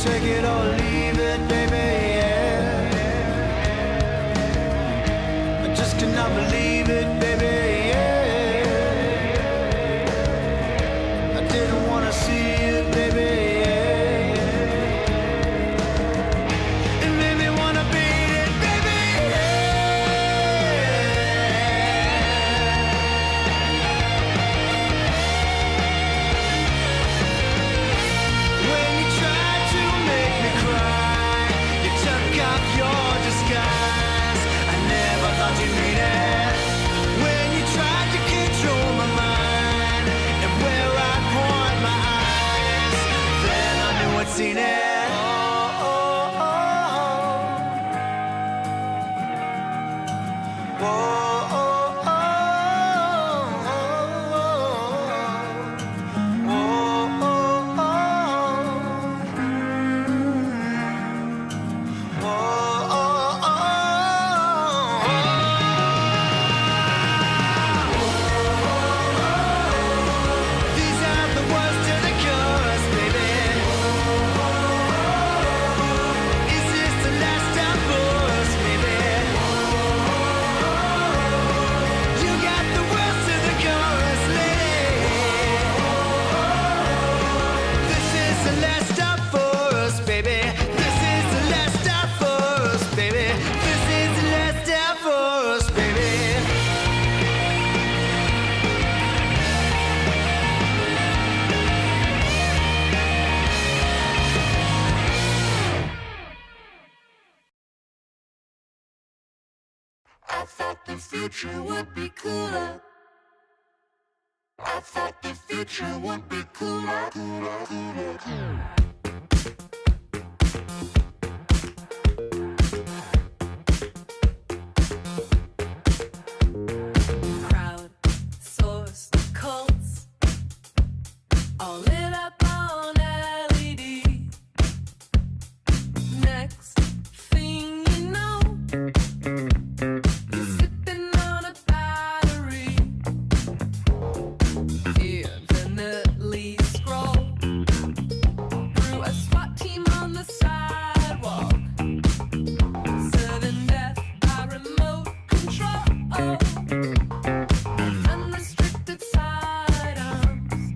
take it or leave it, baby, yeah. I just cannot believe it, baby, yeah. I didn't wanna see it, baby, yeah. It made me wanna beat it, baby, when you tried to make me cry, you took off your disguise. I never thought you'd mean it. When you tried to control my mind and where I point my eyes, then I knew I'd seen it. Oh, oh, oh, oh, oh, these are the words to the chorus, baby. Is this the last time for us, baby? You got the words to the chorus, lady. This is the last stop for us, baby. This is the last stop for us, baby. This is the last stop for us, baby. I thought the future would be cooler. I thought the future would be cooler. Crowd source cults all lit up on LED. Next thing you know, you're sipping on a battery. Infinitely scroll through a SWAT team on the sidewalk, serving death by remote control. Unrestricted sidearms.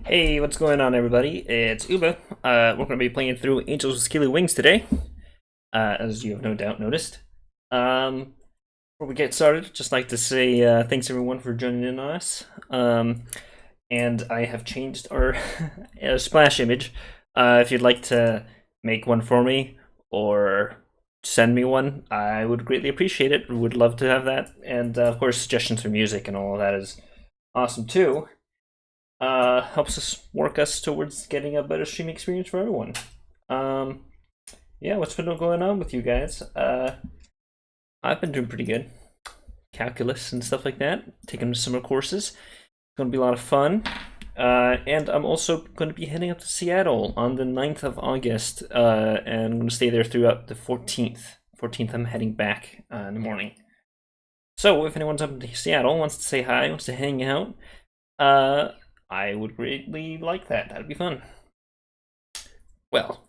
Hey, what's going on, everybody? It's Uba. We're going to be playing through Angels with Scaly Wings today, as you have no doubt noticed. Before we get started, just like to say thanks everyone for joining in on us. And I have changed our splash image. If you'd like to make one for me or send me one, I would greatly appreciate it. Would love to have that. And of course, suggestions for music and all of that is awesome too. Helps us work us towards getting a better streaming experience for everyone. Yeah, what's been going on with you guys? I've been doing pretty good. Calculus and stuff like that. Taking summer courses. It's going to be a lot of fun. And I'm also going to be heading up to Seattle on the 9th of August. And I'm going to stay there throughout the 14th. 14th, I'm heading back in the morning. So if anyone's up in Seattle, wants to say hi, wants to hang out, I would greatly like that. That'd be fun. Well,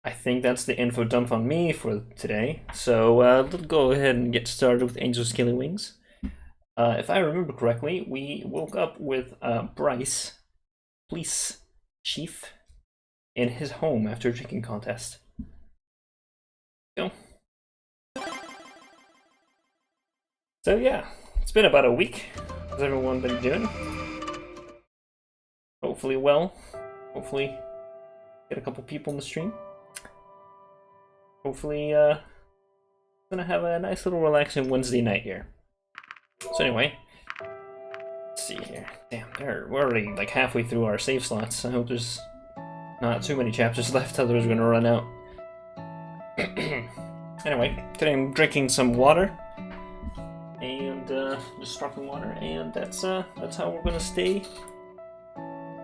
I think that's the info dump on me for today. So let's go ahead and get started with Angels with Scaly Wings. If I remember correctly, we woke up with Bryce, police chief, in his home after a drinking contest. Go. So yeah, it's been about a week. How's everyone been doing? Hopefully well. Hopefully get a couple people in the stream. Hopefully gonna have a nice little relaxing Wednesday night here. So anyway, let's see here. Damn, we're already like halfway through our save slots. I hope there's not too many chapters left, otherwise we're gonna run out. Anyway, today I'm drinking some water. And just sparkling water, and that's how we're gonna stay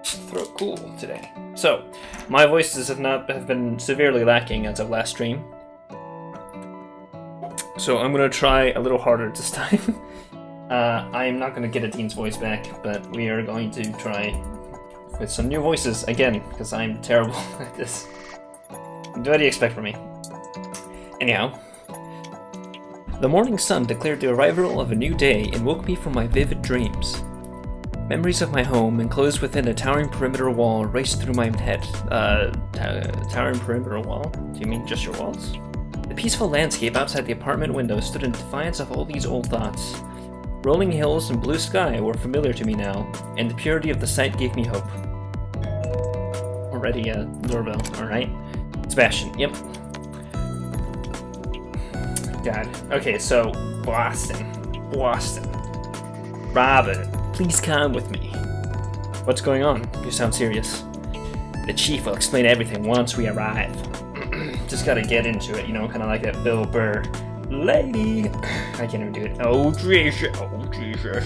throat cool today. So, my voices have been severely lacking as of last stream. So I'm gonna try a little harder this time. I'm not gonna get a Dean's voice back, but we are going to try with some new voices again, because I'm terrible at this. What do you expect from me? Anyhow, the morning sun declared the arrival of a new day and woke me from my vivid dreams. Memories of my home, enclosed within a towering perimeter wall, raced through my head. Towering perimeter wall? Do you mean just your walls? The peaceful landscape outside the apartment window stood in defiance of all these old thoughts. Rolling hills and blue sky were familiar to me now, and the purity of the sight gave me hope. Already a doorbell, alright. Sebastian, yep. God. Okay, so Boston. Robert, please come with me. What's going on? You sound serious. The chief will explain everything once we arrive. Just gotta get into it, you know, kind of like that Bill Burr. Lady! I can't even do it. Oh, Jesus.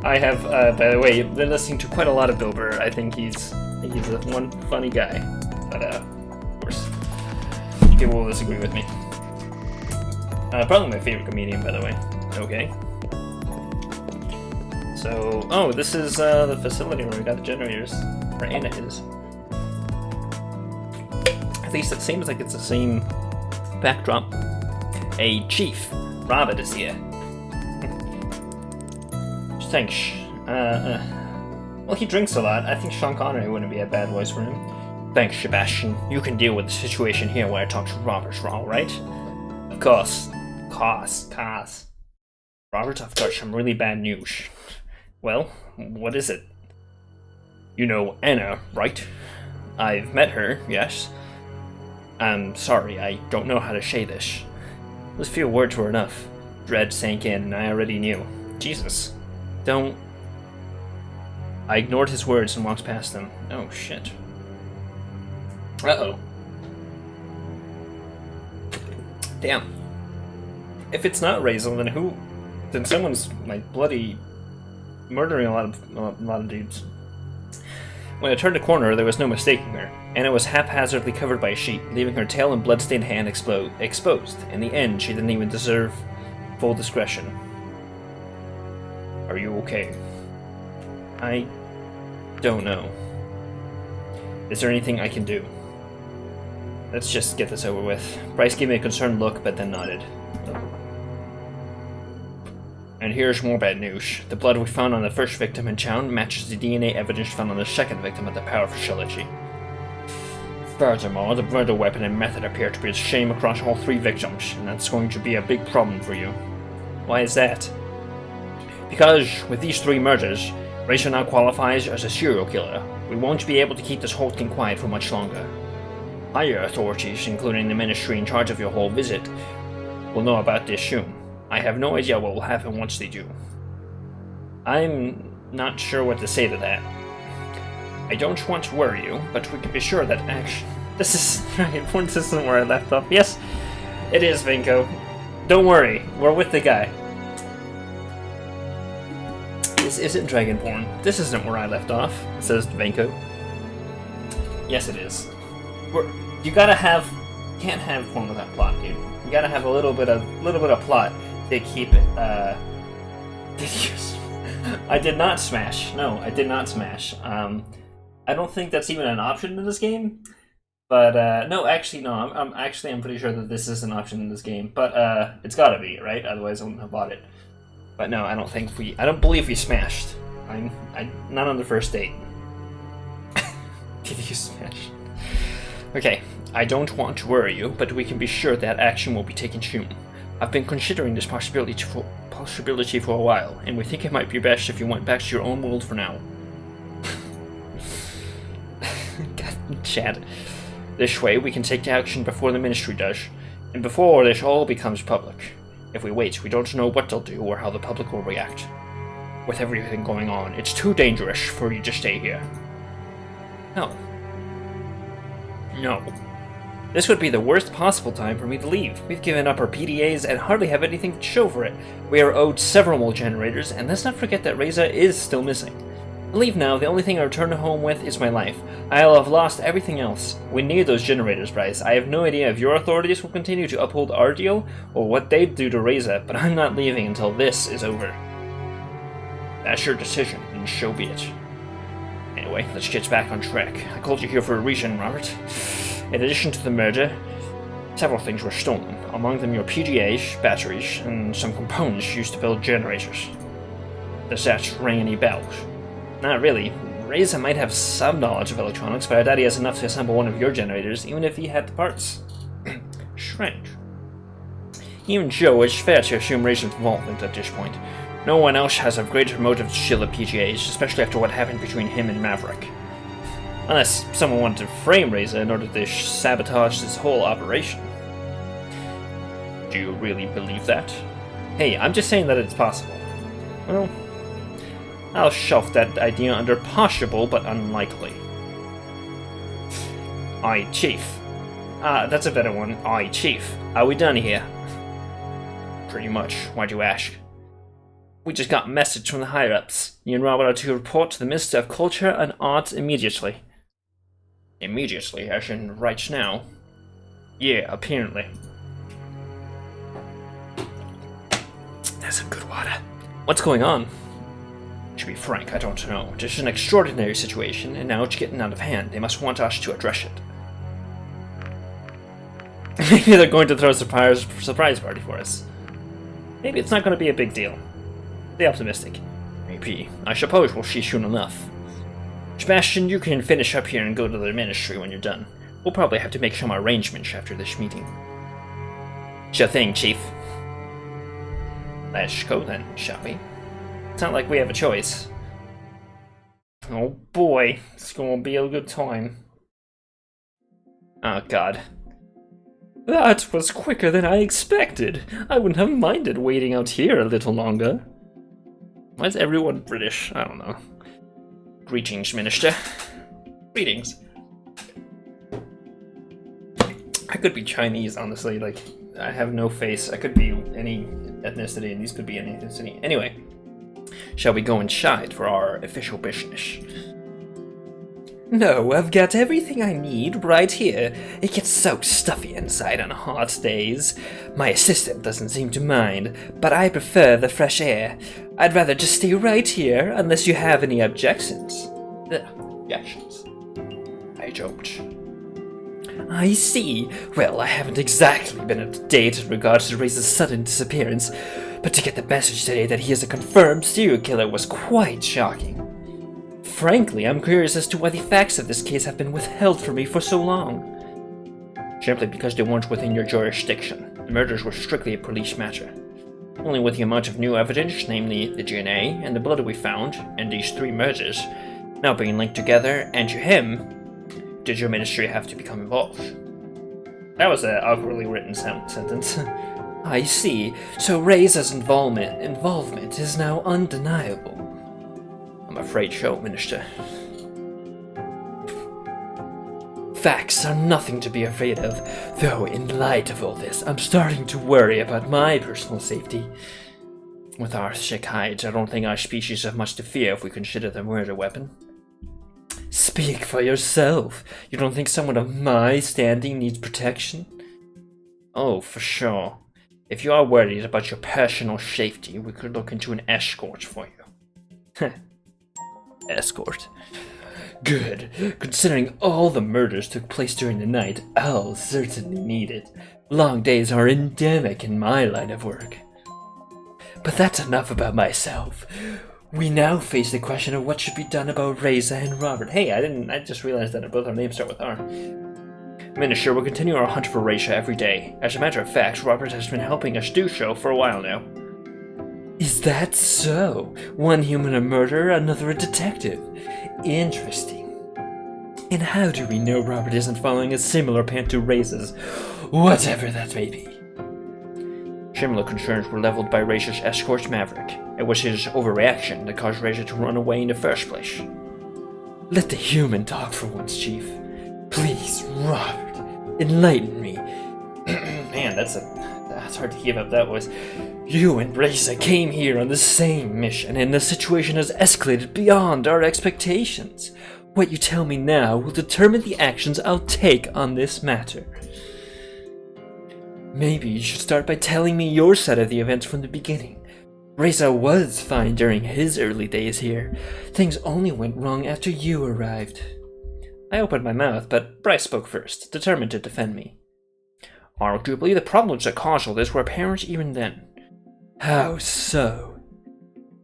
I have, by the way, been listening to quite a lot of Bill Burr. I think he's one funny guy. But, of course, people will disagree with me. Probably my favorite comedian, by the way. Okay. So, oh, this is the facility where we got the generators. Where Anna is. At least it seems like it's the same backdrop. Hey, Chief. Robert is here. Thanks. Well, he drinks a lot. I think Sean Connery wouldn't be a bad voice for him. Thanks, Sebastian. You can deal with the situation here when I talk to Robert, all right? Of course. Robert, I've got some really bad news. Well, what is it? You know Anna, right? I've met her, yes. I'm sorry, I don't know how to say this. Those few words were enough. Dread sank in, and I already knew. Jesus. Don't... I ignored his words and walked past them. Oh, shit. Uh-oh. Damn. If it's not Razel, then who? Then someone's like bloody murdering a lot of dudes. When I turned a corner, there was no mistaking her. Anna was haphazardly covered by a sheet, leaving her tail and bloodstained hand exposed. In the end, she didn't even deserve full discretion. Are you okay? I don't know. Is there anything I can do? Let's just get this over with. Bryce gave me a concerned look, but then nodded. And here's more bad news. The blood we found on the first victim in town matches the DNA evidence found on the second victim at the power facility. Furthermore, the murder weapon and method appear to be the same across all 3 victims, and that's going to be a big problem for you. Why is that? Because with these 3 murders, Razor now qualifies as a serial killer. We won't be able to keep this whole thing quiet for much longer. Higher authorities, including the ministry in charge of your whole visit, will know about this soon. I have no idea what will happen once they do. I'm not sure what to say to that. I don't want to worry you, but we can be sure that action... This is right, this isn't where I left off. Yes, it is, Vinko. Don't worry, we're with the guy. This isn't Dragonborn. This isn't where I left off, says Vinko. Yes, it is. You gotta have... Can't have porn without plot, dude. You gotta have a little bit of plot to keep it, I did not smash. No, I did not smash. I don't think that's even an option in this game. But, no, actually, no. I'm pretty sure that this is an option in this game. But, it's gotta be, right? Otherwise I wouldn't have bought it. But no, I don't believe we smashed. I'm not on the first date. Did you smash? Okay, I don't want to worry you, but we can be sure that action will be taken soon. I've been considering this possibility for a while, and we think it might be best if you went back to your own world for now. God, Chad. This way, we can take the action before the ministry does, and before this all becomes public. If we wait, we don't know what they'll do or how the public will react. With everything going on, it's too dangerous for you to stay here. No. No. This would be the worst possible time for me to leave. We've given up our PDAs and hardly have anything to show for it. We are owed several more generators, and let's not forget that Reza is still missing. To leave now, the only thing I return home with is my life. I'll have lost everything else. We need those generators, Bryce. I have no idea if your authorities will continue to uphold our deal, or what they'd do to Reza, but I'm not leaving until this is over. That's your decision, and so be it. Anyway, let's get back on track. I called you here for a reason, Robert. In addition to the murder, several things were stolen. Among them your PGAs, batteries, and some components used to build generators. Does that ring any bells? Not really. Reza might have some knowledge of electronics, but I doubt he has enough to assemble one of your generators, even if he had the parts. Strange. Even Joe, it's fair to assume Reza's involvement at this point. No one else has a greater motive to shield the PGAs, especially after what happened between him and Maverick. Unless someone wanted to frame Reza in order to sabotage this whole operation. Do you really believe that? Hey, I'm just saying that it's possible. Well, I'll shelf that idea under possible but unlikely. Aye, Chief. That's a better one. Aye, Chief. Are we done here? Pretty much. Why'd you ask? We just got a message from the higher-ups. You and Robert are to report to the Minister of Culture and Arts immediately. Immediately, as in right now? Yeah, apparently. That's some good water. What's going on? To be frank, I don't know. This is an extraordinary situation, and now it's getting out of hand. They must want us to address it. Maybe they're going to throw a surprise party for us. Maybe it's not going to be a big deal. Be optimistic. Maybe. I suppose we'll see soon enough. Sebastian, you can finish up here and go to the ministry when you're done. We'll probably have to make some arrangements after this meeting. Sure thing, Chief. Let's go then, shall we? It's not like we have a choice. Oh boy, it's gonna be a good time. Oh god. That was quicker than I expected. I wouldn't have minded waiting out here a little longer. Why is everyone British? I don't know. Greetings, Minister. Greetings. I could be Chinese, honestly. Like, I have no face. I could be any ethnicity, and these could be any ethnicity. Anyway, shall we go inside for our official business? No, I've got everything I need right here. It gets so stuffy inside on hot days. My assistant doesn't seem to mind, but I prefer the fresh air. I'd rather just stay right here, unless you have any objections. Objections? I don't. I see. Well, I haven't exactly been up to date in regards to Reza's sudden disappearance. but to get the message today that he is a confirmed serial killer was quite shocking. Frankly, I'm curious as to why the facts of this case have been withheld from me for so long. Simply because they weren't within your jurisdiction. The murders were strictly a police matter. Only with the amount of new evidence, namely the DNA and the blood we found, and these 3 murders, now being linked together, and to him, did your ministry have to become involved. That was an awkwardly written sentence. I see. So Reza's involvement is now undeniable. I'm afraid so, Minister. Facts are nothing to be afraid of, though in light of all this, I'm starting to worry about my personal safety. With our sick hides, I don't think our species have much to fear if we consider the murder weapon. Speak for yourself. You don't think someone of my standing needs protection? Oh, for sure. If you are worried about your personal safety, we could look into an escort for you. Escort. Good. Considering all the murders took place during the night, I'll certainly need it. Long days are endemic in my line of work. But that's enough about myself. We now face the question of what should be done about Reza and Robert. Hey, I just realized that both our names start with R. Minister, we'll continue our hunt for Reza every day. As a matter of fact, Robert has been helping us do so for a while now. Is that so? One human a murderer, another a detective. Interesting. And how do we know Robert isn't following a similar path to Reza's, whatever that may be? Similar concerns were leveled by Reza's escort Maverick. It was his overreaction that caused Reza to run away in the first place. Let the human talk for once, Chief. Please, Robert, enlighten me. Man, that's hard to keep up that voice. You and Reza came here on the same mission, and the situation has escalated beyond our expectations. What you tell me now will determine the actions I'll take on this matter. Maybe you should start by telling me your side of the events from the beginning. Reza was fine during his early days here. Things only went wrong after you arrived. I opened my mouth, but Bryce spoke first, determined to defend me. Arguably, the problems that caused all this were apparent even then. How so?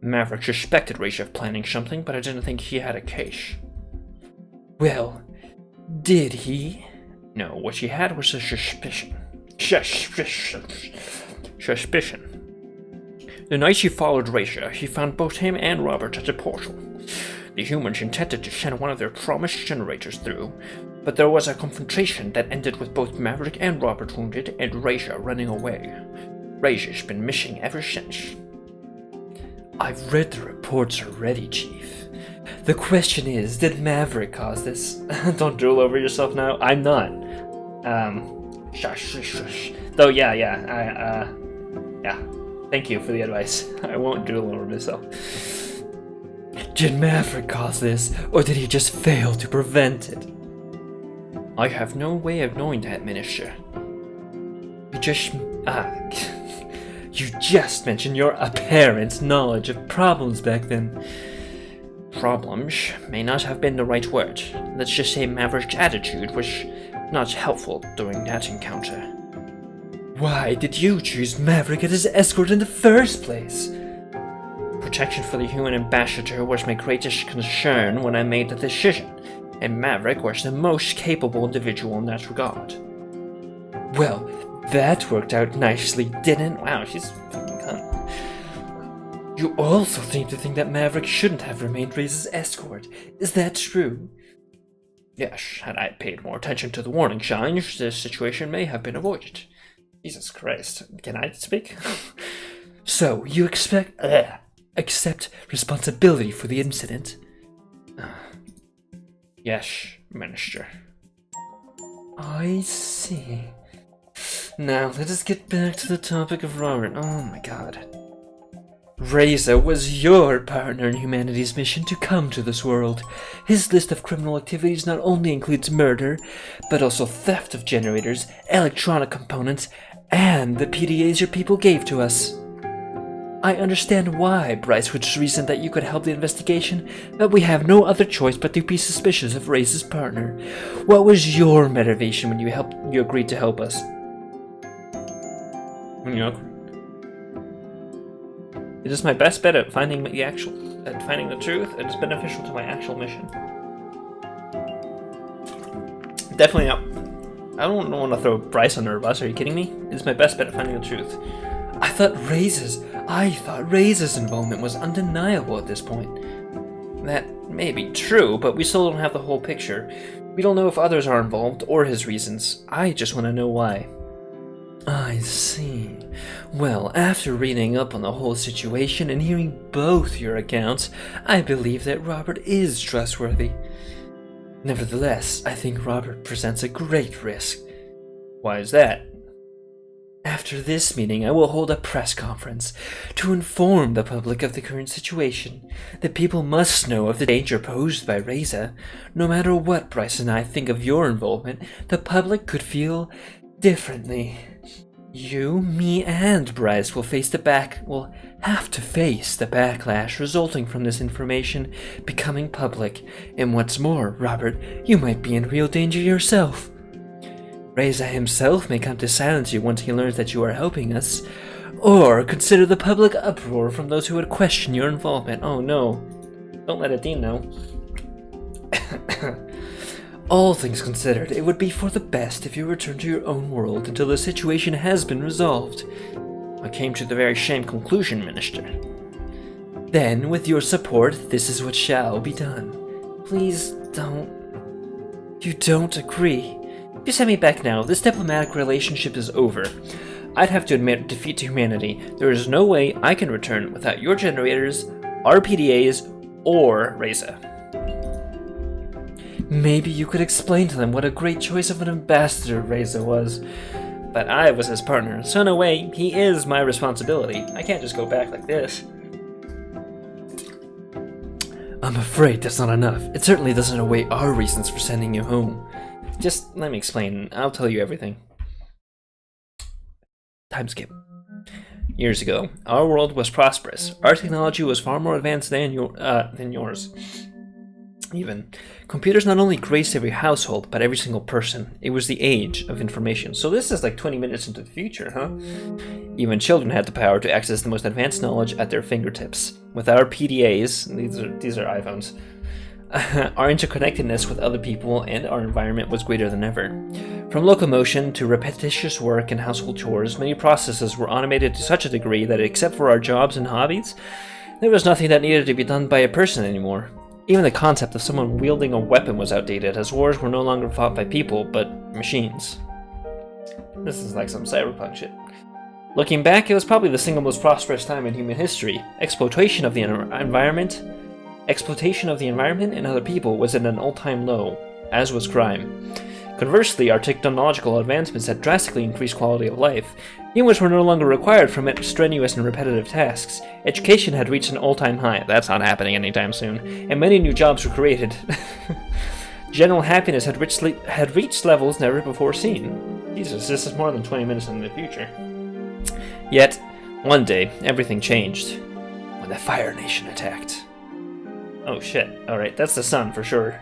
Maverick suspected Reza of planning something, but I didn't think he had a case. Well, did he? No, what he had was a suspicion. The night he followed Reza, he found both him and Robert at the portal. The humans intended to send one of their promised generators through, but there was a confrontation that ended with both Maverick and Robert wounded and Reza running away. Reza's been missing ever since. I've read the reports already, Chief. The question is, did Maverick cause this? Don't drool over yourself now. I'm not. Shush. Though, yeah. Thank you for the advice. I won't drool over myself. Did Maverick cause this, or did he just fail to prevent it? I have no way of knowing that, Minister. You just mentioned your apparent knowledge of problems back then. Problems may not have been the right word. Let's just say Maverick's attitude was not helpful during that encounter. Why did you choose Maverick as his escort in the first place? Protection for the human ambassador was my greatest concern when I made the decision, and Maverick was the most capable individual in that regard. Well, that worked out nicely, didn't? Wow, she's fucking cunt. You also seem to think that Maverick shouldn't have remained Reza's escort. Is that true? Yes, had I paid more attention to the warning signs, this situation may have been avoided. Jesus Christ, can I speak? So, you accept responsibility for the incident? Yes, Minister. I see. Now, let us get back to the topic of Robert. Oh my god. Reza was your partner in humanity's mission to come to this world. His list of criminal activities not only includes murder, but also theft of generators, electronic components, and the PDAs your people gave to us. I understand why Bryce would reason that you could help the investigation, but we have no other choice but to be suspicious of Reza's partner. What was your motivation when you agreed to help us? It is my best bet at finding the truth, and is beneficial to my actual mission. Definitely not. I don't want to throw Bryce under a bus. Are you kidding me? It is my best bet at finding the truth. I thought Raisa's involvement was undeniable at this point. That may be true, but we still don't have the whole picture. We don't know if others are involved or his reasons. I just want to know why. I see. Well, after reading up on the whole situation and hearing both your accounts, I believe that Robert is trustworthy. Nevertheless, I think Robert presents a great risk. Why is that? After this meeting, I will hold a press conference to inform the public of the current situation. The people must know of the danger posed by Raisa. No matter what Bryce and I think of your involvement, the public could feel differently. You, me, and Bryce will have to face the backlash resulting from this information becoming public. And what's more, Robert, you might be in real danger yourself. Raisa himself may come to silence you once he learns that you are helping us, or consider the public uproar from those who would question your involvement. Oh no. Don't let Dean know. All things considered, it would be for the best if you return to your own world until the situation has been resolved. I came to the very same conclusion, Minister. Then, with your support, this is what shall be done. Please don't... You don't agree. If you send me back now, this diplomatic relationship is over. I'd have to admit defeat to humanity. There is no way I can return without your generators, our PDAs, or Raisa. Maybe you could explain to them what a great choice of an ambassador Raisa was. But I was his partner, so in a way, he is my responsibility. I can't just go back like this. I'm afraid that's not enough. It certainly doesn't outweigh our reasons for sending you home. Just let me explain. I'll tell you everything. Time skip. Years ago, our world was prosperous. Our technology was far more advanced than yours. Even. Computers not only graced every household, but every single person. It was the age of information. So this is like 20 minutes into the future, huh? Even children had the power to access the most advanced knowledge at their fingertips. With our PDAs, these are iPhones, our interconnectedness with other people and our environment was greater than ever. From locomotion to repetitious work and household chores, many processes were automated to such a degree that except for our jobs and hobbies, there was nothing that needed to be done by a person anymore. Even the concept of someone wielding a weapon was outdated, as wars were no longer fought by people, but machines. This is like some cyberpunk shit. Looking back, it was probably the single most prosperous time in human history. Exploitation of the environment and other people was at an all-time low, as was crime. Conversely, our technological advancements had drastically increased quality of life. Humans were no longer required for strenuous and repetitive tasks. Education had reached an all-time high. That's not happening anytime soon. And many new jobs were created. General happiness had reached levels never before seen. Jesus, this is more than 20 minutes in the future. Yet, one day, everything changed. When the Fire Nation attacked. Oh shit. Alright, that's the sun for sure.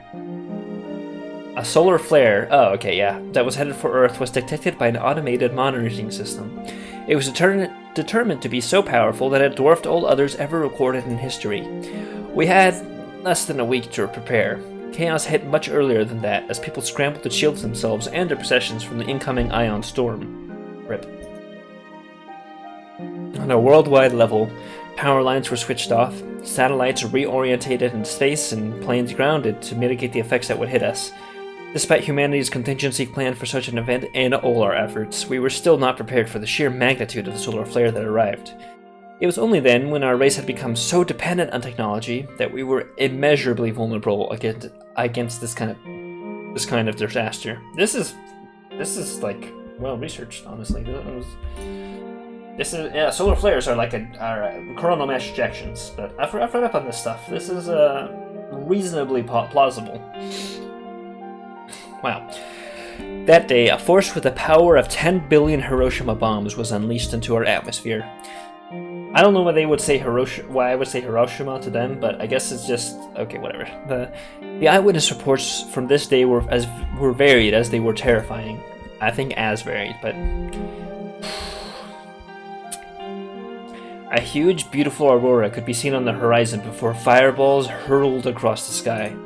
A solar flare, that was headed for Earth was detected by an automated monitoring system. It was determined to be so powerful that it dwarfed all others ever recorded in history. We had less than a week to prepare. Chaos hit much earlier than that, as people scrambled to shield themselves and their possessions from the incoming ion storm. RIP. On a worldwide level, power lines were switched off, satellites reorientated in space, and planes grounded to mitigate the effects that would hit us. Despite humanity's contingency plan for such an event and all our efforts, we were still not prepared for the sheer magnitude of the solar flare that arrived. It was only then, when our race had become so dependent on technology, that we were immeasurably vulnerable against this kind of disaster. This is like well researched, honestly. Solar flares are like coronal mass ejections, but I've read up on this stuff. This is reasonably plausible. Wow. That day, a force with the power of 10 billion Hiroshima bombs was unleashed into our atmosphere. I don't know why I would say Hiroshima to them, but I guess it's just okay. Whatever. The eyewitness reports from this day were varied as they were terrifying. I think as varied, but A huge, beautiful aurora could be seen on the horizon before fireballs hurled across the sky.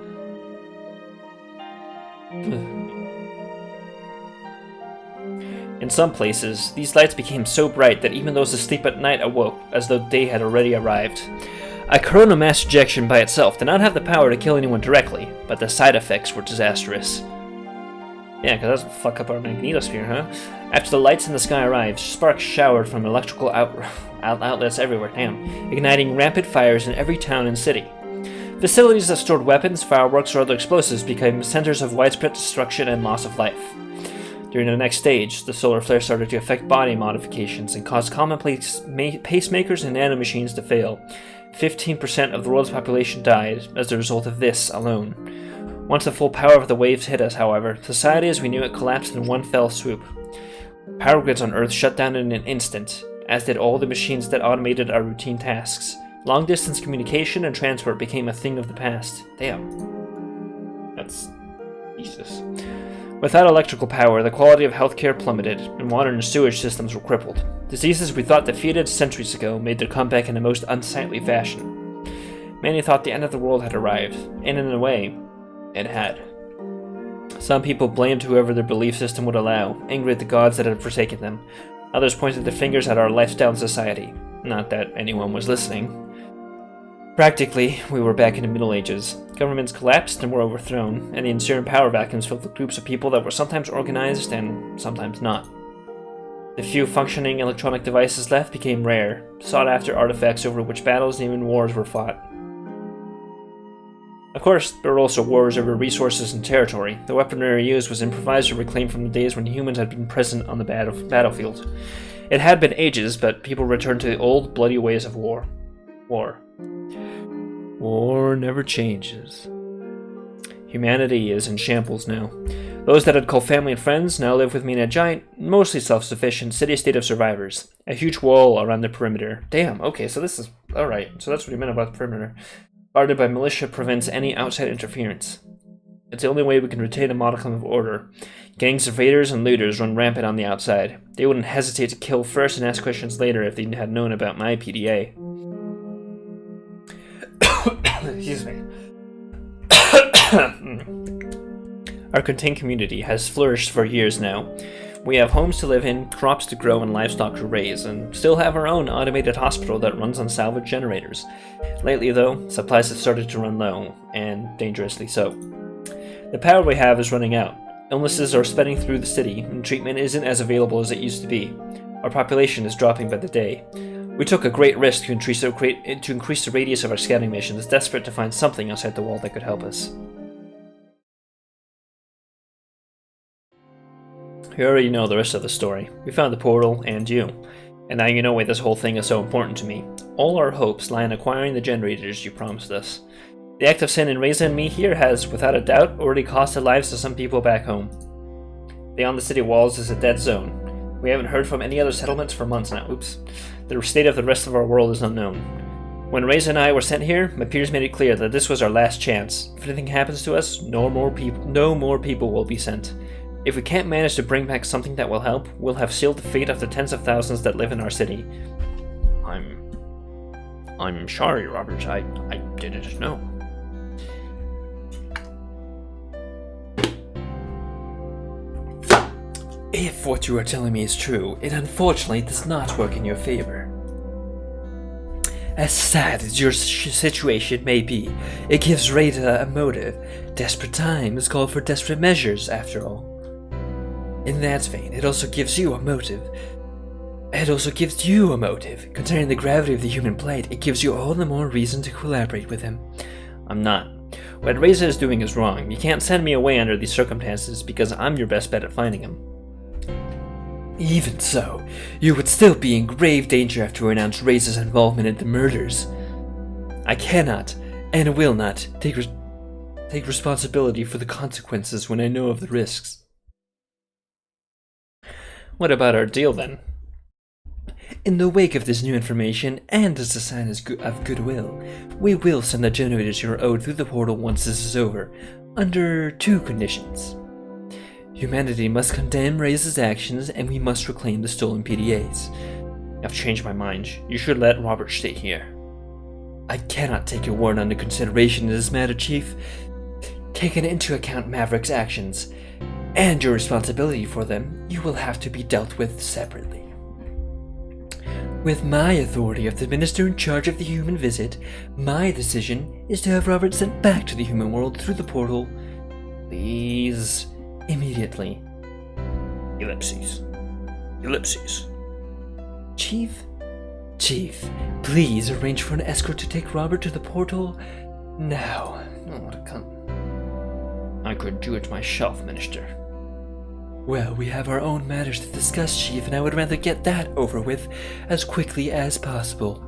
In some places, these lights became so bright that even those asleep at night awoke as though day had already arrived. A coronal mass ejection by itself did not have the power to kill anyone directly, but the side effects were disastrous. Yeah, because that'll fuck up our magnetosphere, huh? After the lights in the sky arrived, sparks showered from electrical outlets everywhere, igniting rampant fires in every town and city. Facilities that stored weapons, fireworks, or other explosives became centers of widespread destruction and loss of life. During the next stage, the solar flare started to affect body modifications and caused commonplace pacemakers and nanomachines to fail. 15% of the world's population died as a result of this alone. Once the full power of the waves hit us, however, society as we knew it collapsed in one fell swoop. Power grids on Earth shut down in an instant, as did all the machines that automated our routine tasks. Long-distance communication and transport became a thing of the past. Damn. That's... Jesus. Without electrical power, the quality of healthcare plummeted, and water and sewage systems were crippled. Diseases we thought defeated centuries ago made their comeback in a most unsightly fashion. Many thought the end of the world had arrived, and in a way, it had. Some people blamed whoever their belief system would allow, angry at the gods that had forsaken them. Others pointed their fingers at our lifestyle and society. Not that anyone was listening. Practically, we were back in the Middle Ages. Governments collapsed and were overthrown, and the ensuing power vacuums filled with groups of people that were sometimes organized and sometimes not. The few functioning electronic devices left became rare, sought-after artifacts over which battles and even wars were fought. Of course, there were also wars over resources and territory. The weaponry used was improvised or reclaimed from the days when humans had been present on the battlefield. It had been ages, but people returned to the old, bloody ways of war. War never changes. Humanity is in shambles now. Those that I'd call family and friends now live with me in a giant, mostly self-sufficient city-state of survivors. A huge wall around the perimeter. Damn, okay, so this is... Alright, so that's what you meant about the perimeter. Guarded by militia prevents any outside interference. It's the only way we can retain a modicum of order. Gangs of raiders and looters run rampant on the outside. They wouldn't hesitate to kill first and ask questions later if they had known about my PDA. Excuse me. Our contained community has flourished for years now. We have homes to live in, crops to grow, and livestock to raise, and still have our own automated hospital that runs on salvage generators. Lately, though, supplies have started to run low, and dangerously so. The power we have is running out. Illnesses are spreading through the city, and treatment isn't as available as it used to be. Our population is dropping by the day. We took a great risk to increase the radius of our scouting missions, desperate to find something outside the wall that could help us. You already know the rest of the story. We found the portal, and you. And now you know why this whole thing is so important to me. All our hopes lie in acquiring the generators you promised us. The act of sin in Reza and me here has, without a doubt, already cost the lives of some people back home. Beyond the city walls is a dead zone. We haven't heard from any other settlements for months now. Oops. The state of the rest of our world is unknown. When Reza and I were sent here, my peers made it clear that this was our last chance. If anything happens to us, no more people will be sent. If we can't manage to bring back something that will help, we'll have sealed the fate of the tens of thousands that live in our city. I'm sorry, Robert. I didn't know. If what you are telling me is true, it unfortunately does not work in your favor. As sad as your situation may be, it gives Rada a motive. Desperate times call for desperate measures, after all. In that vein, it also gives you a motive. Considering the gravity of the human plight, it gives you all the more reason to collaborate with him. I'm not. What Reza is doing is wrong. You can't send me away under these circumstances because I'm your best bet at finding him. Even so, you would still be in grave danger after we announce Reza's involvement in the murders. I cannot, and will not, take responsibility for the consequences when I know of the risks. What about our deal, then? In the wake of this new information, and as a sign of goodwill, we will send the generators you are owed through the portal once this is over, under 2 conditions. Humanity must condemn Reza's actions, and we must reclaim the stolen PDAs. I've changed my mind. You should let Robert stay here. I cannot take your word under consideration in this matter, Chief. Taking into account Maverick's actions and your responsibility for them, you will have to be dealt with separately. With my authority of the minister in charge of the human visit, my decision is to have Robert sent back to the human world through the portal. Please, immediately. Ellipses. Ellipses. Chief, please arrange for an escort to take Robert to the portal now. Oh, what a cunt. I could do it myself, Minister. Well, we have our own matters to discuss, Chief, and I would rather get that over with as quickly as possible.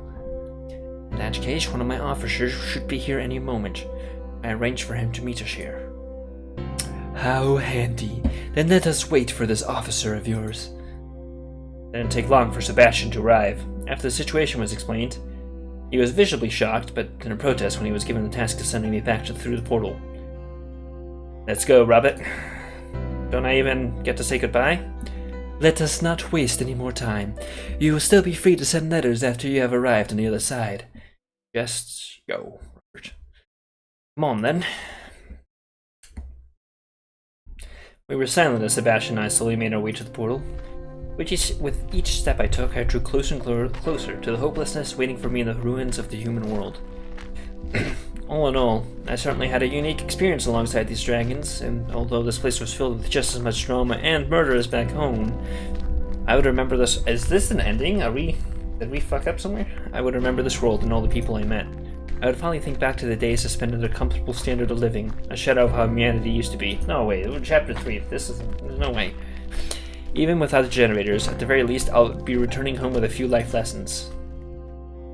In that case, one of my officers should be here any moment. I arranged for him to meet us here. How handy. Then let us wait for this officer of yours. It didn't take long for Sebastian to arrive. After the situation was explained, he was visibly shocked, but didn't protest when he was given the task of sending me back through the portal. Let's go, Robert. Don't I even get to say goodbye? Let us not waste any more time. You will still be free to send letters after you have arrived on the other side. Just go, Robert. Come on, then. We were silent as Sebastian and I slowly made our way to the portal. With each step I took, I drew closer and closer to the hopelessness waiting for me in the ruins of the human world. All in all, I certainly had a unique experience alongside these dragons, and although this place was filled with just as much drama and murder as back home, I would remember this. Is this an ending? Did we fuck up somewhere? I would remember this world and all the people I met. I would finally think back to the days I spent at a comfortable standard of living, a shadow of how humanity used to be. No way, chapter 3, there's no way. Even without the generators, at the very least, I'll be returning home with a few life lessons.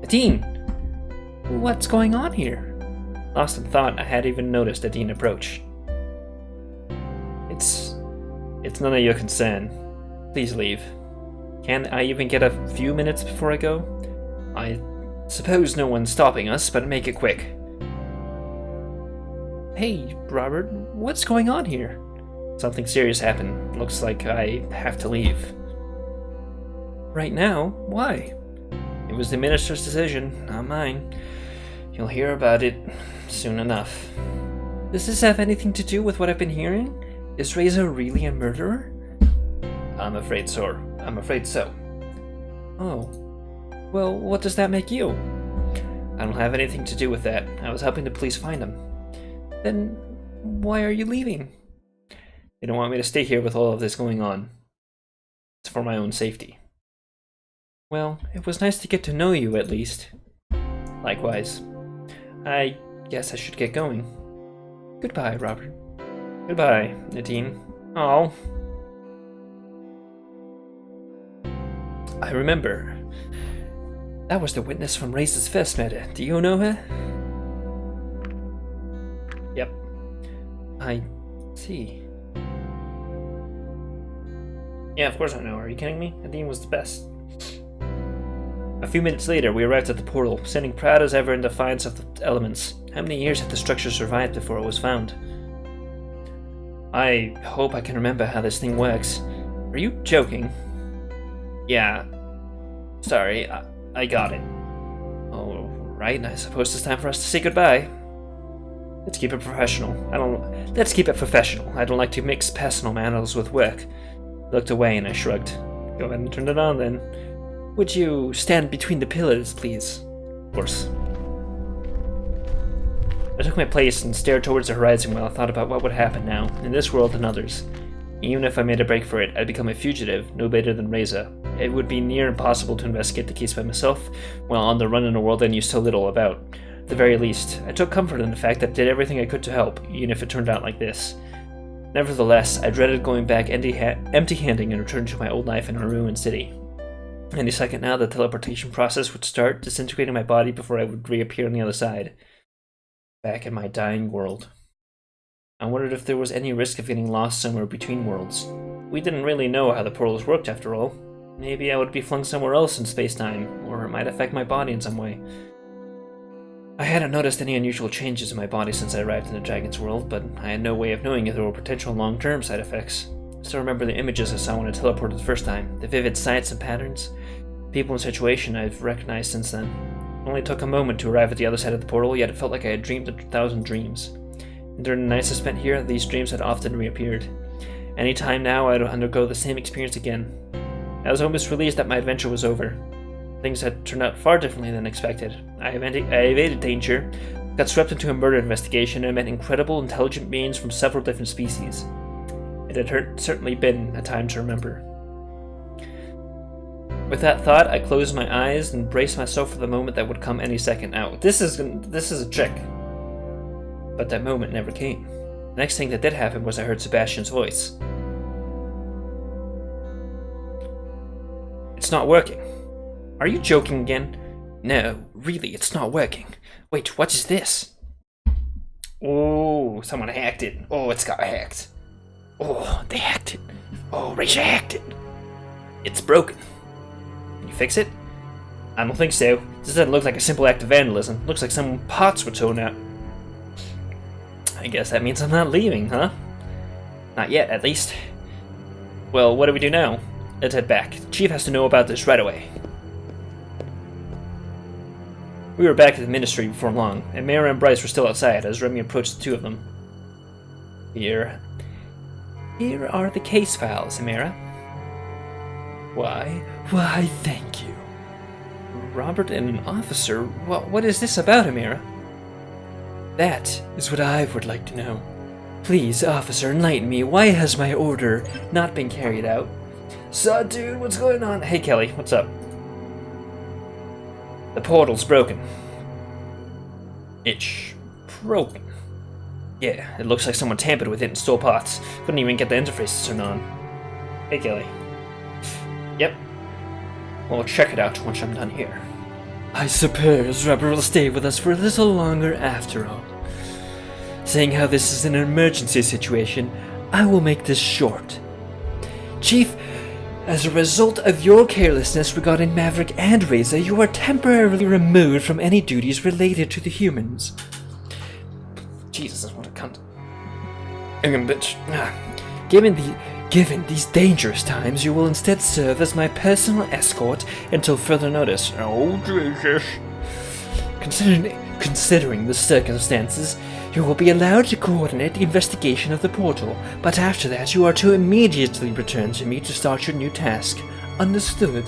Adine! What's going on here? Lost in thought, I hadn't even noticed Adine approach. It's none of your concern. Please leave. Can I even get a few minutes before I go? I suppose no one's stopping us, but make it quick. Hey, Robert, what's going on here? Something serious happened. Looks like I have to leave. Right now? Why? It was the minister's decision, not mine. You'll hear about it soon enough. Does this have anything to do with what I've been hearing? Is Reza really a murderer? I'm afraid so. Oh. Well, what does that make you? I don't have anything to do with that. I was helping the police find him. Then why are you leaving? They don't want me to stay here with all of this going on. It's for my own safety. Well, it was nice to get to know you, at least. Likewise. I guess I should get going. Goodbye, Robert. Goodbye, Nadine. Oh. I remember. That was the witness from Race's first murder. Do you know her? Yep. I see. Yeah, of course I know her. Are you kidding me? Nadine was the best. A few minutes later, we arrived at the portal, standing proud as ever in defiance of the elements. How many years had the structure survived before it was found? I hope I can remember how this thing works. Are you joking? Yeah. Sorry, I got it. Oh, right, I suppose it's time for us to say goodbye. Let's keep it professional. Let's keep it professional. I don't like to mix personal matters with work. I looked away and I shrugged. Go ahead and turn it on then. Would you stand between the pillars, please? Of course. I took my place and stared towards the horizon while I thought about what would happen now, in this world and others. Even if I made a break for it, I'd become a fugitive, no better than Reza. It would be near impossible to investigate the case by myself, while on the run in a world I knew so little about. At the very least, I took comfort in the fact that I did everything I could to help, even if it turned out like this. Nevertheless, I dreaded going back empty-handed and returning to my old life in a ruined city. Any second now, the teleportation process would start, disintegrating my body before I would reappear on the other side. Back in my dying world. I wondered if there was any risk of getting lost somewhere between worlds. We didn't really know how the portals worked after all. Maybe I would be flung somewhere else in space-time, or it might affect my body in some way. I hadn't noticed any unusual changes in my body since I arrived in the Dragon's world, but I had no way of knowing if there were potential long-term side effects. I still remember the images I saw when I teleported the first time, the vivid sights and patterns. People and situation I've recognized since then. It only took a moment to arrive at the other side of the portal, yet it felt like I had dreamed 1,000 dreams. And during the nights I spent here, these dreams had often reappeared. Any time now, I'd undergo the same experience again. I was almost relieved that my adventure was over. Things had turned out far differently than expected. I evaded danger, got swept into a murder investigation, and met incredible, intelligent beings from several different species. It had certainly been a time to remember. With that thought, I closed my eyes and braced myself for the moment that would come any second. Now, this is a trick. But that moment never came. The next thing that did happen was I heard Sebastian's voice. It's not working. Are you joking again? No, really, it's not working. Wait, what is this? Oh, someone hacked it. Oh, it's got hacked. Oh, they hacked it. Oh, Raisha hacked it. It's broken. Can you fix it? I don't think so. This doesn't look like a simple act of vandalism. Looks like some pots were torn out. I guess that means I'm not leaving, huh? Not yet, at least. Well, what do we do now? Let's head back. The chief has to know about this right away. We were back at the ministry before long, and Mayor and Bryce were still outside as Remy approached the two of them. Here are the case files, Amira. Why, thank you. Robert and an officer? What is this about, Amira? That is what I would like to know. Please, officer, enlighten me. Why has my order not been carried out? So, dude, what's going on? Hey, Kelly, what's up? The portal's broken. It's broken. Yeah, it looks like someone tampered with it and stole parts. Couldn't even get the interface to turn on. Hey, Kelly. Yep. Well, check it out once I'm done here. I suppose Robert will stay with us for a little longer after all. Seeing how this is an emergency situation, I will make this short. Chief, as a result of your carelessness regarding Maverick and Reza, you are temporarily removed from any duties related to the humans. Jesus, what a cunt. Bitch. Given these dangerous times, you will instead serve as my personal escort until further notice. Oh, Jesus. Considering the circumstances, you will be allowed to coordinate the investigation of the portal, but after that you are to immediately return to me to start your new task. Understood?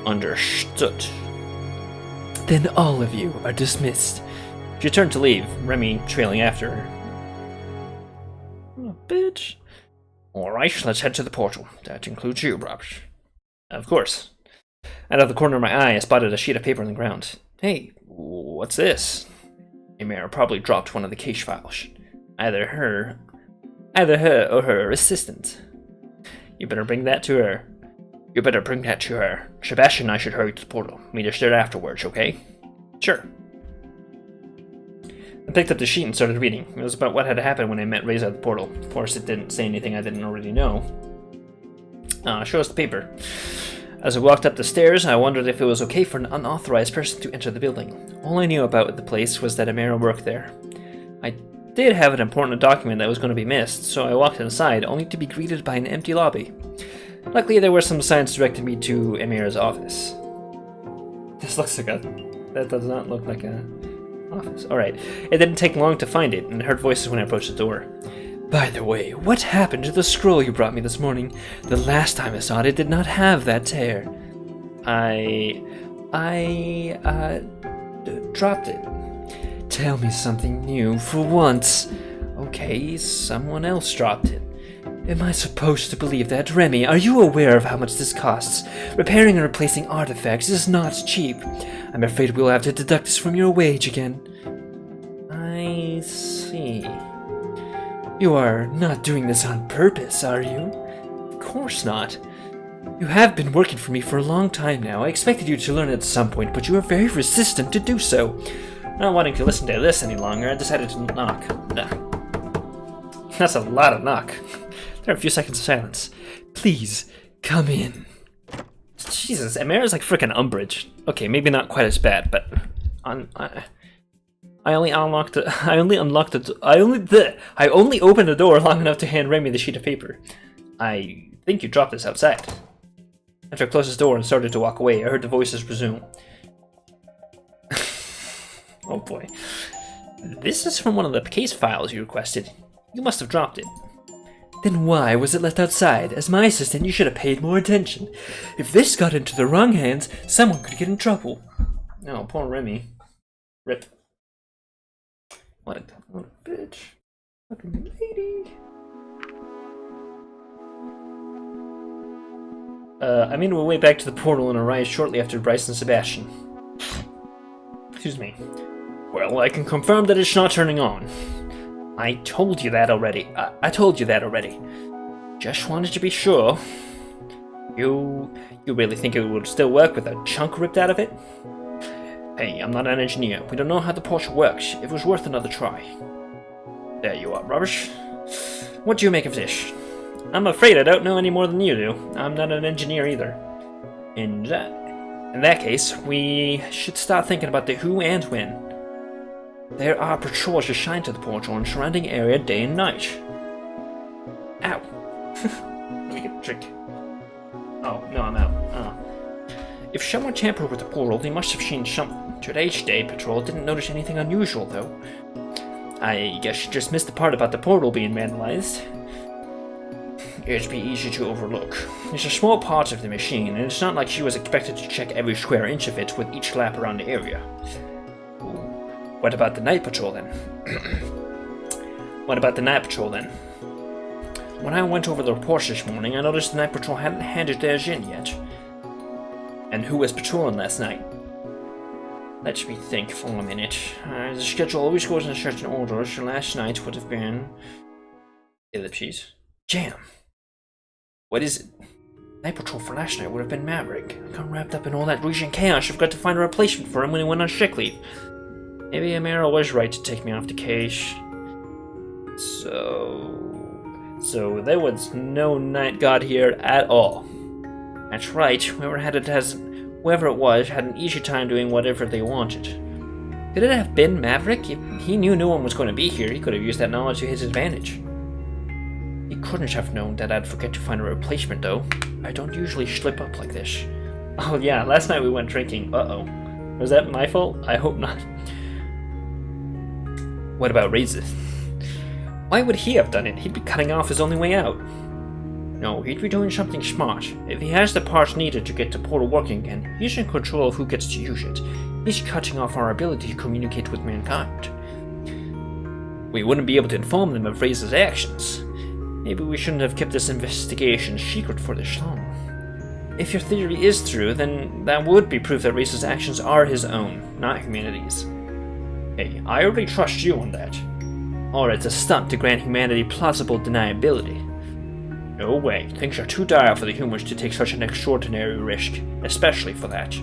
Understood. Then all of you are dismissed. She turned to leave, Remy trailing after her. Oh, bitch. Alright, let's head to the portal. That includes you, Robert. Of course. Out of the corner of my eye, I spotted a sheet of paper on the ground. Hey, what's this? Amira probably dropped one of the cache files. Either her or her assistant. You better bring that to her. Sebastian and I should hurry to the portal. Meet us there afterwards, okay? Sure. I picked up the sheet and started reading. It was about what had happened when I met Reza at the portal. Of course, it didn't say anything I didn't already know. Show us the paper. As I walked up the stairs, I wondered if it was okay for an unauthorized person to enter the building. All I knew about the place was that Amira worked there. I did have an important document that was going to be missed, so I walked inside, only to be greeted by an empty lobby. Luckily, there were some signs directing me to Amira's office. This looks like that does not look like a office. Alright, it didn't take long to find it, and I heard voices when I approached the door. By the way, what happened to the scroll you brought me this morning? The last time I saw it, it did not have that tear. I dropped it. Tell me something new, for once. Okay, someone else dropped it. Am I supposed to believe that? Remy, are you aware of how much this costs? Repairing and replacing artifacts is not cheap. I'm afraid we'll have to deduct this from your wage again. I see. You are not doing this on purpose, are you? Of course not. You have been working for me for a long time now. I expected you to learn at some point, but you are very resistant to do so. Not wanting to listen to this any longer, I decided to knock. That's a lot of knock. There are a few seconds of silence. Please, come in. Jesus, Amira's like frickin' Umbridge. Okay, maybe not quite as bad, but I only opened the door long enough to hand Remy the sheet of paper. I think you dropped this outside. After I closed his door and started to walk away, I heard the voices resume. Oh boy. This is from one of the case files you requested. You must have dropped it. Then why was it left outside? As my assistant, you should have paid more attention. If this got into the wrong hands, someone could get in trouble. No, poor Remy. Rip. What a bitch. Fucking lady. I made my way back to the portal and arrived shortly after Bryce and Sebastian. Excuse me. Well, I can confirm that it's not turning on. I told you that already. I told you that already. Just wanted to be sure. You really think it would still work with a chunk ripped out of it? Hey, I'm not an engineer. We don't know how the portal works. It was worth another try. There you are, Rubbish. What do you make of this? I'm afraid I don't know any more than you do. I'm not an engineer either. In that case, we should start thinking about the who and when. There are patrols assigned to the portal and surrounding area day and night. Ow. Let me get a trick. Oh, no, I'm out. Oh. If someone tampered with the portal, they must have seen something. Today's day patrol didn't notice anything unusual, though. I guess you just missed the part about the portal being vandalized. It'd be easy to overlook. It's a small part of the machine, and it's not like she was expected to check every square inch of it with each lap around the area. What about the night patrol then? When I went over the reports this morning, I noticed the night patrol hadn't handed theirs in yet. And who was patrolling last night? Let me think for a minute. The schedule always goes in a certain order, so last night would have been... Ellipses. Jam! What is it? Night patrol for last night would have been Maverick. I got wrapped up in all that region chaos, I've got to find a replacement for him when he went on sick leave. Maybe Amara was right to take me off the case. So there was no night god here at all. That's right, whoever it was had an easy time doing whatever they wanted. Could it have been Maverick? If he knew no one was going to be here, he could have used that knowledge to his advantage. He couldn't have known that I'd forget to find a replacement, though. I don't usually slip up like this. Oh yeah, last night we went drinking. Uh-oh. Was that my fault? I hope not. What about Razor? Why would he have done it? He'd be cutting off his only way out. No, he'd be doing something smart. If he has the parts needed to get the portal working again, he's in control of who gets to use it. He's cutting off our ability to communicate with mankind. We wouldn't be able to inform them of Razor's actions. Maybe we shouldn't have kept this investigation secret for this long. If your theory is true, then that would be proof that Razor's actions are his own, not humanity's. Hey, I already trust you on that. Or it's a stunt to grant humanity plausible deniability. No way, things are too dire for the humans to take such an extraordinary risk, especially for that.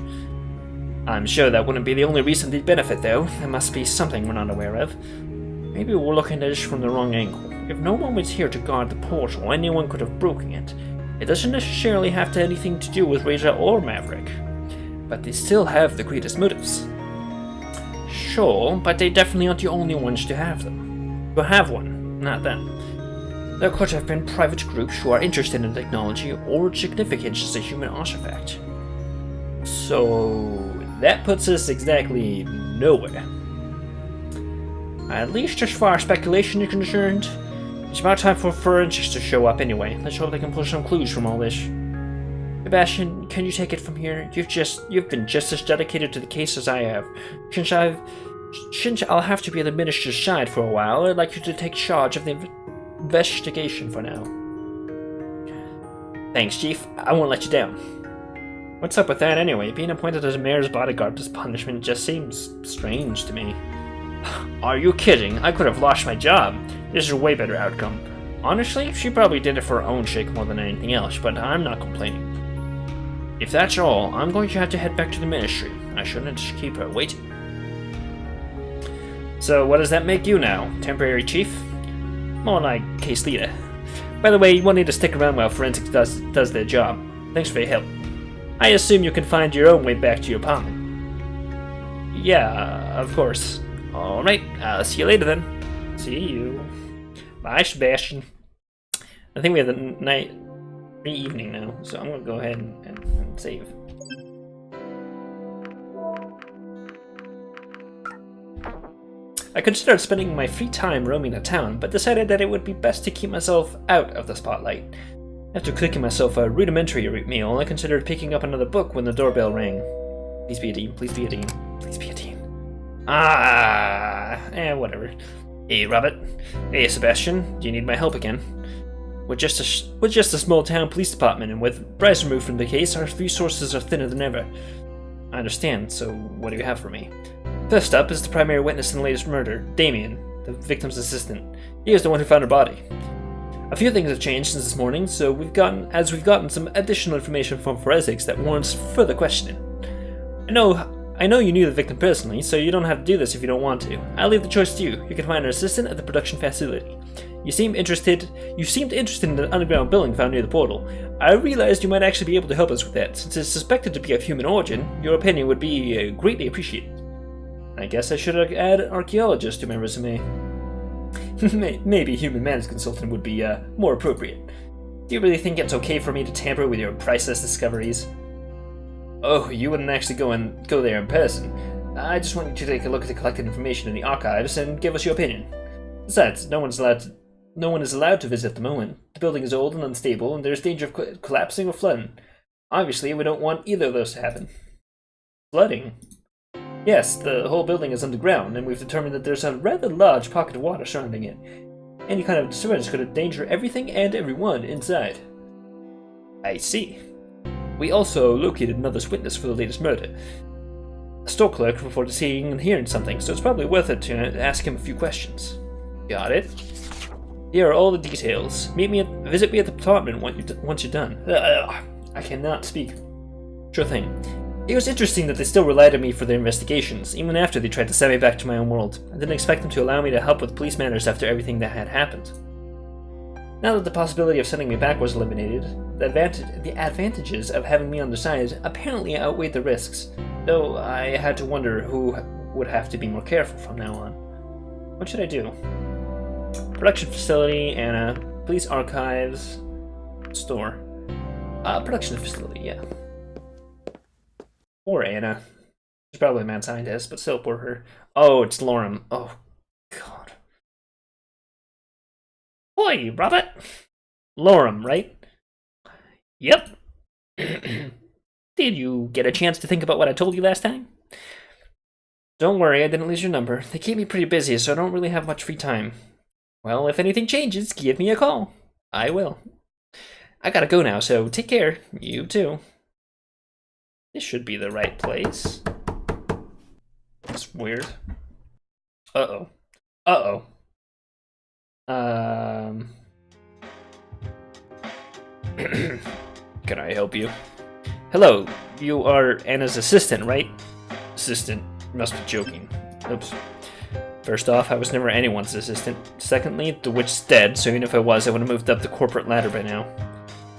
I'm sure that wouldn't be the only reason they'd benefit, though. There must be something we're not aware of. Maybe we're looking at this from the wrong angle. If no one was here to guard the portal, anyone could have broken it. It doesn't necessarily have to have anything to do with Razor or Maverick. But they still have the greatest motives. Sure, but they definitely aren't the only ones to have them. To have one, not them. There could have been private groups who are interested in technology or its significance as a human artifact. So that puts us exactly nowhere. At least as far as speculation is concerned, it's about time for forensics to show up anyway. Let's hope they can pull some clues from all this. Sebastian, can you take it from here? You've been just as dedicated to the case as I have. Since I'll have to be on the minister's side for a while, I'd like you to take charge of the investigation for now. Thanks, Chief. I won't let you down. What's up with that anyway? Being appointed as mayor's bodyguard as punishment just seems strange to me. Are you kidding? I could have lost my job. This is a way better outcome. Honestly, she probably did it for her own sake more than anything else, but I'm not complaining. If that's all, I'm going to have to head back to the ministry. I shouldn't keep her waiting. So what does that make you now? Temporary chief? More like case leader. By the way, you won't need to stick around while forensics does their job. Thanks for your help. I assume you can find your own way back to your apartment. Yeah, of course. Alright, I'll see you later then. See you. Bye, Sebastian. I think we have the night free evening now, so I'm gonna go ahead and save. I considered spending my free time roaming the town, but decided that it would be best to keep myself out of the spotlight. After cooking myself a rudimentary meal, I considered picking up another book when the doorbell rang. Please be a dean, please be a dean, please be a dean. Whatever. Hey, Robert. Hey, Sebastian. Do you need my help again? With just a small town police department and with Bryce removed from the case, our resources are thinner than ever. I understand, so what do you have for me? First up is the primary witness in the latest murder, Damien, the victim's assistant. He is the one who found her body. A few things have changed since this morning, so we've gotten some additional information from forensics that warrants further questioning. I know you knew the victim personally, so you don't have to do this if you don't want to. I'll leave the choice to you. You can find her assistant at the production facility. You seemed interested in the underground building found near the portal. I realized you might actually be able to help us with that. Since it's suspected to be of human origin, your opinion would be greatly appreciated. I guess I should add archaeologist to my resume. Maybe human manners consultant would be more appropriate. Do you really think it's okay for me to tamper with your priceless discoveries? Oh, you wouldn't actually go there in person. I just want you to take a look at the collected information in the archives and give us your opinion. Besides, no one is allowed to visit at the moment. The building is old and unstable, and there's danger of collapsing or flooding. Obviously, we don't want either of those to happen. Flooding? Yes, the whole building is underground, and we've determined that there's a rather large pocket of water surrounding it. Any kind of disturbance could endanger everything and everyone inside. I see. We also located another witness for the latest murder. A store clerk reported seeing and hearing something, so it's probably worth it to ask him a few questions. Got it. Here are all the details. Visit me at the department once you're done. I cannot speak. Sure thing. It was interesting that they still relied on me for their investigations, even after they tried to send me back to my own world. I didn't expect them to allow me to help with police matters after everything that had happened. Now that the possibility of sending me back was eliminated, the advantages of having me on their side apparently outweighed the risks, though I had to wonder who would have to be more careful from now on. What should I do? Production facility, Anna. Police archives. Store. Production facility, yeah. Poor Anna. She's probably a mad scientist, but still poor her. Oh, it's Lorem. Oh, God. Oi, Robert! Lorem, right? Yep. Did you get a chance to think about what I told you last time? Don't worry, I didn't lose your number. They keep me pretty busy, so I don't really have much free time. Well, if anything changes, give me a call. I will. I gotta go now, so take care. You too. This should be the right place. That's weird. Uh-oh. Uh-oh. Can I help you? Hello, you are Anna's assistant, right? Assistant. Must be joking. Oops. First off, I was never anyone's assistant. Secondly, the witch's dead, so even if I was, I would have moved up the corporate ladder by now.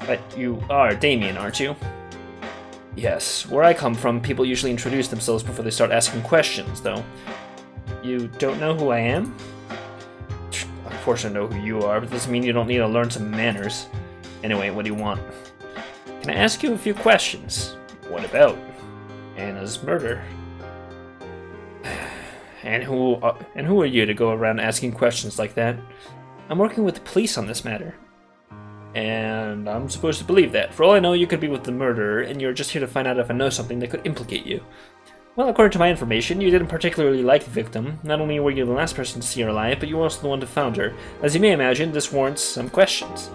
But you are Damien, aren't you? Yes. Where I come from, people usually introduce themselves before they start asking questions, though. You don't know who I am? Of course I know who you are, but it doesn't mean you don't need to learn some manners. Anyway, what do you want? Can I ask you a few questions? What about? Anna's murder. And who are you to go around asking questions like that? I'm working with the police on this matter. And I'm supposed to believe that. For all I know, you could be with the murderer, and you're just here to find out if I know something that could implicate you. Well, according to my information, you didn't particularly like the victim. Not only were you the last person to see her alive, but you were also the one who found her. As you may imagine, this warrants some questions.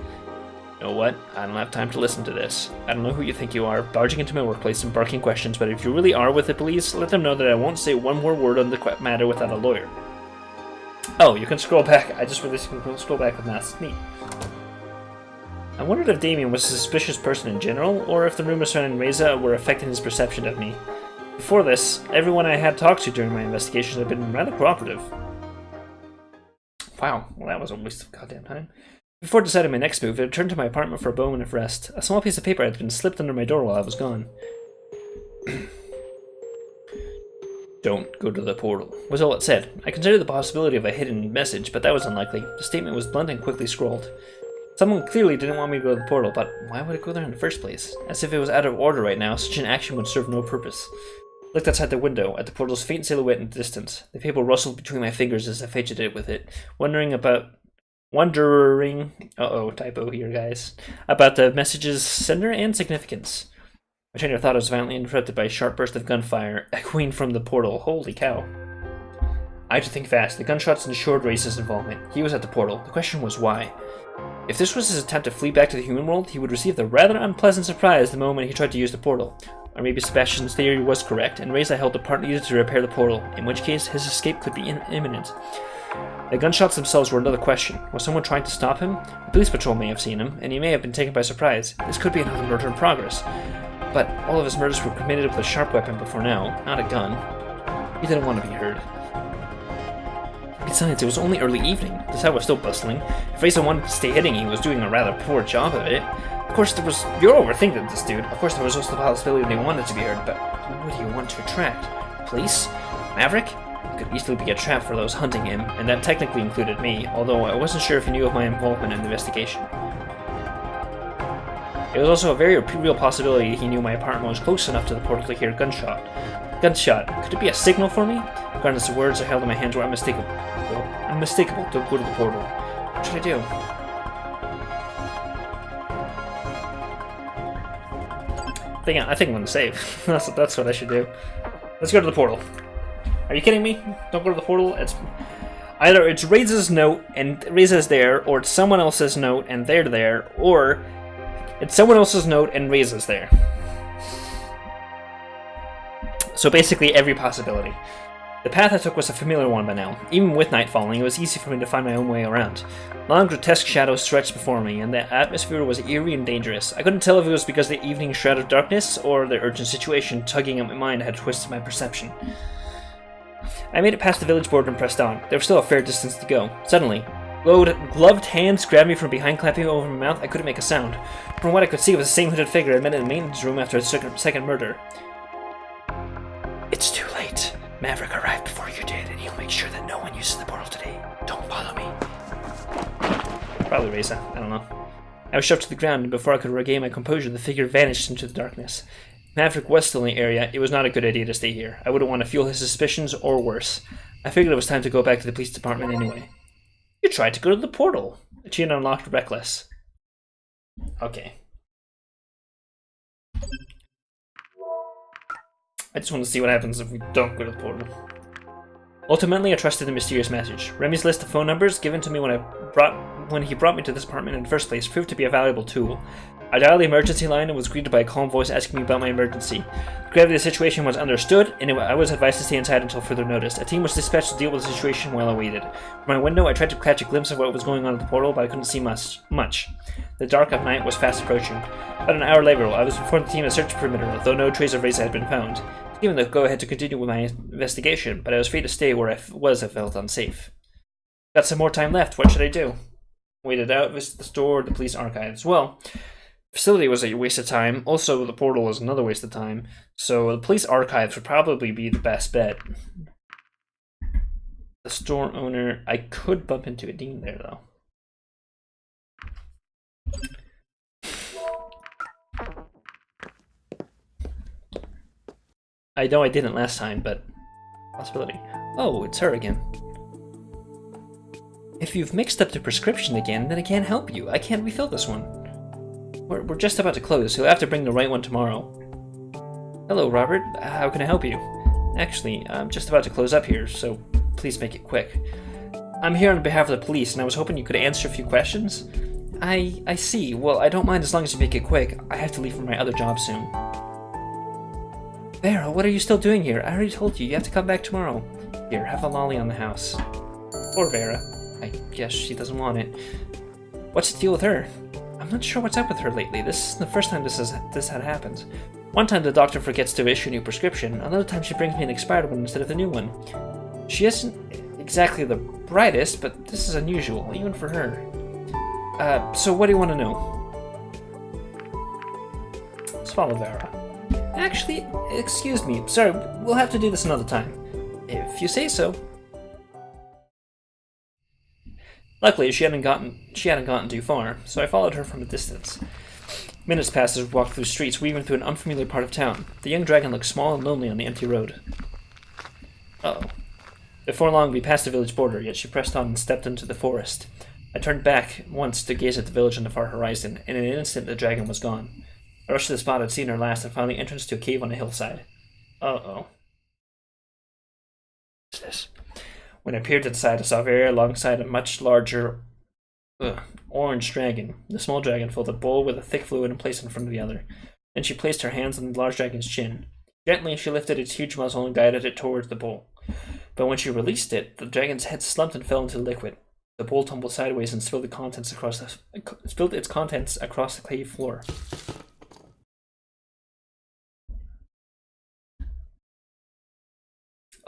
You know what? I don't have time to listen to this. I don't know who you think you are, barging into my workplace and barking questions, but if you really are with the police, let them know that I won't say one more word on the matter without a lawyer. Oh, you can scroll back. I just realized you can scroll back with that. Neat. I wondered if Damien was a suspicious person in general, or if the rumors surrounding Reza were affecting his perception of me. Before this, everyone I had talked to during my investigations had been rather cooperative. Wow, well that was a waste of goddamn time. Before deciding my next move, I returned to my apartment for a moment of rest. A small piece of paper had been slipped under my door while I was gone. Don't go to the portal, was all it said. I considered the possibility of a hidden message, but that was unlikely. The statement was blunt and quickly scrawled. Someone clearly didn't want me to go to the portal, but why would it go there in the first place? As if it was out of order right now, such an action would serve no purpose. I looked outside the window, at the portal's faint silhouette in the distance. The paper rustled between my fingers as I fidgeted with it, wondering, typo here, guys, about the message's sender and significance. My train of thought was violently interrupted by a sharp burst of gunfire, echoing from the portal. Holy cow. I had to think fast. The gunshots ensured Raisa's involvement. He was at the portal. The question was why. If this was his attempt to flee back to the human world, he would receive the rather unpleasant surprise the moment he tried to use the portal. Or maybe Sebastian's theory was correct, and Reisa held the part needed to repair the portal, in which case his escape could be imminent. The gunshots themselves were another question. Was someone trying to stop him? A police patrol may have seen him, and he may have been taken by surprise. This could be another murder in progress. But all of his murders were committed with a sharp weapon before now, not a gun. He didn't want to be heard. Besides, it was only early evening. The town was still bustling. If Reisa wanted to stay hidden, he was doing a rather poor job of it. Of course, you're overthinking this, dude. Of course, there was also the possibility they wanted to be heard, but who do you want to attract? Police? Maverick? He could easily be a trap for those hunting him, and that technically included me, although I wasn't sure if he knew of my involvement in the investigation. It was also a very real possibility he knew my apartment was close enough to the portal to hear a gunshot. Could it be a signal for me? Regardless, the words I held in my hands were unmistakable. Don't go to the portal. What should I do? I think I'm gonna save. that's what I should do. Let's go to the portal. Are you kidding me? Don't go to the portal. It's either it's Reisa's note and Reisa's there, or it's someone else's note and they're there, or it's someone else's note and Reisa's there. So basically every possibility. The path I took was a familiar one by now. Even with night falling, it was easy for me to find my own way around. Long, grotesque shadows stretched before me, and the atmosphere was eerie and dangerous. I couldn't tell if it was because the evening shroud of darkness, or the urgent situation tugging at my mind had twisted my perception. I made it past the village border and pressed on. There was still a fair distance to go. Suddenly, gloved hands grabbed me from behind, clapping over my mouth. I couldn't make a sound. From what I could see, it was the same hooded figure I met in the maintenance room after a second murder. It's too late. Maverick arrived before you did, and he'll make sure that no one uses the portal today. Don't follow me. Probably Reisa. I don't know. I was shoved to the ground, and before I could regain my composure, the figure vanished into the darkness. Maverick was still in the area. It was not a good idea to stay here. I wouldn't want to fuel his suspicions, or worse. I figured it was time to go back to the police department anyway. You tried to go to the portal. Chin unlocked, reckless. Okay. I just want to see what happens if we don't go to the portal. Ultimately, I trusted the mysterious message. Remy's list of phone numbers given to me when he brought me to this apartment in the first place proved to be a valuable tool. I dialed the emergency line and was greeted by a calm voice asking me about my emergency. The gravity of the situation was understood, and I was advised to stay inside until further notice. A team was dispatched to deal with the situation while I waited. From my window, I tried to catch a glimpse of what was going on at the portal, but I couldn't see much. The dark of night was fast approaching. About an hour later, I was informed the team had searched the perimeter, though no trace of Reisa had been found. Given the go-ahead to continue with my investigation, but I was free to stay where I felt unsafe. Got some more time left. What should I do? Wait it out, visit the store, the police archives. Well, the facility was a waste of time. Also, the portal was another waste of time. So the police archives would probably be the best bet. The store owner... I could bump into a dean there, though. I know I didn't last time, but possibility. Oh, it's her again. If you've mixed up the prescription again, then I can't help you. I can't refill this one. We're just about to close, so you'll have to bring the right one tomorrow. Hello, Robert. How can I help you? Actually, I'm just about to close up here, so please make it quick. I'm here on behalf of the police, and I was hoping you could answer a few questions. I see. Well, I don't mind as long as you make it quick. I have to leave for my other job soon. Vera, what are you still doing here? I already told you have to come back tomorrow. Here, have a lolly on the house. Poor Vera. I guess she doesn't want it. What's the deal with her? I'm not sure what's up with her lately. This is the first time this had happened. One time the doctor forgets to issue a new prescription. Another time she brings me an expired one instead of the new one. She isn't exactly the brightest, but this is unusual, even for her. So what do you want to know? Let's follow Vera. Actually, excuse me. Sorry, we'll have to do this another time. If you say so. Luckily, she hadn't gotten too far, so I followed her from a distance. Minutes passed as we walked through streets, weaving through an unfamiliar part of town. The young dragon looked small and lonely on the empty road. Uh-oh. Before long, we passed the village border, yet she pressed on and stepped into the forest. I turned back once to gaze at the village on the far horizon, and in an instant the dragon was gone. I rushed to the spot I'd seen her last and found the entrance to a cave on a hillside. Uh-oh. What's this? When I peered inside, I saw very alongside a much larger orange dragon. The small dragon filled a bowl with a thick fluid and placed it in front of the other. Then she placed her hands on the large dragon's chin. Gently, she lifted its huge muzzle and guided it towards the bowl. But when she released it, the dragon's head slumped and fell into the liquid. The bowl tumbled sideways and spilled its contents across the clay floor.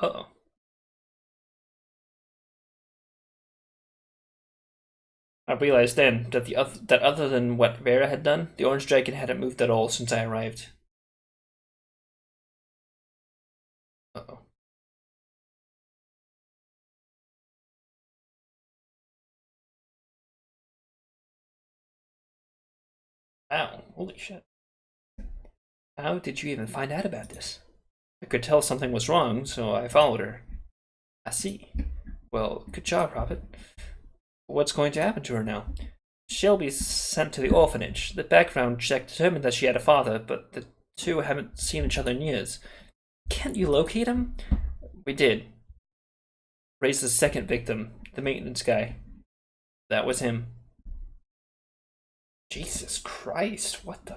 Uh-oh. I realized then that other than what Vera had done, the orange dragon hadn't moved at all since I arrived. Uh-oh. Wow, holy shit. How did you even find out about this? I could tell something was wrong, so I followed her. I see. Well, good job, Robert. What's going to happen to her now? She'll be sent to the orphanage. The background check determined that she had a father, but the two haven't seen each other in years. Can't you locate him? We did. Raised the second victim, the maintenance guy. That was him. Jesus Christ, what the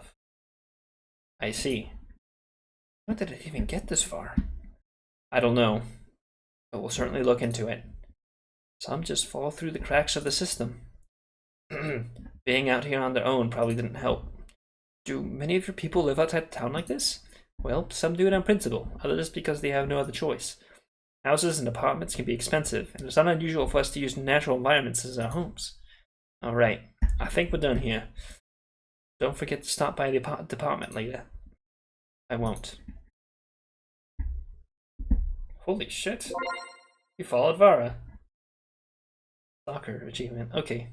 I see. How did it even get this far? I don't know, but we'll certainly look into it. Some just fall through the cracks of the system. Being out here on their own probably didn't help. Do many of your people live outside town like this? Well, some do it on principle, others because they have no other choice. Houses and apartments can be expensive, and it's not unusual for us to use natural environments as our homes. Alright, I think we're done here. Don't forget to stop by the department later. I won't. Holy shit. You followed Vara. Stalker achievement. Okay.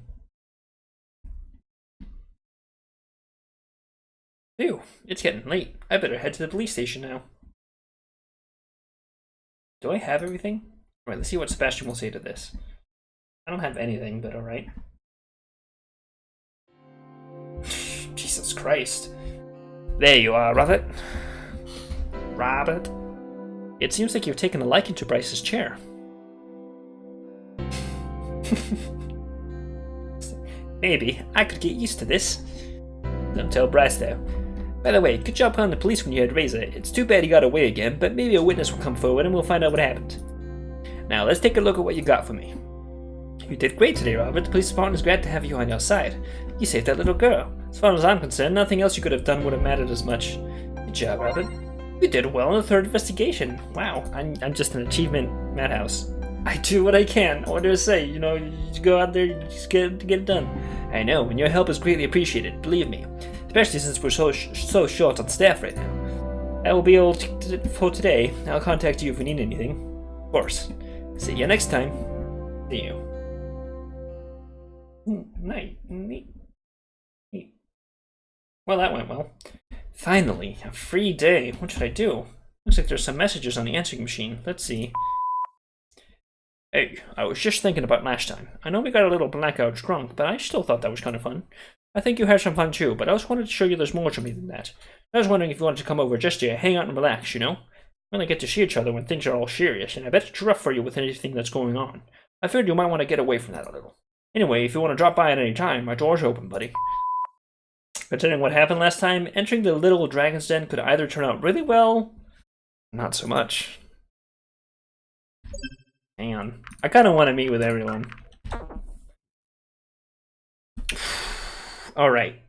Phew, it's getting late. I better head to the police station now. Do I have everything? Alright, let's see what Sebastian will say to this. I don't have anything, but alright. Jesus Christ. There you are, Robert. Robert. It seems like you've taken a liking to Bryce's chair. Maybe. I could get used to this. Don't tell Bryce, though. By the way, good job calling the police when you had Razor. It's too bad he got away again, but maybe a witness will come forward and we'll find out what happened. Now, let's take a look at what you got for me. You did great today, Robert. The police department is glad to have you on your side. You saved that little girl. As far as I'm concerned, nothing else you could have done would have mattered as much. Good job, Robert. You did well in the third investigation. Wow, I'm just an achievement madhouse. I do what I can. What do I say? You know, you just go out there, you just get it done. I know, and your help is greatly appreciated, believe me. Especially since we're so short on staff right now. That will be all for today. I'll contact you if we need anything. Of course. See you next time. See you. Neat. Well, that went well. Finally, a free day. What should I do? Looks like there's some messages on the answering machine. Let's see. Hey, I was just thinking about last time. I know we got a little blackout drunk, but I still thought that was kind of fun. I think you had some fun too, but I just wanted to show you there's more to me than that. I was wondering if you wanted to come over just to hang out and relax, you know? We only get to see each other when things are all serious, and I bet it's rough for you with anything that's going on. I figured you might want to get away from that a little. Anyway, if you want to drop by at any time, my door's open, buddy. Considering what happened last time, entering the little dragon's den could either turn out really well, not so much. Hang on. I kind of want to meet with everyone. Alright.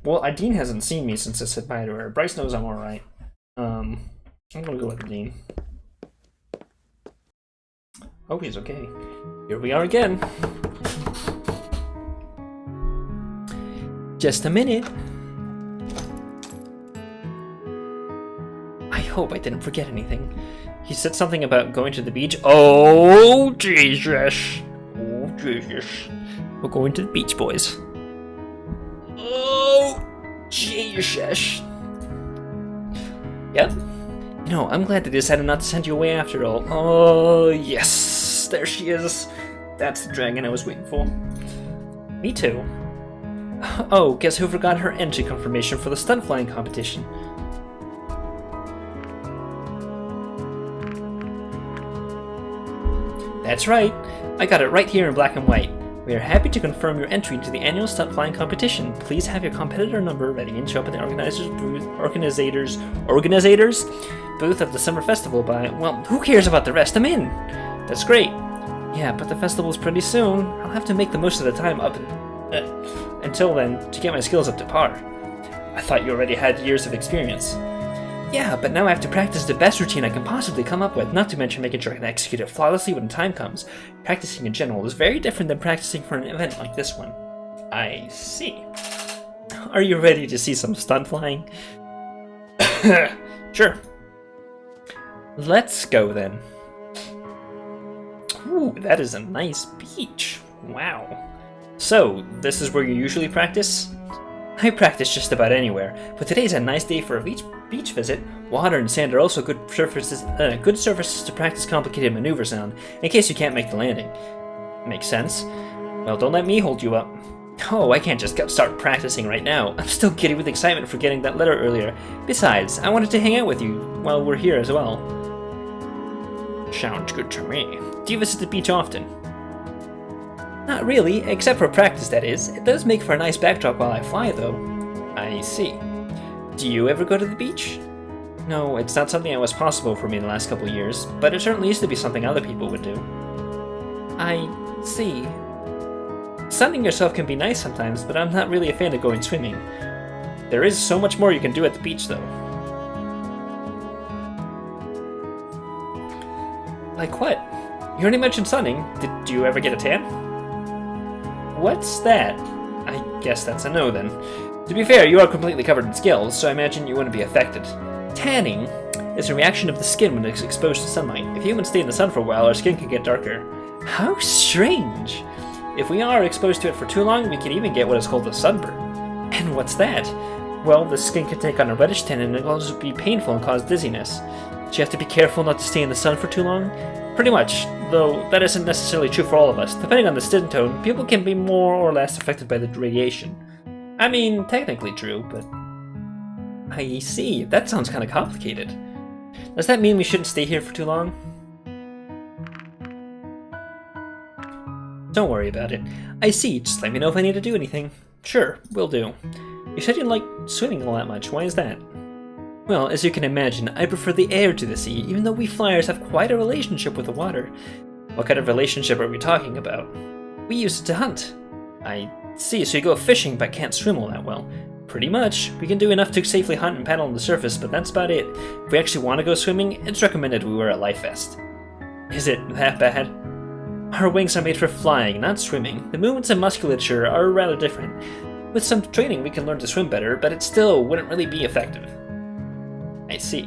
Well, Dean hasn't seen me since I said bye to her. Bryce knows I'm alright. I'm gonna go with Dean. Oh, he's okay. Here we are again. Just a minute. I hope I didn't forget anything. He said something about going to the beach. Oh, Jesus. Oh, Jesus. We're going to the beach, boys. Oh, Jesus. Yep. You know, I'm glad they decided not to send you away after all. Oh, yes. There she is. That's the dragon I was waiting for. Me too. Oh, guess who forgot her entry confirmation for the stunt flying competition? That's right. I got it right here in black and white. We are happy to confirm your entry into the annual stunt flying competition. Please have your competitor number ready and show up at the organizers booth at the summer festival by, well, who cares about the rest? I'm in. That's great. Yeah, but the festival's pretty soon. I'll have to make the most of the time up until then to get my skills up to par. I thought you already had years of experience. Yeah, but now I have to practice the best routine I can possibly come up with, not to mention making sure I can execute it flawlessly when the time comes. Practicing in general is very different than practicing for an event like this one. I see. Are you ready to see some stunt flying? Sure. Let's go then. Ooh, that is a nice beach. Wow. So, this is where you usually practice? I practice just about anywhere, but today's a nice day for a beach visit. Water and sand are also good surfaces to practice complicated maneuvers on, in case you can't make the landing. Makes sense. Well, don't let me hold you up. Oh, I can't just start practicing right now. I'm still giddy with excitement for getting that letter earlier. Besides, I wanted to hang out with you while we're here as well. Sounds good to me. Do you visit the beach often? Not really, except for practice, that is. It does make for a nice backdrop while I fly, though. I see. Do you ever go to the beach? No, it's not something that was possible for me in the last couple years, but it certainly used to be something other people would do. I see. Sunning yourself can be nice sometimes, but I'm not really a fan of going swimming. There is so much more you can do at the beach, though. Like what? You already mentioned sunning. Did you ever get a tan? What's that? I guess that's a no then. To be fair, you are completely covered in scales, so I imagine you wouldn't be affected. Tanning is a reaction of the skin when it's exposed to sunlight. If humans stay in the sun for a while, our skin can get darker. How strange! If we are exposed to it for too long, we can even get what is called a sunburn. And what's that? Well, the skin can take on a reddish tint and it will also be painful and cause dizziness. So you have to be careful not to stay in the sun for too long? Pretty much, though that isn't necessarily true for all of us. Depending on the skin tone, people can be more or less affected by the radiation. I mean, technically true, but... I see. That sounds kind of complicated. Does that mean we shouldn't stay here for too long? Don't worry about it. I see. Just let me know if I need to do anything. Sure, will do. You said you like swimming all that much. Why is that? Well, as you can imagine, I prefer the air to the sea, even though we flyers have quite a relationship with the water. What kind of relationship are we talking about? We use it to hunt. I see, so you go fishing but can't swim all that well. Pretty much. We can do enough to safely hunt and paddle on the surface, but that's about it. If we actually want to go swimming, it's recommended we wear a life vest. Is it that bad? Our wings are made for flying, not swimming. The movements and musculature are rather different. With some training we can learn to swim better, but it still wouldn't really be effective. I see.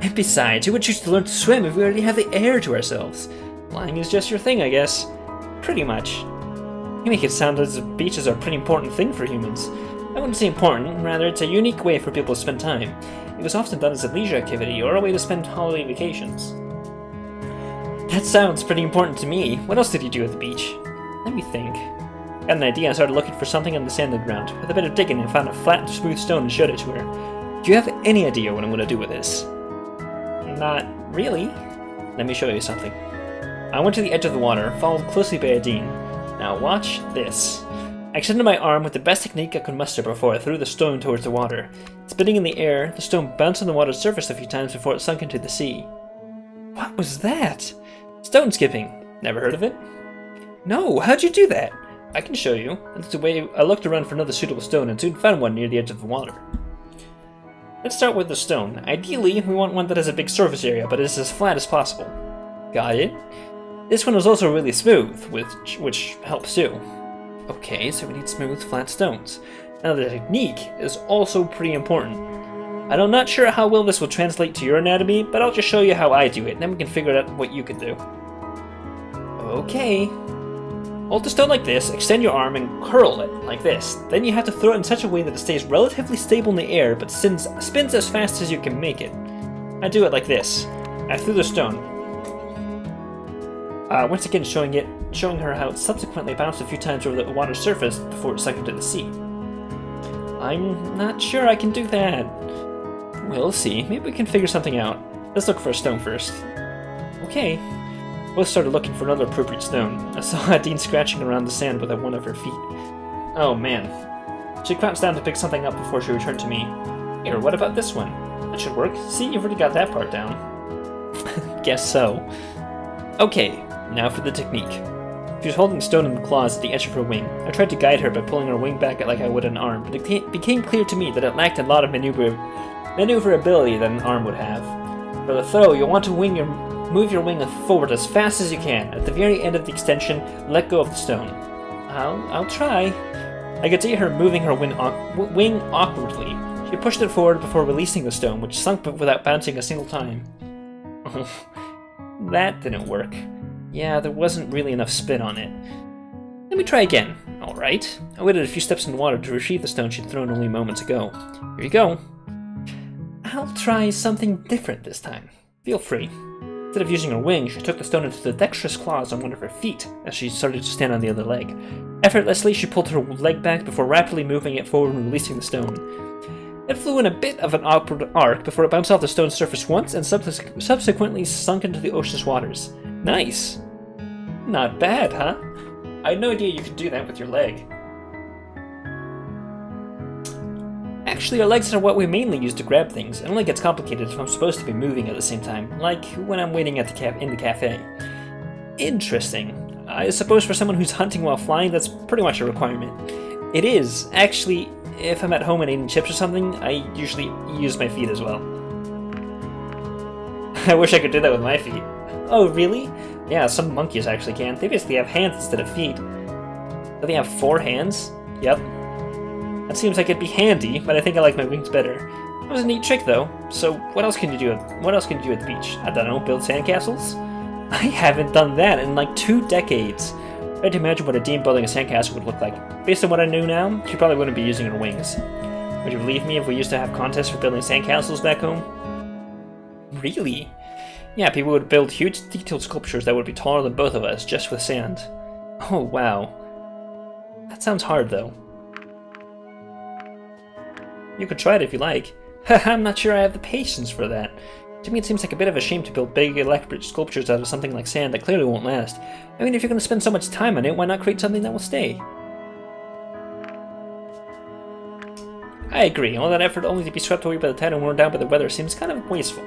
And besides, who would choose to learn to swim if we already have the air to ourselves? Flying is just your thing, I guess. Pretty much. You make it sound as if beaches are a pretty important thing for humans. I wouldn't say important, rather it's a unique way for people to spend time. It was often done as a leisure activity or a way to spend holiday vacations. That sounds pretty important to me. What else did you do at the beach? Let me think. Got an idea and started looking for something on the sanded ground. With a bit of digging, I found a flat, smooth stone and showed it to her. Do you have any idea what I'm going to do with this? Not really. Let me show you something. I went to the edge of the water, followed closely by Adine. Now watch this. I extended my arm with the best technique I could muster before I threw the stone towards the water. Spinning in the air, the stone bounced on the water's surface a few times before it sunk into the sea. What was that? Stone skipping. Never heard of it? No, how'd you do that? I can show you. I looked around for another suitable stone and soon found one near the edge of the water. Let's start with the stone. Ideally, we want one that has a big surface area, but is as flat as possible. Got it? This one is also really smooth, which helps too. Okay, so we need smooth, flat stones. Now the technique is also pretty important. I'm not sure how well this will translate to your anatomy, but I'll just show you how I do it, and then we can figure out what you can do. Okay. Hold the stone like this, extend your arm, and curl it, like this. Then you have to throw it in such a way that it stays relatively stable in the air, but spins as fast as you can make it. I do it like this. I threw the stone. Once again showing her how it subsequently bounced a few times over the water's surface before it sunk into the sea. I'm not sure I can do that. We'll see. Maybe we can figure something out. Let's look for a stone first. Okay. Both started looking for another appropriate stone. I saw Dean scratching around the sand with one of her feet. Oh man. She crouched down to pick something up before she returned to me. Here, what about this one? That should work. See, you've already got that part down. Guess so. Okay, now for the technique. She was holding the stone in the claws at the edge of her wing. I tried to guide her by pulling her wing back like I would an arm, but it became clear to me that it lacked a lot of maneuverability that an arm would have. For the throw, you'll want to move your wing forward as fast as you can. At the very end of the extension, let go of the stone. I'll try. I could see her moving her wing awkwardly. She pushed it forward before releasing the stone, which sunk without bouncing a single time. That didn't work. Yeah, there wasn't really enough spin on it. Let me try again. Alright. I waited a few steps in the water to retrieve the stone she'd thrown only moments ago. Here you go. I'll try something different this time. Feel free. Instead of using her wing, she took the stone into the dexterous claws on one of her feet as she started to stand on the other leg. Effortlessly, she pulled her leg back before rapidly moving it forward and releasing the stone. It flew in a bit of an awkward arc before it bounced off the stone's surface once and subsequently sunk into the ocean's waters. Nice! Not bad, huh? I had no idea you could do that with your leg. Actually, our legs are what we mainly use to grab things. It only gets complicated if I'm supposed to be moving at the same time, like when I'm waiting at in the cafe. Interesting. I suppose for someone who's hunting while flying, that's pretty much a requirement. It is. Actually, if I'm at home and eating chips or something, I usually use my feet as well. I wish I could do that with my feet. Oh, really? Yeah, some monkeys actually can. They basically have hands instead of feet. Do they have 4 hands? Yep. That seems like it'd be handy, but I think I like my wings better. That was a neat trick, though. So, what else can you do? What else can you do at the beach? I don't know, build sandcastles? I haven't done that in like 2 decades. I tried to imagine what a Dean building a sandcastle would look like. Based on what I knew now, she probably wouldn't be using her wings. Would you believe me if we used to have contests for building sandcastles back home? Really? Yeah, people would build huge detailed sculptures that would be taller than both of us, just with sand. Oh, wow. That sounds hard, though. You could try it if you like. I'm not sure I have the patience for that. To me, it seems like a bit of a shame to build big, elaborate sculptures out of something like sand that clearly won't last. I mean, if you're going to spend so much time on it, why not create something that will stay? I agree. All that effort only to be swept away by the tide and worn down by the weather seems kind of wasteful.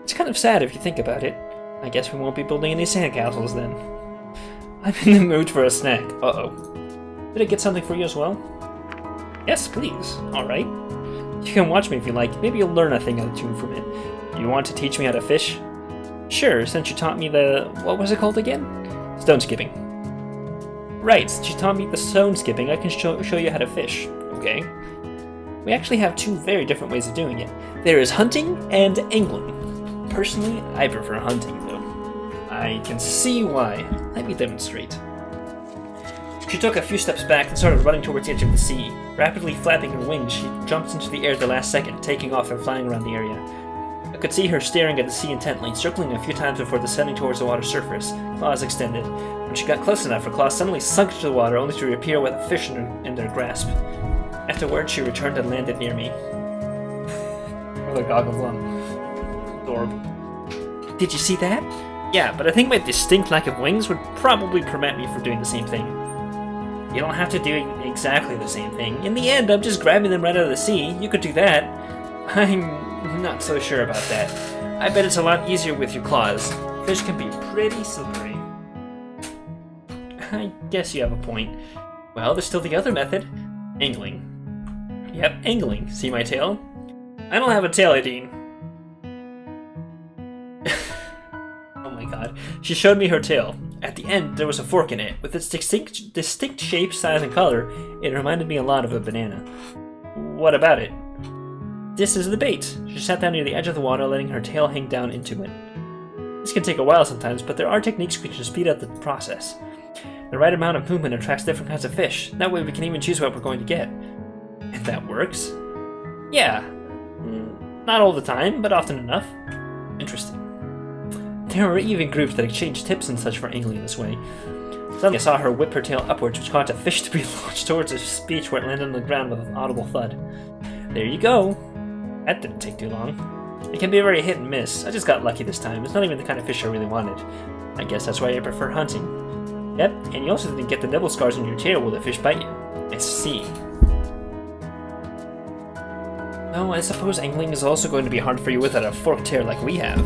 It's kind of sad if you think about it. I guess we won't be building any sandcastles then. I'm in the mood for a snack. Uh-oh. Did I get something for you as well? Yes, please. Alright. You can watch me if you like. Maybe you'll learn a thing or two from it. You want to teach me how to fish? Sure, since you taught me the... what was it called again? Stone skipping. Right, since you taught me the stone skipping, I can show you how to fish. Okay. We actually have 2 very different ways of doing it. There is hunting and angling. Personally, I prefer hunting, though. I can see why. Let me demonstrate. She took a few steps back and started running towards the edge of the sea. Rapidly flapping her wings, she jumped into the air at the last second, taking off and flying around the area. I could see her staring at the sea intently, circling a few times before descending towards the water's surface, claws extended. When she got close enough, her claws suddenly sunk into the water, only to reappear with a fish in their grasp. Afterwards, she returned and landed near me. With her goggles on. Adorable. Did you see that? Yeah, but I think my distinct lack of wings would probably prevent me from doing the same thing. You don't have to do exactly the same thing. In the end, I'm just grabbing them right out of the sea. You could do that. I'm not so sure about that. I bet it's a lot easier with your claws. Fish can be pretty slippery. I guess you have a point. Well, there's still the other method. Angling. Yep, angling. See my tail? I don't have a tail, Dean. Oh my god. She showed me her tail. At the end, there was a fork in it. With its distinct shape, size, and color, it reminded me a lot of a banana. What about it? This is the bait. She sat down near the edge of the water, letting her tail hang down into it. This can take a while sometimes, but there are techniques we can speed up the process. The right amount of movement attracts different kinds of fish. That way we can even choose what we're going to get. And that works? Yeah. Not all the time, but often enough. Interesting. There are even groups that exchange tips and such for angling this way. Suddenly I saw her whip her tail upwards, which caused a fish to be launched towards a beach where it landed on the ground with an audible thud. There you go. That didn't take too long. It can be a very hit and miss. I just got lucky this time. It's not even the kind of fish I really wanted. I guess that's why I prefer hunting. Yep, and you also didn't get the nibble scars on your tail while the fish bite you. I see. Oh, I suppose angling is also going to be hard for you without a forked tail like we have.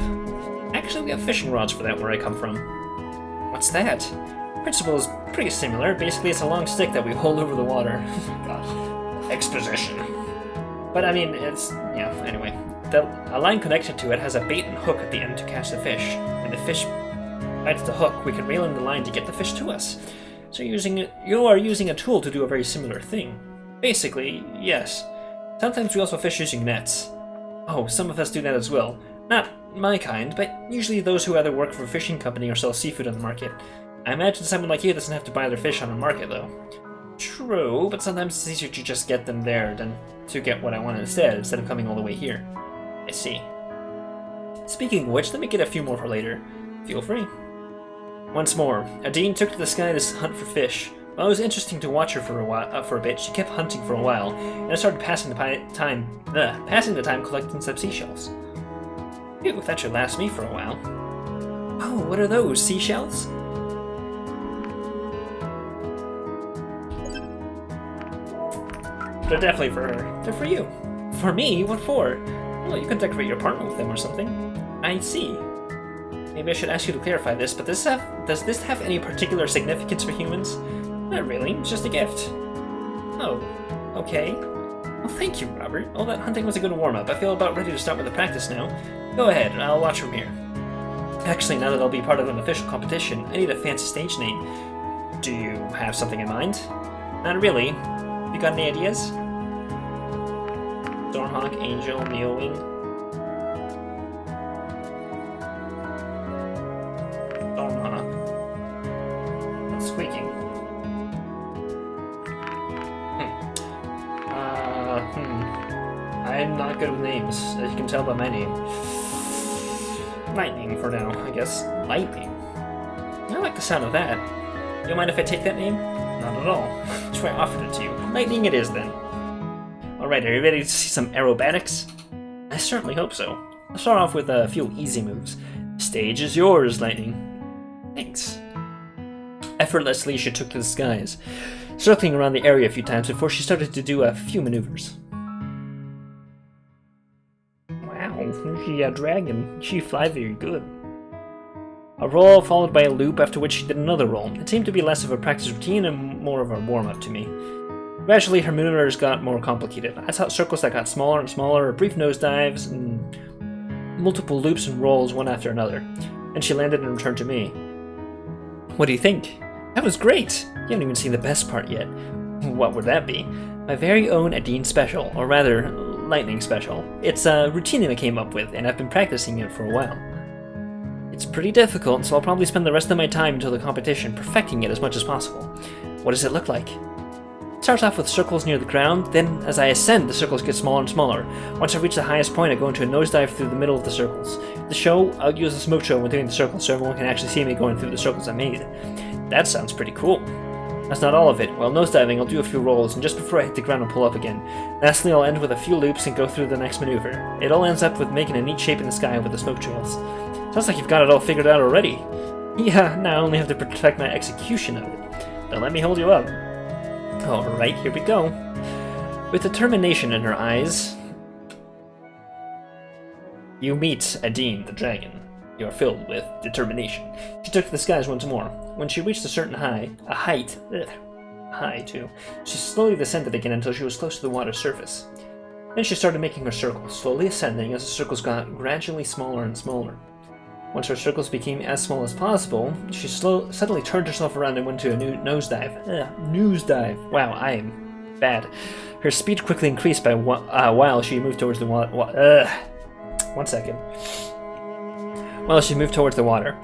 Actually, we have fishing rods for that where I come from. What's that? The principle is pretty similar. Basically, it's a long stick that we hold over the water. God. Exposition. But I mean, it's... yeah, anyway. A line connected to it has a bait and hook at the end to catch the fish. When the fish bites the hook, we can reel in the line to get the fish to us. So you are using a tool to do a very similar thing. Basically, yes. Sometimes we also fish using nets. Oh, some of us do that as well. Not my kind, but usually those who either work for a fishing company or sell seafood on the market. I imagine someone like you doesn't have to buy their fish on the market, though. True, but sometimes it's easier to just get them there than to get what I want instead of coming all the way here. I see. Speaking of which, let me get a few more for later. Feel free. Once more, Adine took to the sky to hunt for fish. While it was interesting to watch her for a bit, she kept hunting for a while, and I started passing the time collecting some seashells. Phew, that should last me for a while. Oh, what are those, seashells? They're definitely for her. They're for you. For me? What for? Well, you can decorate your apartment with them or something. I see. Maybe I should ask you to clarify this, but does this have any particular significance for humans? Not really, it's just a gift. Oh, okay. Well, thank you, Robert. All that hunting was a good warm-up. I feel about ready to start with the practice now. Go ahead, I'll watch from here. Actually, now that I'll be part of an official competition, I need a fancy stage name. Do you have something in mind? Not really. You got any ideas? Stormhawk, Angel, Neowing. Stormhawk. That's squeaking. I'm not good with names, as you can tell by my name. Lightning for now, I guess. Lightning. I like the sound of that. You don't mind if I take that name? Not at all. That's why I offered it to you. Lightning it is, then. Alright, are you ready to see some aerobatics? I certainly hope so. I'll start off with a few easy moves. The stage is yours, Lightning. Thanks. Effortlessly, she took to the skies, circling around the area a few times before she started to do a few maneuvers. Wow, she a dragon. She fly very good. A roll followed by a loop, after which she did another roll. It seemed to be less of a practice routine and more of a warm-up to me. Gradually, her maneuvers got more complicated. I saw circles that got smaller and smaller, brief nosedives, and multiple loops and rolls one after another. And she landed and returned to me. What do you think? That was great! You haven't even seen the best part yet. What would that be? My very own Adine special, or rather, Lightning special. It's a routine that I came up with, and I've been practicing it for a while. It's pretty difficult, so I'll probably spend the rest of my time until the competition perfecting it as much as possible. What does it look like? It starts off with circles near the ground, then as I ascend, the circles get smaller and smaller. Once I reach the highest point, I go into a nosedive through the middle of the circles. The show, I'll use a smoke show when doing the circles so everyone can actually see me going through the circles I made. That sounds pretty cool. That's not all of it. While nosediving, I'll do a few rolls, and just before I hit the ground, I'll pull up again. Lastly, I'll end with a few loops and go through the next maneuver. It all ends up with making a neat shape in the sky with the smoke trails. Sounds like you've got it all figured out already. Yeah, now I only have to perfect my execution of it. Now let me hold you up. Alright, here we go. With determination in her eyes, you meet Adine the dragon. You are filled with determination. She took to the skies once more. When she reached a certain height, too, she slowly descended again until she was close to the water's surface. Then she started making her circles, slowly ascending as the circles got gradually smaller and smaller. Once her circles became as small as possible, she suddenly turned herself around and went to a new nosedive. Nosedive. Wow, I'm bad. Her speed quickly increased by while she moved towards the water. One second. While she moved towards the water.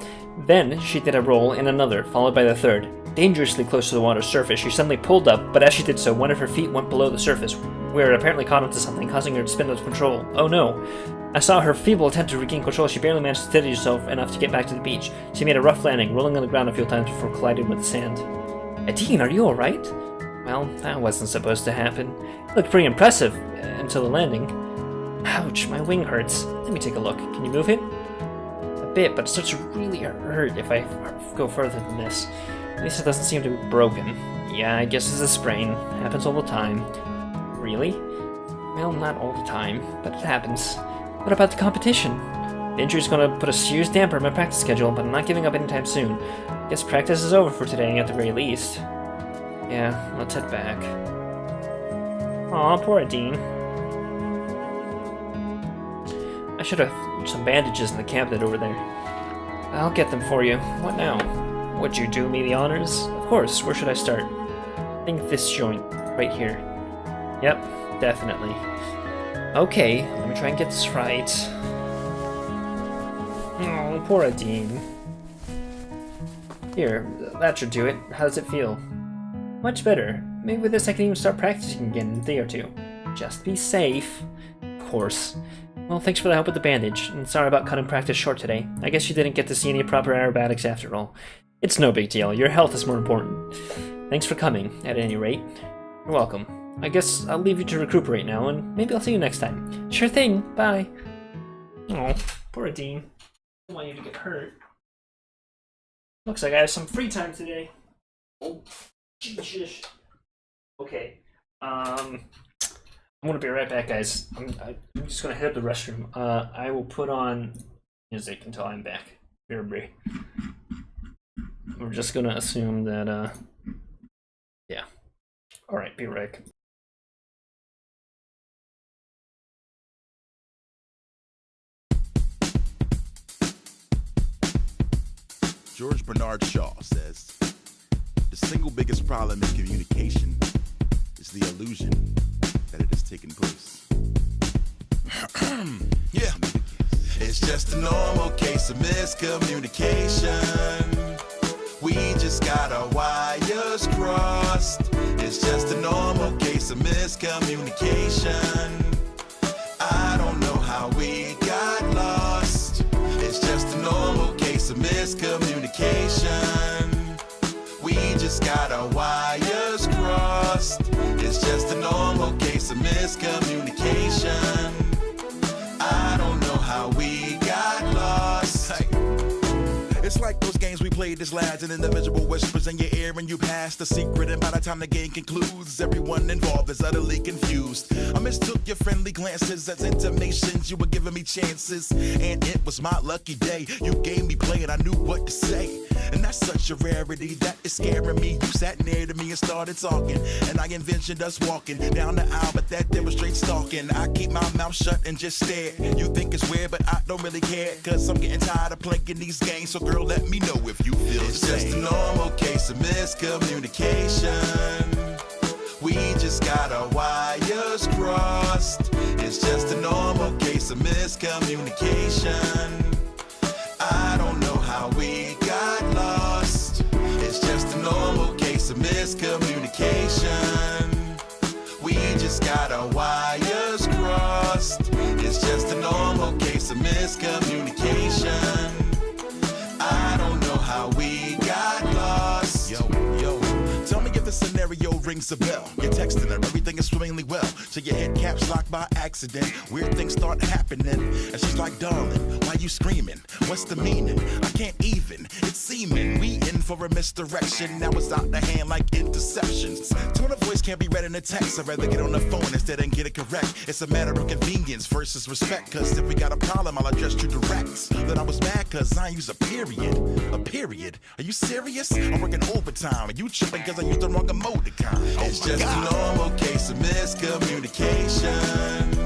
Then she did a roll and another, followed by the third. Dangerously close to the water's surface, she suddenly pulled up, but as she did so, one of her feet went below the surface, where it apparently caught onto something, causing her to spin out of control. Oh no. I saw her feeble attempt to regain control. She barely managed to steady herself enough to get back to the beach. She made a rough landing, rolling on the ground a few times before colliding with the sand. Adine, are you alright? Well, that wasn't supposed to happen. It looked pretty impressive, until the landing. Ouch, my wing hurts. Let me take a look. Can you move it? A bit, but it starts to really hurt if I go further than this. At least it doesn't seem to be broken. Yeah, I guess it's a sprain. Happens all the time. Really? Well, not all the time, but it happens. What about the competition? The injury's gonna put a serious damper on my practice schedule, but I'm not giving up anytime soon. Guess practice is over for today, at the very least. Yeah, let's head back. Aw, poor Adine. I should have some bandages in the cabinet over there. I'll get them for you. What now? Would you do me the honors? Of course, where should I start? I think this joint, right here. Yep, definitely. Okay, let me try and get this right. Oh, poor Adine. Here, that should do it. How does it feel? Much better. Maybe with this I can even start practicing again in a day or two. Just be safe. Of course. Well, thanks for the help with the bandage, and sorry about cutting practice short today. I guess you didn't get to see any proper aerobatics after all. It's no big deal. Your health is more important. Thanks for coming, at any rate. You're welcome. I guess I'll leave you to recuperate now, and maybe I'll see you next time. Sure thing. Bye. Oh, poor Adine. I don't want you to get hurt. Looks like I have some free time today. Oh, Jesus. Okay. I'm gonna be right back, guys. I'm just gonna head up the restroom. I will put on music until I'm back. Everybody. We're just gonna assume that, yeah. Alright, be right back. George Bernard Shaw says, the single biggest problem in communication is the illusion that it has taken place. Yeah, it's just a normal case of miscommunication. We just got our wires crossed. It's just a normal case of miscommunication. I don't know how we got lost. It's just a normal case of miscommunication. We just got our wires crossed. It's just a normal case of miscommunication. I don't know how we got lost. Hey. It's like those games we played as lads, and individual whispers in your ear and you pass the secret, and by the time the game concludes, everyone involved is utterly confused. I mistook your friendly glances as intimations you were giving me chances, and it was my lucky day. You gave me play and I knew what to say, and that's such a rarity that is scaring me. You sat near to me and started talking, and I envisioned us walking down the aisle, but that demonstrates stalking. I keep my mouth shut and just stare. You think it's weird, but I don't really care, cause I'm getting tired of playing these games. So girl, let me know if you feel the same. It's just a normal case of miscommunication. We just got our wires crossed. It's just a normal case of miscommunication. I don't know how we got lost. It's just a normal case of miscommunication. We just got our wires crossed. It's just a normal case of miscommunication. I don't know how we got lost. Yo, tell me if the scenario rings a bell. You're texting her, everything is swimmingly well, till your head caps locked by accident. Weird things start happening, and she's like, darling, why you screaming? What's the meaning? I can't even, it's seeming we in for a misdirection. Now it's out the hand like interceptions. Tone of voice can't be read in a text. I'd rather get on the phone instead and get it correct. It's a matter of convenience versus respect, cause if we got a problem, I'll address you direct. Then I was mad cause I use a period. A period? Are you serious? I'm working overtime, and you tripping cause I used the wrong emoticon. It's just a normal case of miscommunication.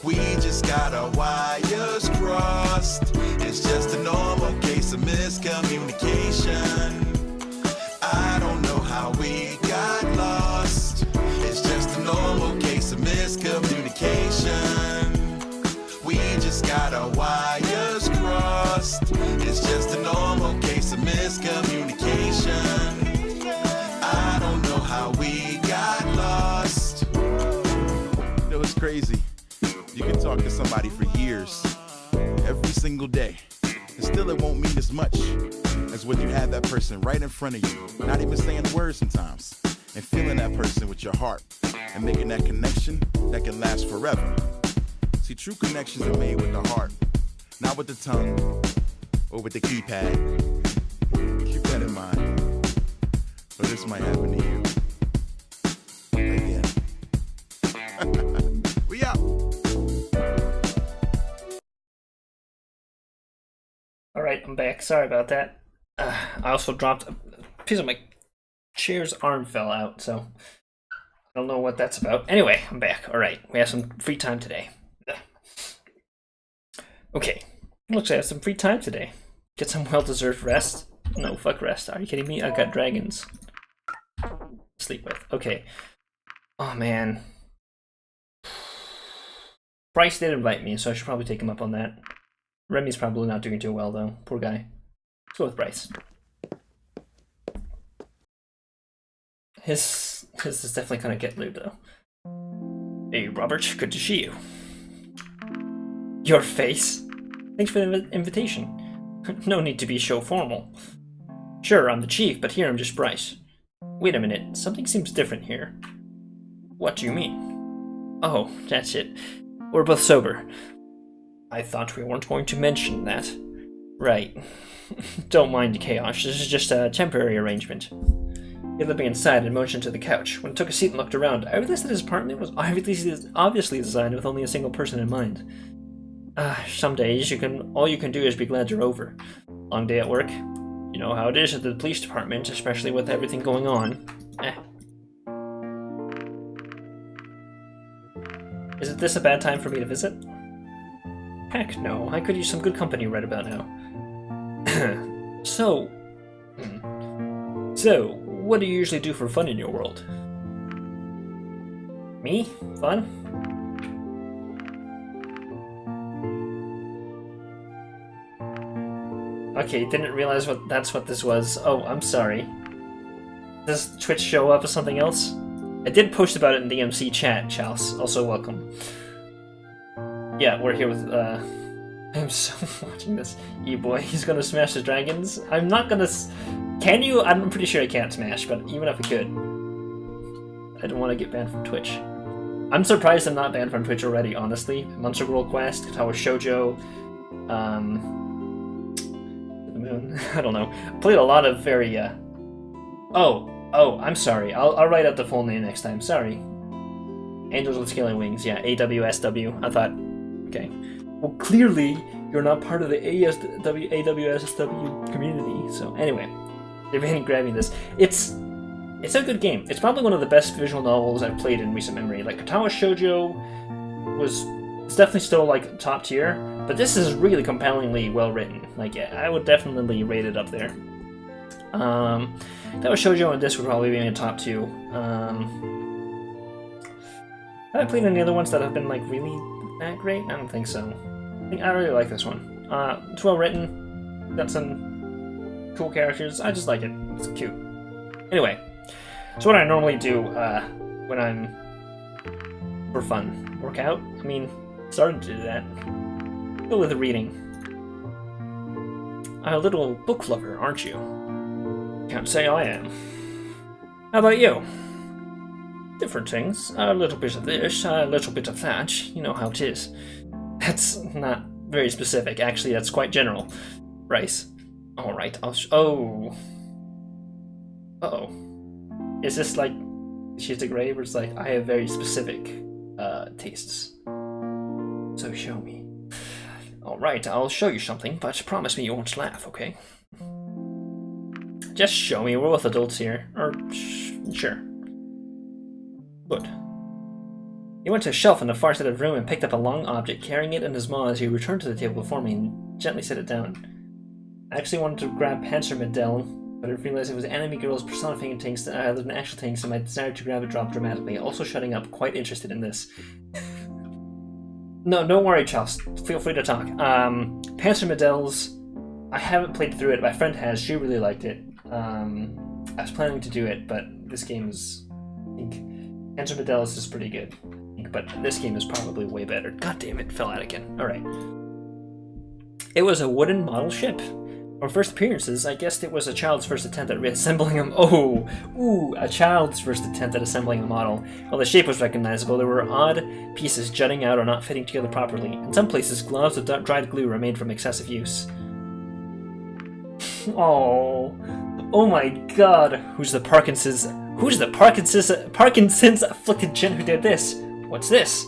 We just got our wires crossed. It's just a normal case of miscommunication. I don't know how we got lost. It's just just got our wires crossed. It's just a normal case of miscommunication. I don't know how we got lost. You know, it's crazy. You can talk to somebody for years, every single day, and still it won't mean as much as when you have that person right in front of you, not even saying a word sometimes, and feeling that person with your heart and making that connection that can last forever. See, true connections are made with the heart, not with the tongue or with the keypad. Keep that in mind, or this might happen to you again. We out. Alright, I'm back. Sorry about that. I also dropped a piece of my chair's arm fell out, so I don't know what that's about. Anyway, I'm back. Alright, we have some free time today. Okay, looks like I have some free time today. Get some well-deserved rest. No, fuck rest. Are you kidding me? I've got dragons to sleep with. Okay. Oh, man. Bryce did invite me, so I should probably take him up on that. Remy's probably not doing too well, though. Poor guy. Let's go with Bryce. His is definitely gonna get lewd, though. Hey, Robert. Good to see you. Your face? Thanks for the invitation. No need to be so formal. Sure, I'm the chief, but here I'm just Bryce. Wait a minute. Something seems different here. What do you mean? Oh, that's it. We're both sober. I thought we weren't going to mention that. Right. Don't mind the chaos, this is just a temporary arrangement. He led me inside and motioned to the couch. When I took a seat and looked around, I realized that his apartment was obviously designed with only a single person in mind. Some days all you can do is be glad you're over. Long day at work. You know how it is at the police department, especially with everything going on. Isn't this a bad time for me to visit? Heck no, I could use some good company right about now. So, what do you usually do for fun in your world? Me? Fun? Okay, didn't realize that's what this was. Oh, I'm sorry. Does Twitch show up as something else? I did post about it in the MC chat, Charles. Also welcome. Yeah, we're here with, I'm so watching this. E-boy, he's gonna smash the dragons. I'm not gonna can you? I'm pretty sure I can't smash, but even if I could, I don't want to get banned from Twitch. I'm surprised I'm not banned from Twitch already, honestly. Monster Girl Quest, Katawa Shoujo, the Moon, I don't know. Played a lot of very, Oh, I'm sorry. I'll write out the full name next time. Sorry. Angels with Scaly Wings. Yeah, AWSW. I thought, okay. Well, clearly you're not part of the AWSW community. So anyway, they've been grabbing this. It's a good game. It's probably one of the best visual novels I've played in recent memory. Like Katawa Shoujo it's definitely still like top tier, but this is really compellingly well written. Like, yeah, I would definitely rate it up there. That was Shoujo, and this would probably be in the top 2. Have I played any other ones that have been like really that great? I don't think so. I really like this one. It's well written, got some cool characters. I just like it. It's cute. Anyway, so what I normally do when I'm for fun, work out. I mean, started to do that. Go with the reading. A little book lover, aren't you? Can't say I am. How about you? Different things. A little bit of this, a little bit of that. You know how it is. That's not very specific. Actually, that's quite general. Rice. Alright, oh. Uh-oh. Is this like She's the Grave, where it's like, I have very specific tastes. So show me. Alright, I'll show you something, but promise me you won't laugh, okay? Just show me, we're both adults here. Or, sure. Good. He went to a shelf in the far side of the room and picked up a long object, carrying it in his maw as he returned to the table before me and gently set it down. I actually wanted to grab Panzer Medell, but I realized it was enemy girl's personifying things rather than actual things, so my desire to grab it dropped dramatically, also shutting up, quite interested in this. No, don't worry, Charles. Feel free to talk. Panzer Medels, I haven't played through it. My friend has. She really liked it. I was planning to do it, but this game is... I think Panzer Medels is pretty good. But this game is probably way better. God damn it, fell out again. Alright. It was a wooden model ship. From first appearances, I guessed it was a child's first attempt at reassembling them. Oh, ooh, a child's first attempt at assembling a model. While the shape was recognizable, there were odd pieces jutting out or not fitting together properly. In some places, globs of dried glue remained from excessive use. Oh my god. Who's the Parkinson's afflicted gent who did this? What's this?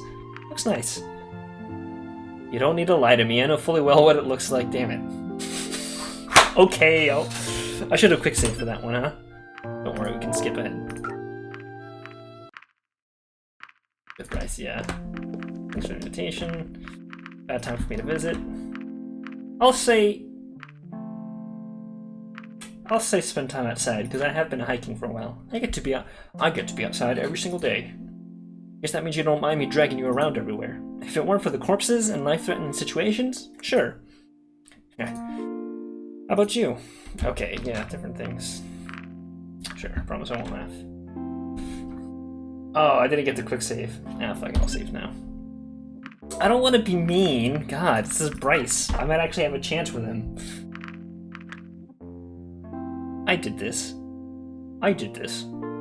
Looks nice. You don't need to lie to me. I know fully well what it looks like. Damn it. Okay, I should have quick saved for that one, huh? Don't worry, we can skip ahead. With Bryce, yeah. Thanks for the invitation. Bad time for me to visit. I'll say spend time outside because I have been hiking for a while. I get to be outside every single day. Guess that means you don't mind me dragging you around everywhere. If it weren't for the corpses and life-threatening situations, sure. Yeah. How about you? Okay, yeah, different things. Sure, promise I won't laugh. Oh, I didn't get the quick save. Ah, fuck it, I'll save now. I don't want to be mean. God, this is Bryce. I might actually have a chance with him. I did this.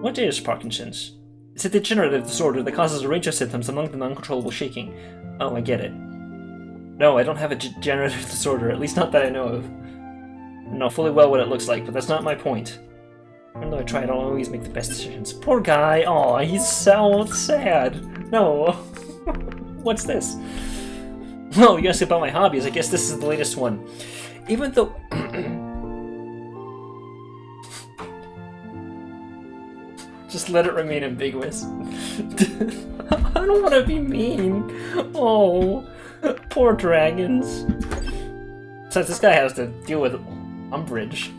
What is Parkinson's? It's a degenerative disorder that causes a range of symptoms, among them uncontrollable shaking. Oh, I get it. No, I don't have a degenerative disorder, at least not that I know of. I know fully well what it looks like, but that's not my point. Even though I try, I don't always make the best decisions. Poor guy! Aw, he's so sad! No! What's this? Well, you asked about my hobbies, I guess this is the latest one. Even though... Just let it remain ambiguous. I don't want to be mean. Oh, poor dragons. Since this guy has to deal with umbrage.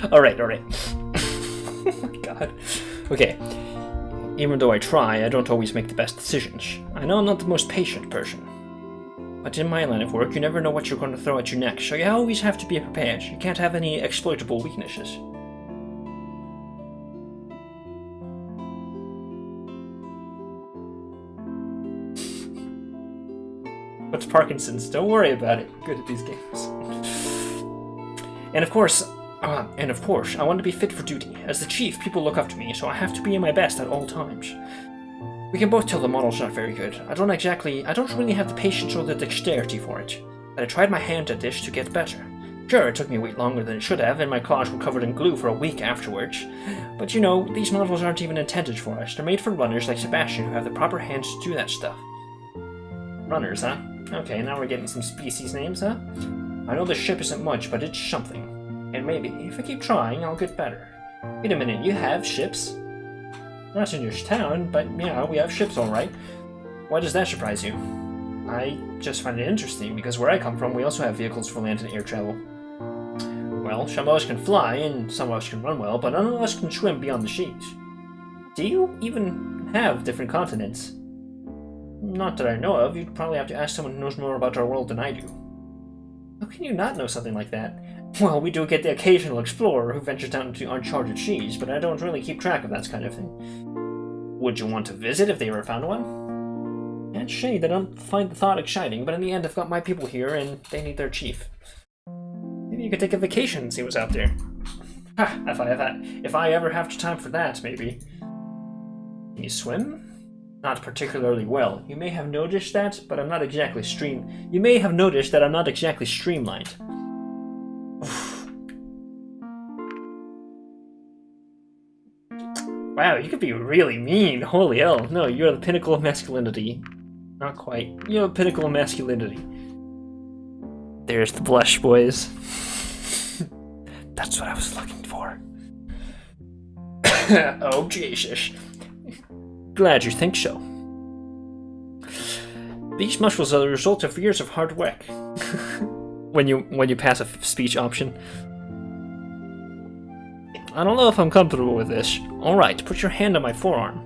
Alright. Oh my god. Okay. Even though I try, I don't always make the best decisions. I know I'm not the most patient person. But in my line of work, you never know what you're going to throw at you next, so you always have to be prepared. You can't have any exploitable weaknesses. What's Parkinson's? Don't worry about it. Good at these games. And of course, I want to be fit for duty. As the chief, people look up to me, so I have to be in my best at all times. We can both tell the model's not very good. I don't really have the patience or the dexterity for it. But I tried my hand at this to get better. Sure, it took me a week longer than it should have, and my claws were covered in glue for a week afterwards. But you know, these models aren't even intended for us. They're made for runners like Sebastian who have the proper hands to do that stuff. Runners, huh? Okay, now we're getting some species names, huh? I know the ship isn't much, but it's something. And maybe, if I keep trying, I'll get better. Wait a minute, you have ships? Not in your town, but yeah, we have ships alright. Why does that surprise you? I just find it interesting, because where I come from, we also have vehicles for land and air travel. Well, some of us can fly, and some of us can run well, but none of us can swim beyond the seas. Do you even have different continents? Not that I know of. You'd probably have to ask someone who knows more about our world than I do. How can you not know something like that? Well, we do get the occasional explorer who ventures out into uncharted seas, but I don't really keep track of that kind of thing. Would you want to visit if they ever found one? Can't say that I don't find the thought exciting, but in the end I've got my people here and they need their chief. Maybe you could take a vacation and see what's out there. Ha! If I ever have time for that, maybe. Can you swim? Not particularly well. You may have noticed that, but I'm not exactly streamlined. Wow, you could be really mean. Holy hell. No, you're the pinnacle of masculinity. Not quite. You're the pinnacle of masculinity. There's the blush, boys. That's what I was looking for. Oh, Jesus. Glad you think so. These muscles are the result of years of hard work. when you pass a speech option. I don't know if I'm comfortable with this. Alright, put your hand on my forearm.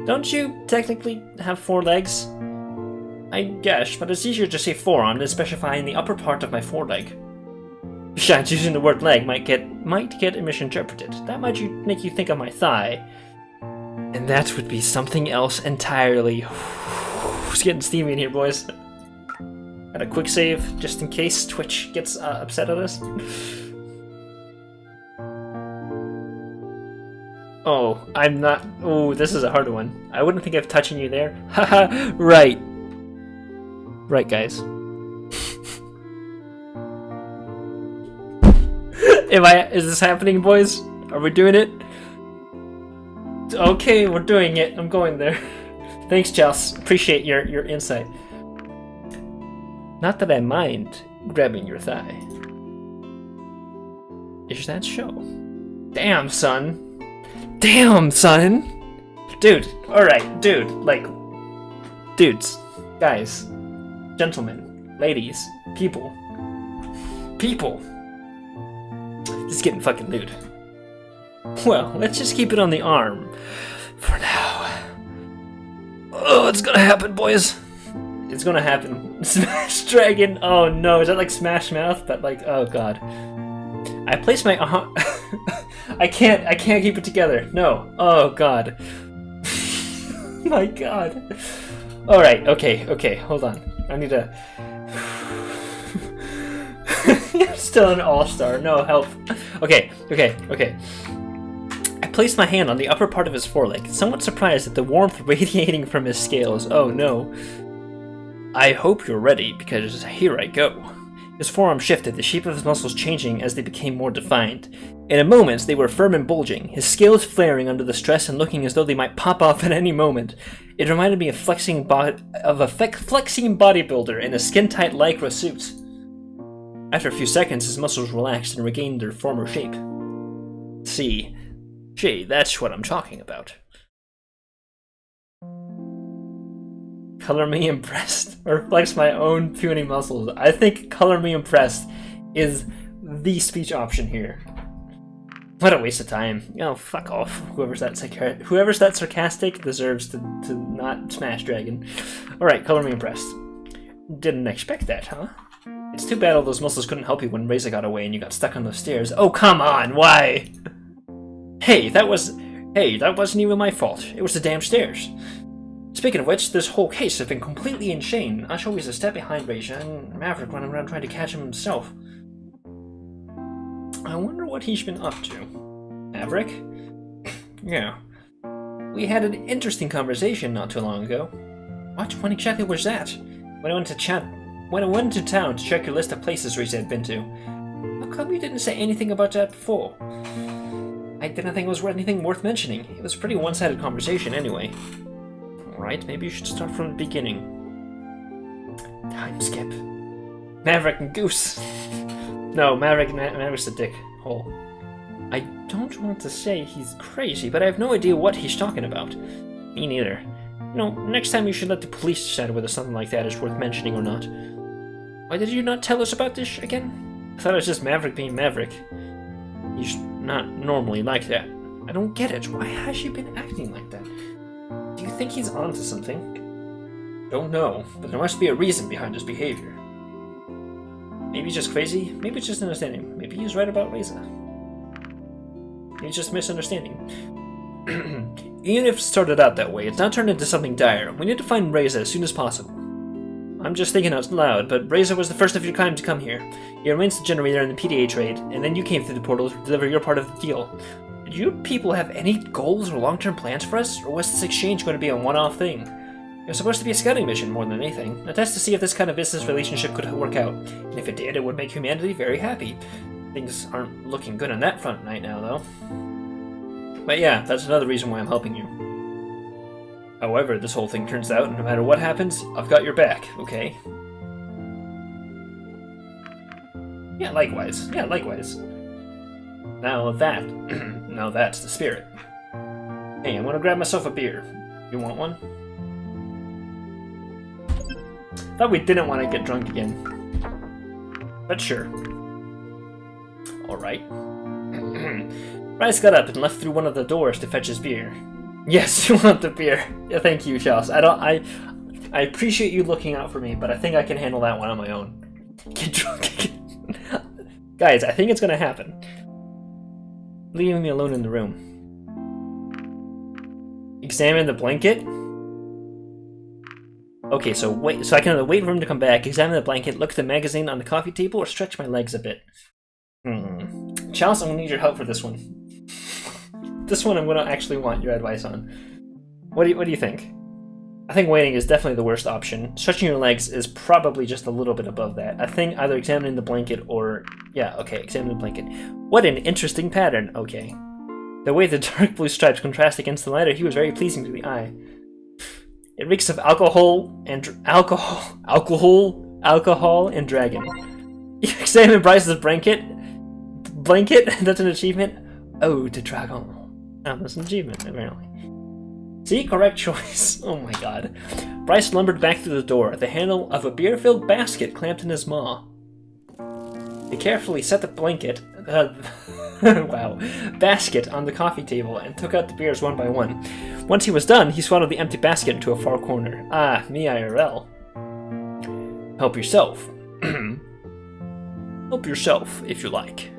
Don't you technically have 4 legs? I guess, but it's easier to say forearm than specifying the upper part of my foreleg. Besides, using the word leg might get misinterpreted. That might make you think of my thigh. And that would be something else entirely. It's getting steamy in here, boys. Got a quick save, just in case Twitch gets upset at us. Oh, I'm not... Oh, this is a hard one. I wouldn't think of touching you there. Haha, right. Right, guys. Is this happening, boys? Are we doing it? Okay, we're doing it. I'm going there. Thanks, Chels. Appreciate your insight. Not that I mind grabbing your thigh. Is that so? Damn, son. Damn, son. Dude. Alright, dude. Like, dudes. Guys. Gentlemen. Ladies. People. People. This is getting fucking lewd. Well, let's just keep it on the arm. For now. Oh, it's gonna happen, boys. It's gonna happen. Smash Dragon. Oh no, is that like Smash Mouth? But like, oh god. I place my I can't keep it together. No. Oh god. My god. Alright, okay, hold on. I need to... You're still an all-star. No, help. Okay. I placed my hand on the upper part of his foreleg, somewhat surprised at the warmth radiating from his scales. Oh no. I hope you're ready, because here I go. His forearm shifted, the shape of his muscles changing as they became more defined. In a moment, they were firm and bulging, his scales flaring under the stress and looking as though they might pop off at any moment. It reminded me of a flexing bodybuilder in a skin-tight lycra suit. After a few seconds, his muscles relaxed and regained their former shape. See, gee, that's what I'm talking about. Color me impressed, or flex my own puny muscles. I think color me impressed is the speech option here. What a waste of time. Oh, fuck off. Whoever's that sarcastic deserves to not smash Dragon. Alright, color me impressed. Didn't expect that, huh? It's too bad all those muscles couldn't help you when Reza got away and you got stuck on those stairs. Oh, come on, why? Hey, that wasn't even my fault. It was the damn stairs. Speaking of which, this whole case has been completely insane. Ash always a step behind Reza, and Maverick running around trying to catch him himself. I wonder what he's been up to. Maverick? Yeah. We had an interesting conversation not too long ago. What? When exactly was that? When I went to town to check your list of places Reza had been to. How come you didn't say anything about that before? I didn't think it was anything worth mentioning. It was a pretty one-sided conversation anyway. Alright, maybe you should start from the beginning. Time skip. Maverick and Goose. No, Maverick's a dick hole. I don't want to say he's crazy, but I have no idea what he's talking about. Me neither. You know, next time you should let the police decide whether something like that is worth mentioning or not. Why did you not tell us about this again? I thought it was just Maverick being Maverick. He's not normally like that. I don't get it. Why has she been acting like that? Do you think he's onto something? Don't know, but there must be a reason behind his behavior. Maybe he's just crazy, maybe it's just an understanding. Maybe he's right about Reza. Maybe it's just a misunderstanding. Even if it started out that way, it's now turned into something dire. We need to find Reza as soon as possible. I'm just thinking out loud, but Reza was the first of your kind to come here. He remains the generator in the PDA trade, and then you came through the portal to deliver your part of the deal. Did you people have any goals or long-term plans for us, or was this exchange going to be a one-off thing? It was supposed to be a scouting mission more than anything, a test to see if this kind of business relationship could work out, and if it did, it would make humanity very happy. Things aren't looking good on that front right now, though. But yeah, that's another reason why I'm helping you. However, this whole thing turns out, no matter what happens, I've got your back, okay? Yeah, likewise. Now that's the spirit. Hey, I'm gonna grab myself a beer. You want one? Thought we didn't want to get drunk again. But sure. Alright. Bryce got up and left through one of the doors to fetch his beer. Yes, you want the beer. Yeah, thank you, Charles. I appreciate you looking out for me, but I think I can handle that one on my own. Get drunk. Guys, I think it's gonna happen. Leaving me alone in the room. Examine the blanket. Okay, so wait. So I can either wait for him to come back, examine the blanket, look at the magazine on the coffee table, or stretch my legs a bit. Charles, I'm gonna need your help for this one. This one I'm gonna actually want your advice on. What do you think? I think waiting is definitely the worst option. Stretching your legs is probably just a little bit above that. I think either examining the blanket or... Yeah, okay, examine the blanket. What an interesting pattern, okay. The way the dark blue stripes contrast against the lighter hue was very pleasing to the eye. It reeks of alcohol and... Alcohol and dragon. You examine Bryce's blanket? That's an achievement? Oh, to dragon. Oh, that's an achievement, apparently. See? Correct choice. Oh my god. Bryce lumbered back through the door, the handle of a beer-filled basket clamped in his maw. He carefully set the blanket, basket on the coffee table and took out the beers one by one. Once he was done, he swallowed the empty basket into a far corner. Ah, me IRL. Help yourself. Help yourself, if you like.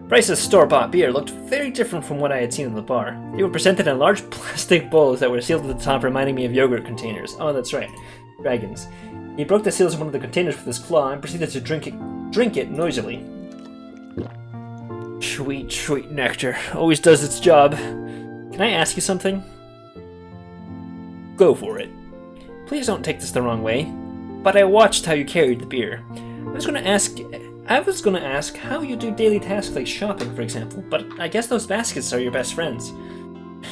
Bryce's store-bought beer looked very different from what I had seen in the bar. They were presented in large plastic bowls that were sealed at the top, reminding me of yogurt containers. Oh, that's right. Dragons. He broke the seals of one of the containers with his claw and proceeded to drink it noisily. Sweet, sweet nectar. Always does its job. Can I ask you something? Go for it. Please don't take this the wrong way, but I watched how you carried the beer. I was going to ask how you do daily tasks like shopping, for example, but I guess those baskets are your best friends.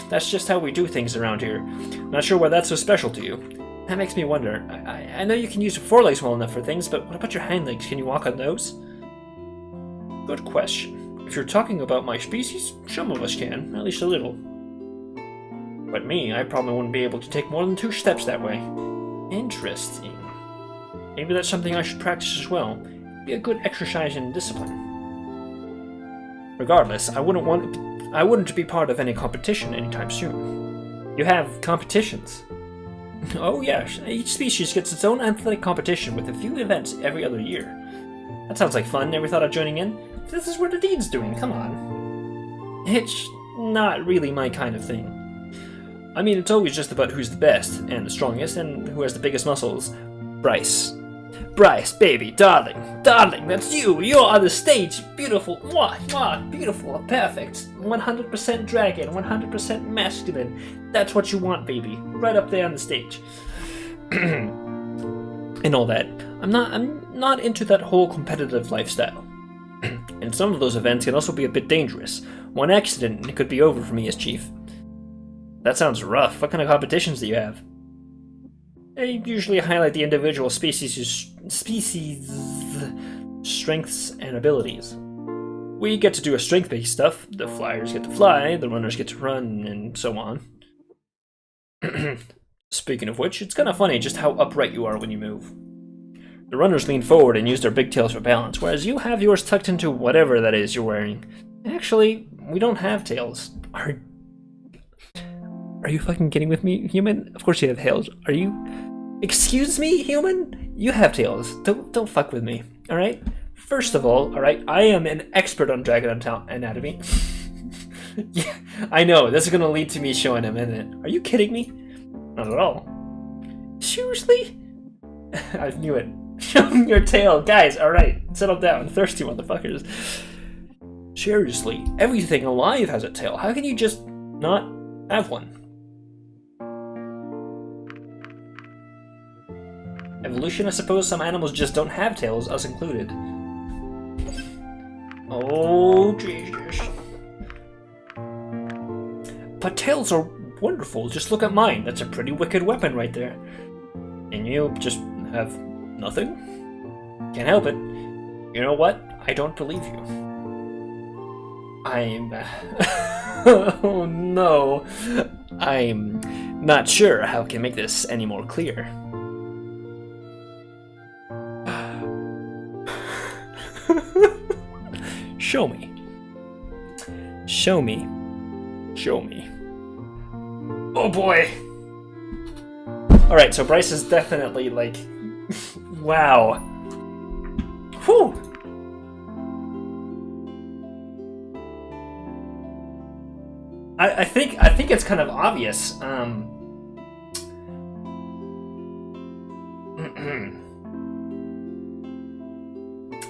That's just how we do things around here. Not sure why that's so special to you. That makes me wonder. I know you can use your forelegs well enough for things, but what about your hind legs? Can you walk on those? Good question. If you're talking about my species, some of us can, at least a little. But me, I probably wouldn't be able to take more than 2 steps that way. Interesting. Maybe that's something I should practice as well. Be a good exercise in discipline. Regardless, I wouldn't be part of any competition anytime soon. You have competitions? Oh yes, each species gets its own athletic competition with a few events every other year. That sounds like fun. Never thought of joining in? This is what the Dean's doing, come on. It's not really my kind of thing. I mean, it's always just about who's the best and the strongest and who has the biggest muscles. Bryce. Bryce, baby, darling, that's you. You're on the stage. Beautiful, beautiful, perfect. 100% dragon, 100% masculine. That's what you want, baby. Right up there on the stage. And all that. I'm not into that whole competitive lifestyle. And some of those events can also be a bit dangerous. One accident and it could be over for me as chief. That sounds rough. What kind of competitions do you have? They usually highlight the individual species' strengths and abilities. We get to do a strength-based stuff. The flyers get to fly, the runners get to run, and so on. Speaking of which, it's kind of funny just how upright you are when you move. The runners lean forward and use their big tails for balance, whereas you have yours tucked into whatever that is you're wearing. Actually, we don't have tails. Are you fucking kidding with me, human? Of course you have tails. Are you... Excuse me, human? You have tails. Don't fuck with me, alright? First of all, alright, I am an expert on dragon anatomy. Yeah, I know, this is gonna lead to me showing him, isn't it? Are you kidding me? Not at all. Seriously? I knew it. Show me your tail. Guys, alright, settle down. Thirsty motherfuckers. Seriously, everything alive has a tail. How can you just not have one? Evolution, I suppose. Some animals just don't have tails, us included. Oh, Jesus. But tails are wonderful. Just look at mine. That's a pretty wicked weapon right there. And you just have nothing? Can't help it. You know what? I don't believe you. Oh no. I'm not sure how I can make this any more clear. Show me. Show me. Show me. Oh boy! Alright, so Bryce is definitely like... wow. Whew! I think it's kind of obvious.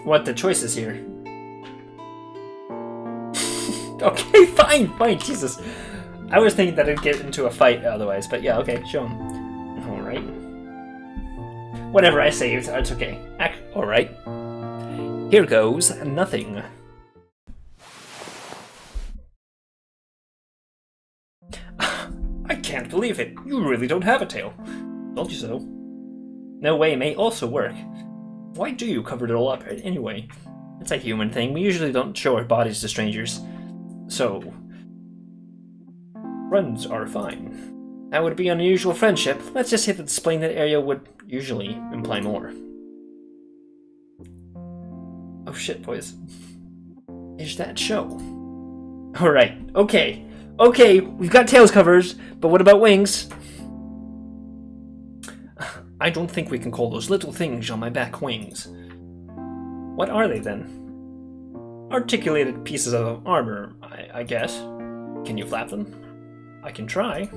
What the choice is here. Okay, fine, Jesus. I was thinking that I'd get into a fight otherwise, but yeah, okay, show him. Alright. Whatever I say, it's okay. Alright. Here goes nothing. I can't believe it. You really don't have a tail. Told you so. No way may also work. Why do you cover it all up anyway? It's a human thing. We usually don't show our bodies to strangers. So... friends are fine. That would be an unusual friendship. Let's just say that displaying that area would usually imply more. Oh shit, boys. Is that show? Alright, okay. Okay, we've got tails covers, but what about wings? I don't think we can call those little things on my back wings. What are they then? Articulated pieces of armor, I guess. Can you flap them? I can try.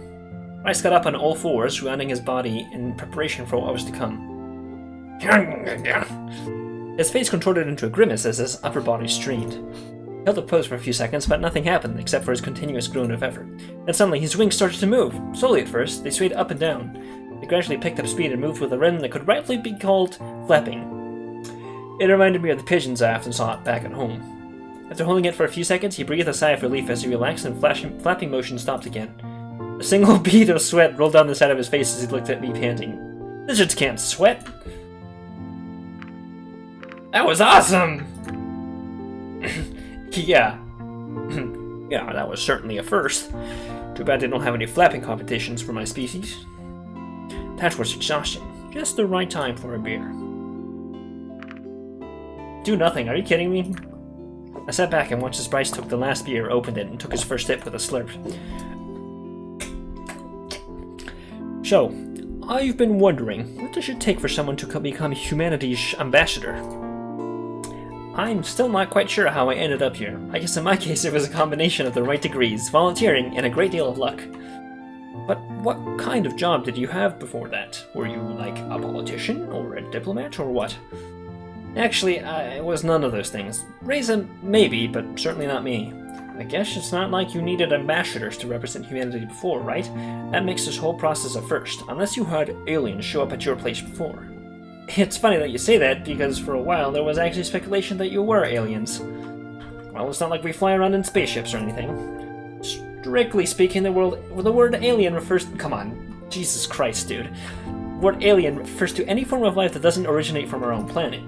Bryce got up on all fours, rounding his body in preparation for what was to come. His face contorted into a grimace as his upper body strained. He held the pose for a few seconds, but nothing happened except for his continuous groan of effort. Then suddenly his wings started to move. Slowly at first, they swayed up and down. They gradually picked up speed and moved with a rhythm that could rightfully be called flapping. It reminded me of the pigeons I often saw back at home. After holding it for a few seconds, he breathed a sigh of relief as he relaxed and flapping motion stopped again. A single bead of sweat rolled down the side of his face as he looked at me panting. Lizards can't sweat! That was awesome! Yeah. Yeah, that was certainly a first. Too bad they don't have any flapping competitions for my species. That was exhausting. Just the right time for a beer. Do nothing, are you kidding me? I sat back and watched as Bryce took the last beer, opened it, and took his first sip with a slurp. So, I've been wondering, what does it take for someone to become humanity's ambassador? I'm still not quite sure how I ended up here. I guess in my case it was a combination of the right degrees, volunteering, and a great deal of luck. But what kind of job did you have before that? Were you, like, a politician, or a diplomat, or what? Actually, I was none of those things. Raisin, maybe, but certainly not me. I guess it's not like you needed ambassadors to represent humanity before, right? That makes this whole process a first, unless you had aliens show up at your place before. It's funny that you say that, because for a while there was actually speculation that you were aliens. Well, it's not like we fly around in spaceships or anything. Strictly speaking, the word alien refers... Come on, Jesus Christ, dude. The word alien refers to any form of life that doesn't originate from our own planet.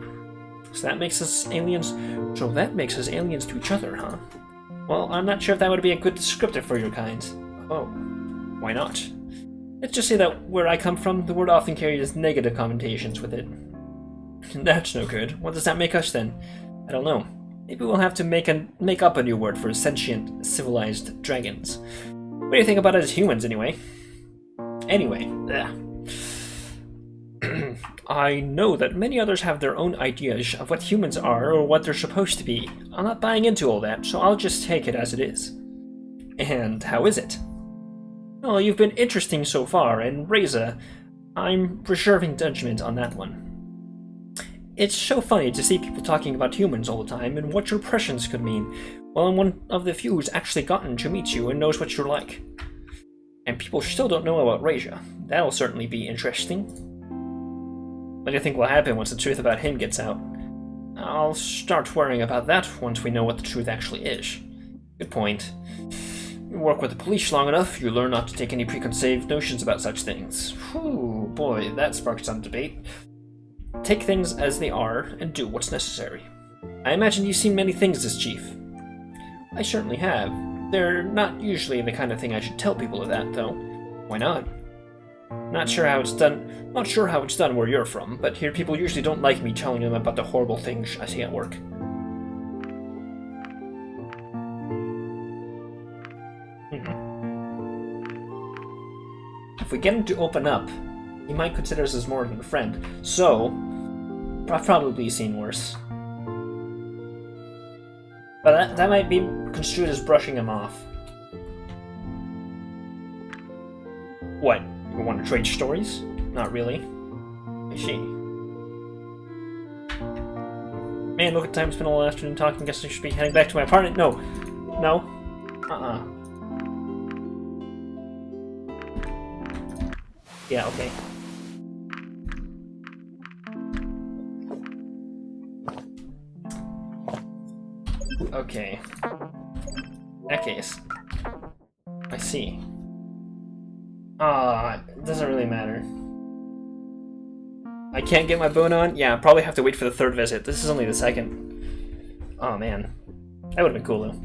So that makes us aliens to each other, huh? Well, I'm not sure if that would be a good descriptor for your kind. Oh, why not? Let's just say that where I come from, the word often carries negative connotations with it. That's no good. What does that make us then? I don't know. Maybe we'll have to make up a new word for sentient, civilized dragons. What do you think about us humans, anyway? Anyway, I know that many others have their own ideas of what humans are or what they're supposed to be. I'm not buying into all that, so I'll just take it as it is. And how is it? Well, you've been interesting so far, and Reza, I'm reserving judgment on that one. It's so funny to see people talking about humans all the time and what your impressions could mean, while I'm one of the few who's actually gotten to meet you and knows what you're like. And people still don't know about Reza. That'll certainly be interesting. What do you think will happen once the truth about him gets out? I'll start worrying about that once we know what the truth actually is. Good point. You work with the police long enough, you learn not to take any preconceived notions about such things. Whew, boy, that sparked some debate. Take things as they are, and do what's necessary. I imagine you've seen many things as chief. I certainly have. They're not usually the kind of thing I should tell people of that, though. Why not? Not sure how it's done where you're from, but here people usually don't like me telling them about the horrible things I see at work. we get him to open up, he might consider us as more than a friend. So, I've probably seen worse. But that might be construed as brushing him off. What? You want to trade stories? Not really. I see. Man, look at time. Spent all afternoon talking. Guess I should be heading back to my apartment. No. No. Yeah, okay. Okay. In that case. I see. It doesn't really matter. I can't get my bone on? Yeah, I'll probably have to wait for the third visit. This is only the second. Oh, man. That would have been cool, though.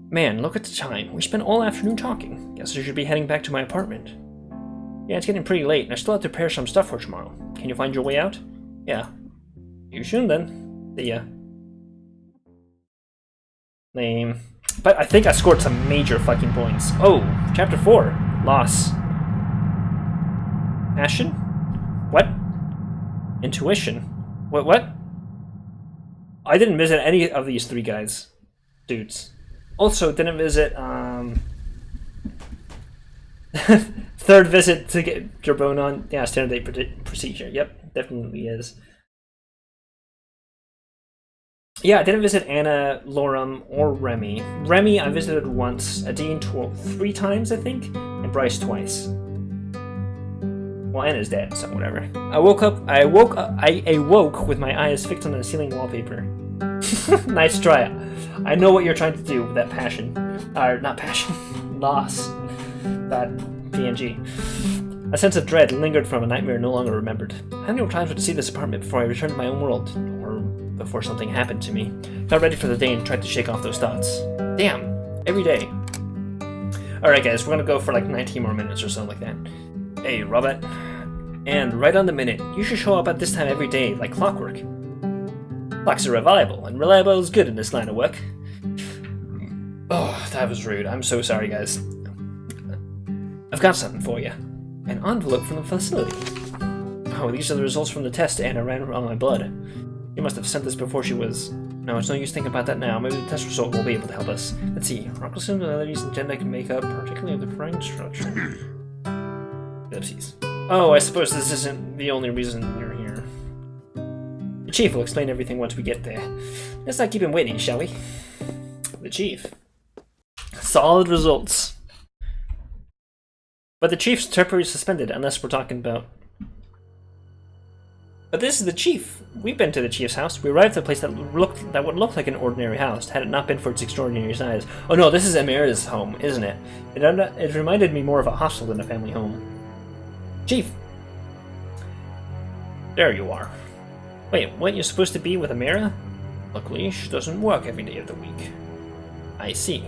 Man, look at the time. We spent all afternoon talking. Guess I should be heading back to my apartment. Yeah, it's getting pretty late, and I still have to prepare some stuff for tomorrow. Can you find your way out? Yeah. You soon, then. See ya. Lame. But I think I scored some major fucking points. Oh, chapter 4. Loss. Passion? What? Intuition? What? I didn't visit any of these three guys. Dudes. Also, didn't visit, third visit to get your bone on. Yeah, standard date procedure. Yep, definitely is. Yeah, I didn't visit Anna, Lorem, or Remy. Remy I visited once, Adine 3 times, I think, and Bryce twice. Well, Anna's dead, so whatever. I awoke with my eyes fixed on the ceiling wallpaper. Nice try. I know what you're trying to do with that passion. Not passion. Loss. That PNG. A sense of dread lingered from a nightmare no longer remembered. How many more times would I see this apartment before I returned to my own world? Or before something happened to me? Got ready for the day and tried to shake off those thoughts. Damn. Every day. Alright guys, we're gonna go for like 19 more minutes or something like that. Hey, Robert. And right on the minute. You should show up at this time every day, like clockwork. Clocks are reliable, and reliable is good in this line of work. Oh, that was rude. I'm so sorry, guys. I've got something for you. An envelope from the facility. Oh, these are the results from the test Anna ran on my blood. You must have sent this before she was... No, it's no use thinking about that now. Maybe the test result will be able to help us. Let's see. Rockle similarities in genetic makeup, particularly of the brain structure. Oopsies. Oh, I suppose this isn't the only reason you're here. The Chief will explain everything once we get there. Let's not keep him waiting, shall we? The Chief. Solid results. But the Chief's temporarily suspended, unless we're talking about... But this is the Chief. We've been to the Chief's house. We arrived at a place that would look like an ordinary house, had it not been for its extraordinary size. Oh no, this is Amira's home, isn't it? It reminded me more of a hostel than a family home. Chief! There you are. Wait, weren't you supposed to be with Amira? Luckily, she doesn't work every day of the week. I see.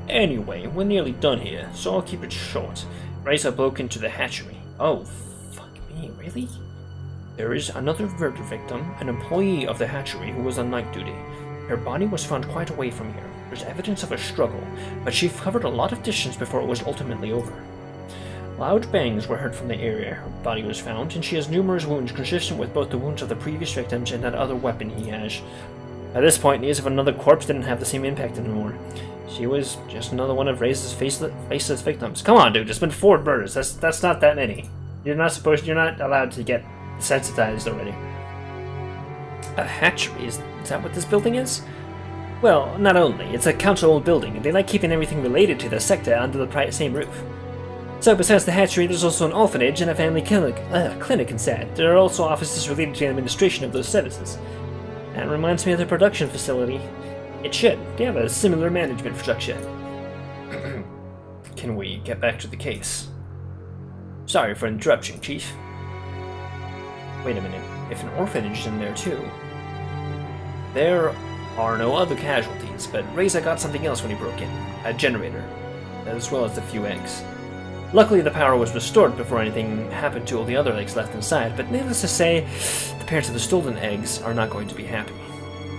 Anyway, we're nearly done here, so I'll keep it short. Raisa broke into the hatchery. Oh, fuck me, really? There is another murder victim, an employee of the hatchery who was on night duty. Her body was found quite away from here. There's evidence of a struggle, but she covered a lot of distance before it was ultimately over. Loud bangs were heard from the area her body was found, and she has numerous wounds consistent with both the wounds of the previous victims and that other weapon he has. At this point, news of another corpse didn't have the same impact anymore. She was just another one of Raisa's faceless victims. Come on, dude, there's been 4 murders. That's not that many. You're not allowed to get desensitized already. A hatchery? Is that what this building is? Well, not only. It's a council-owned building, and they like keeping everything related to the sector under the same roof. So, besides the hatchery, there's also an orphanage and a family clinic inside. There are also offices related to the administration of those services. That reminds me of the production facility. It should. They have a similar management structure. Can we get back to the case? Sorry for interrupting, Chief. Wait a minute. If an orphanage is in there too... There are no other casualties, but Reza got something else when he broke in. A generator. As well as a few eggs. Luckily, the power was restored before anything happened to all the other eggs left inside, but needless to say, the parents of the stolen eggs are not going to be happy.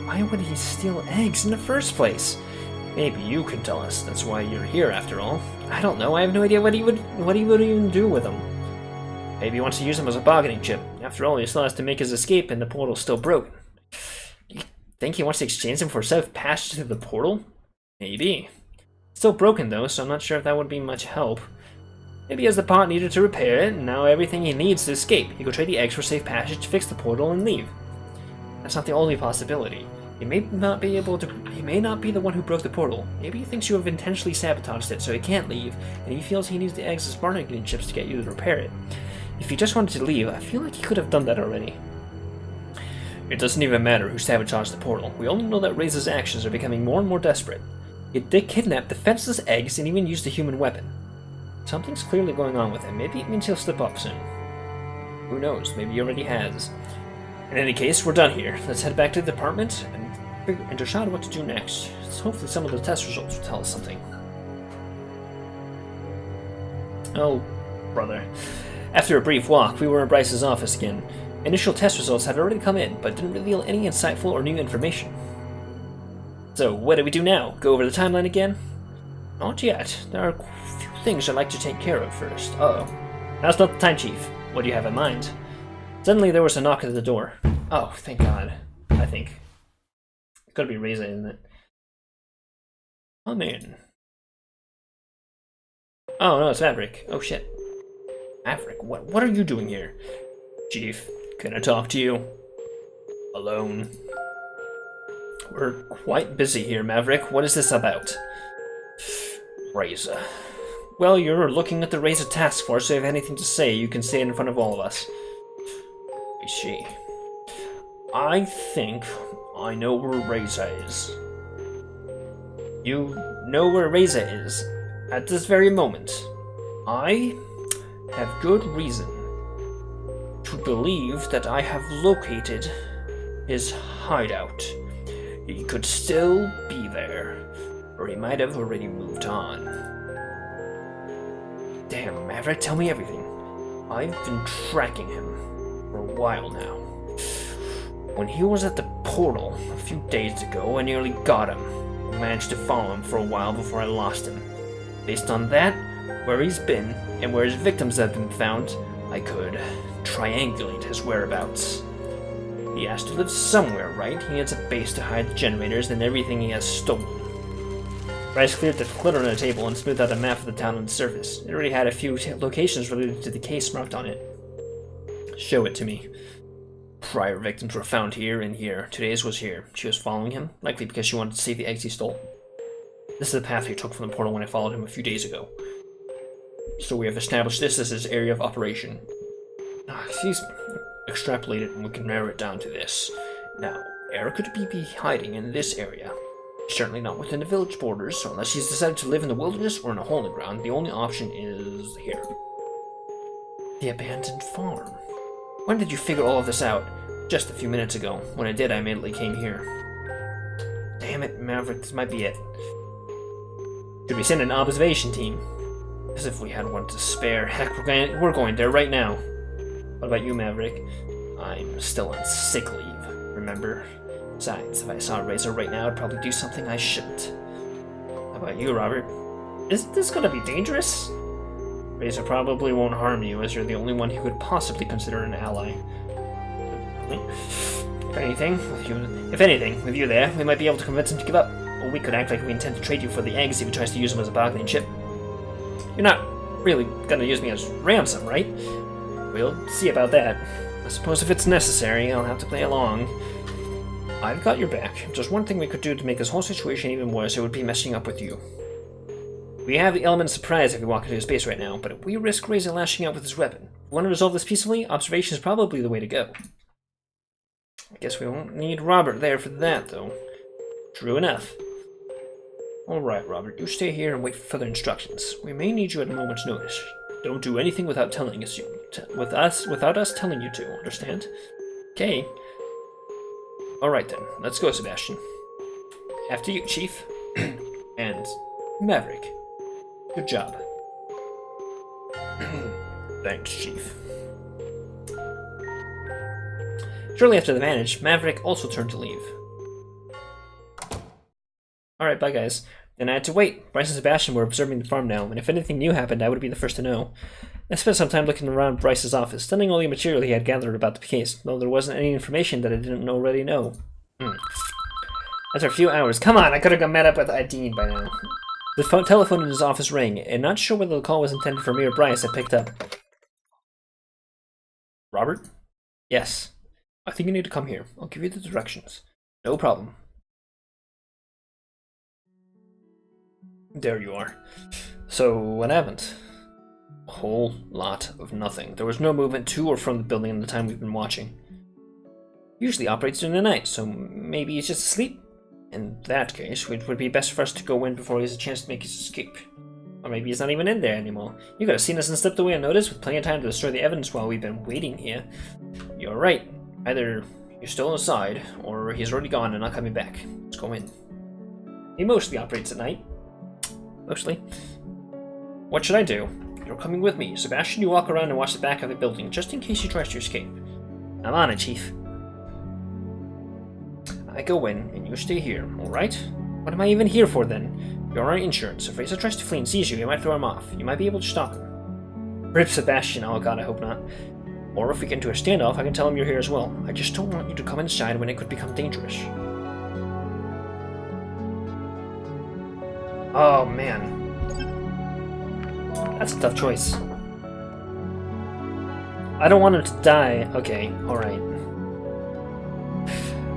Why would he steal eggs in the first place? Maybe you can tell us. That's why you're here, after all. I don't know. I have no idea what he would even do with them. Maybe he wants to use them as a bargaining chip. After all, he still has to make his escape, and the portal's still broken. You think he wants to exchange them for a safe passage through the portal? Maybe. It's still broken though, so I'm not sure if that would be much help. Maybe he has the part needed to repair it, and now everything he needs to escape. He could trade the eggs for safe passage to fix the portal and leave. That's not the only possibility. He may not be the one who broke the portal. Maybe he thinks you have intentionally sabotaged it so he can't leave, and he feels he needs the eggs as bargaining chips to get you to repair it. If he just wanted to leave, I feel like he could have done that already. It doesn't even matter who sabotaged the portal. We only know that Ray's actions are becoming more and more desperate. He did kidnap defenseless eggs and even used a human weapon. Something's clearly going on with him. Maybe it means he'll slip up soon. Who knows? Maybe he already has. In any case, we're done here. Let's head back to the department and decide what to do next. Hopefully some of the test results will tell us something. Oh, brother. After a brief walk, we were in Bryce's office again. Initial test results had already come in, but didn't reveal any insightful or new information. So, what do we do now? Go over the timeline again? Not yet. There are a few things I'd like to take care of first. Uh-oh. Now's not the time, Chief. What do you have in mind? Suddenly there was a knock at the door. Oh, thank God. I think. It's gotta be Reza, isn't it? Come in. Oh, no, it's Maverick. Oh, shit. Maverick, what are you doing here? Chief, can I talk to you? Alone. We're quite busy here, Maverick. What is this about? Reza. Well, you're looking at the Reza task force, so if you have anything to say, you can say it in front of all of us. I see. I think I know where Reza is. You know where Reza is? At this very moment. I have good reason to believe that I have located his hideout. He could still be there, or he might have already moved on. Damn, Maverick, tell me everything. I've been tracking him for a while now. When he was at the portal a few days ago, I nearly got him. I managed to follow him for a while before I lost him. Based on that, where he's been, and where his victims have been found, I could triangulate his whereabouts. He has to live somewhere, right? He needs a base to hide the generators and everything he has stolen. Bryce cleared the clutter on the table and smoothed out a map of the town on the surface. It already had a few locations related to the case marked on it. Show it to me. Prior victims were found here and here. Today's was here. She was following him, likely because she wanted to save the eggs he stole. This is the path he took from the portal when I followed him a few days ago. So we have established this as his area of operation. If he's extrapolated, and we can narrow it down to this. Now, where could he be hiding in this area? Certainly not within the village borders, so unless he's decided to live in the wilderness or in a hole in the ground, the only option is here. The abandoned farm. When did you figure all of this out? Just a few minutes ago. When I did, I immediately came here. Damn it, Maverick, this might be it. Should we send an observation team? As if we had one to spare. Heck, we're going there right now. What about you, Maverick? I'm still on sick leave, remember? Besides, if I saw Razor right now, I'd probably do something I shouldn't. How about you, Robert? Isn't this gonna be dangerous? Razor probably won't harm you, as you're the only one he could possibly consider an ally. If anything, with you there, we might be able to convince him to give up. Or we could act like we intend to trade you for the eggs if he tries to use them as a bargaining chip. You're not really gonna use me as ransom, right? We'll see about that. I suppose if it's necessary, I'll have to play along. I've got your back. If there's one thing we could do to make this whole situation even worse, it would be messing up with you. We have the element of surprise if we walk into his base right now, but if we risk Razor lashing out with his weapon. If we want to resolve this peacefully, observation is probably the way to go. I guess we won't need Robert there for that, though. True enough. Alright, Robert, you stay here and wait for further instructions. We may need you at a moment's notice. Don't do anything without telling us without us telling you to, understand? Okay. Alright then, let's go, Sebastian. After you, Chief. And Maverick. Good job. Thanks, Chief. Shortly after the manage, Maverick also turned to leave. Alright, bye guys. Then I had to wait. Bryce and Sebastian were observing the farm now, and if anything new happened, I would be the first to know. I spent some time looking around Bryce's office, studying all the material he had gathered about the case, though there wasn't any information that I didn't already know. After a few hours, come on, I could have got met up with Dean by now. The telephone in his office rang, and not sure whether the call was intended for me or Bryce, I picked up. Robert? Yes. I think you need to come here. I'll give you the directions. No problem. There you are. So, what happened? A whole lot of nothing. There was no movement to or from the building in the time we've been watching. Usually operates during the night, so maybe he's just asleep. In that case, it would be best for us to go in before he has a chance to make his escape. Or maybe he's not even in there anymore. You could have seen us and slipped away unnoticed with plenty of time to destroy the evidence while we've been waiting here. You're right. Either you're still inside, or he's already gone and not coming back. Let's go in. He mostly operates at night. Mostly. What should I do? You're coming with me. Sebastian, you walk around and watch the back of the building, just in case he tries to escape. I'm on it, Chief. I go in, and you stay here, alright? What am I even here for, then? You're on insurance. If Racer tries to flee and sees you, you might throw him off. You might be able to stop him. Rip Sebastian, oh god, I hope not. Or if we get into a standoff, I can tell him you're here as well. I just don't want you to come inside when it could become dangerous. Oh, man. That's a tough choice. I don't want him to die. Okay, alright.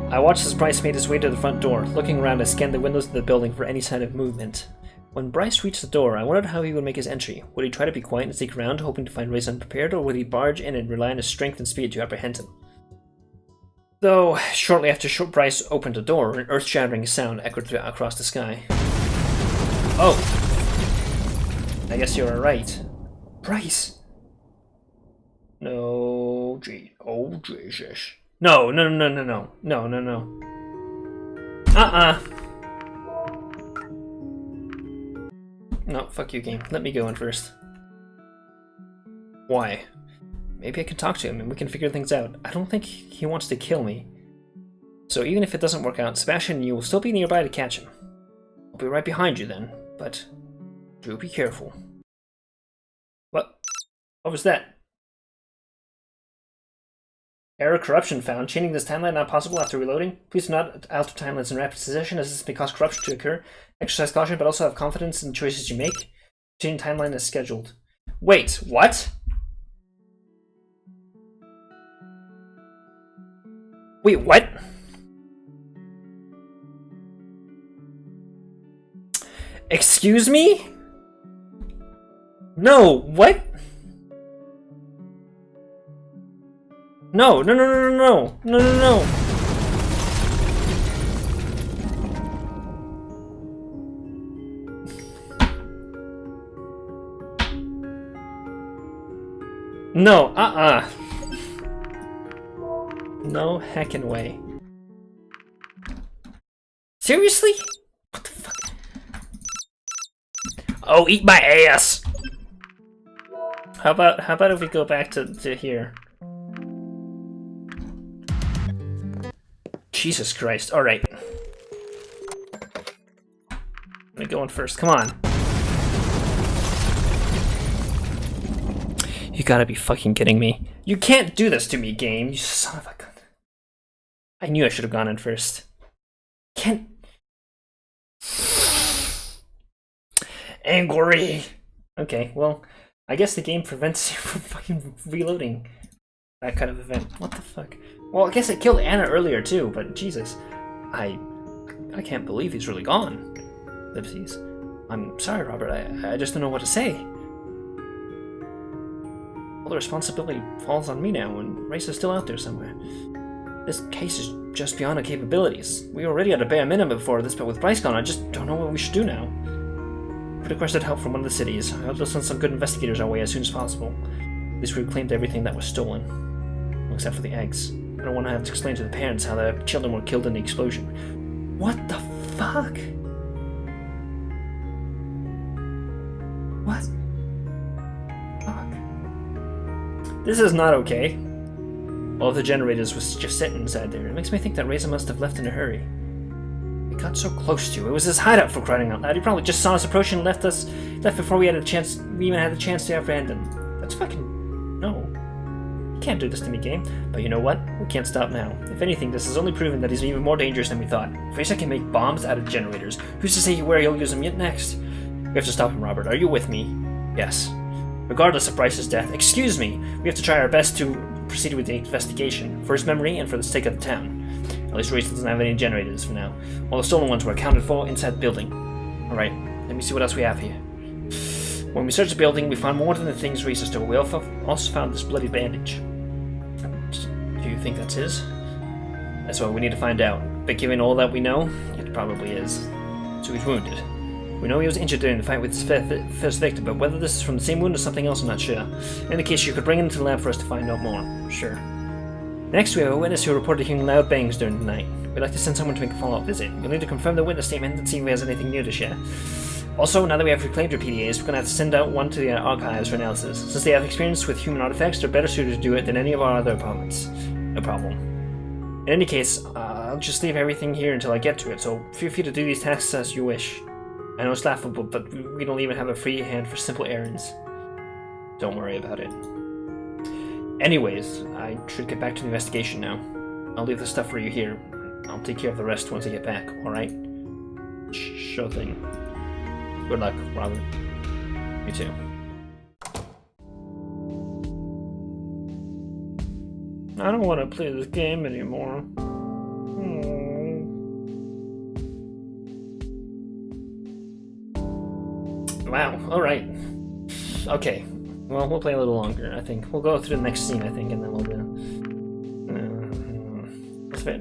I watched as Bryce made his way to the front door. Looking around, I scanned the windows of the building for any sign of movement. When Bryce reached the door, I wondered how he would make his entry. Would he try to be quiet and sneak around, hoping to find Race unprepared, or would he barge in and rely on his strength and speed to apprehend him? Though, shortly after Bryce opened the door, an earth-shattering sound echoed across the sky. Oh! I guess you're right. Bryce! No, oh Jesus. No. No, fuck you, game. Let me go in first. Why? Maybe I can talk to him and we can figure things out. I don't think he wants to kill me. So even if it doesn't work out, Sebastian and you will still be nearby to catch him. I'll be right behind you then, but do be careful. What? What was that? Error corruption found. Chaining this timeline not possible after reloading. Please do not alter timelines in rapid succession as this may cause corruption to occur. Exercise caution, but also have confidence in the choices you make. Chaining timeline as scheduled. Wait, what? Wait, what? Excuse me? No, what? No. No, No heckin' way. Seriously? What the fuck? Oh, eat my ass! How about if we go back to here? Jesus Christ, alright. Let me go in first, come on. You gotta be fucking kidding me. You can't do this to me, game, you son of a gun. I knew I should have gone in first. Can't... Angry! Okay, well, I guess the game prevents you from fucking reloading that kind of event. What the fuck? Well, I guess it killed Anna earlier too, but Jesus. I can't believe he's really gone. Lipsies. I'm sorry, Robert, I just don't know what to say. All the responsibility falls on me now, and Race is still out there somewhere. This case is just beyond our capabilities. We already had a bare minimum before this, but with Bryce gone, I just don't know what we should do now. I requested help from one of the cities. I hope they'll send some good investigators our way as soon as possible. At least we reclaimed everything that was stolen. Except for the eggs. I don't want to have to explain to the parents how their children were killed in the explosion. What the fuck? What? Fuck. This is not okay. All of the generators was just sitting inside there. It makes me think that Reza must have left in a hurry. We got so close to you. It was his hideout, for crying out loud. He probably just saw us approach and left before we even had a chance to apprehend him. That's fucking... no. You can't do this to me, game. But you know what? We can't stop now. If anything, this has only proven that he's even more dangerous than we thought. Fraser can make bombs out of generators. Who's to say where he'll use them yet next? We have to stop him, Robert. Are you with me? Yes. Regardless of Bryce's death, excuse me, we have to try our best to proceed with the investigation, for his memory and for the sake of the town. At least Racer doesn't have any generators for now. All the stolen ones were accounted for inside the building. Alright, let me see what else we have here. When we searched the building, we found more than the things Racer stole. We also found this bloody bandage. Do you think that's his? That's what we need to find out. But given all that we know, it probably is. So he's wounded. We know he was injured during the fight with his first victim, but whether this is from the same wound or something else, I'm not sure. In the case, you could bring him to the lab for us to find out more. Sure. Next, we have a witness who reported hearing loud bangs during the night. We'd like to send someone to make a follow-up visit. We'll need to confirm the witness statement and see if he has anything new to share. Also, now that we have reclaimed our PDAs, we're going to have to send out one to the archives for analysis. Since they have experience with human artifacts, they're better suited to do it than any of our other opponents. No problem. In any case, I'll just leave everything here until I get to it, so feel free to do these tasks as you wish. I know it's laughable, but we don't even have a free hand for simple errands. Don't worry about it. Anyways, I should get back to the investigation now. I'll leave the stuff for you here. I'll take care of the rest once I get back, alright? Sure thing. Good luck, Robert. You too. I don't want to play this game anymore. Wow, alright. Okay, well, we'll play a little longer, I think. We'll go through the next scene, I think, and then we'll do...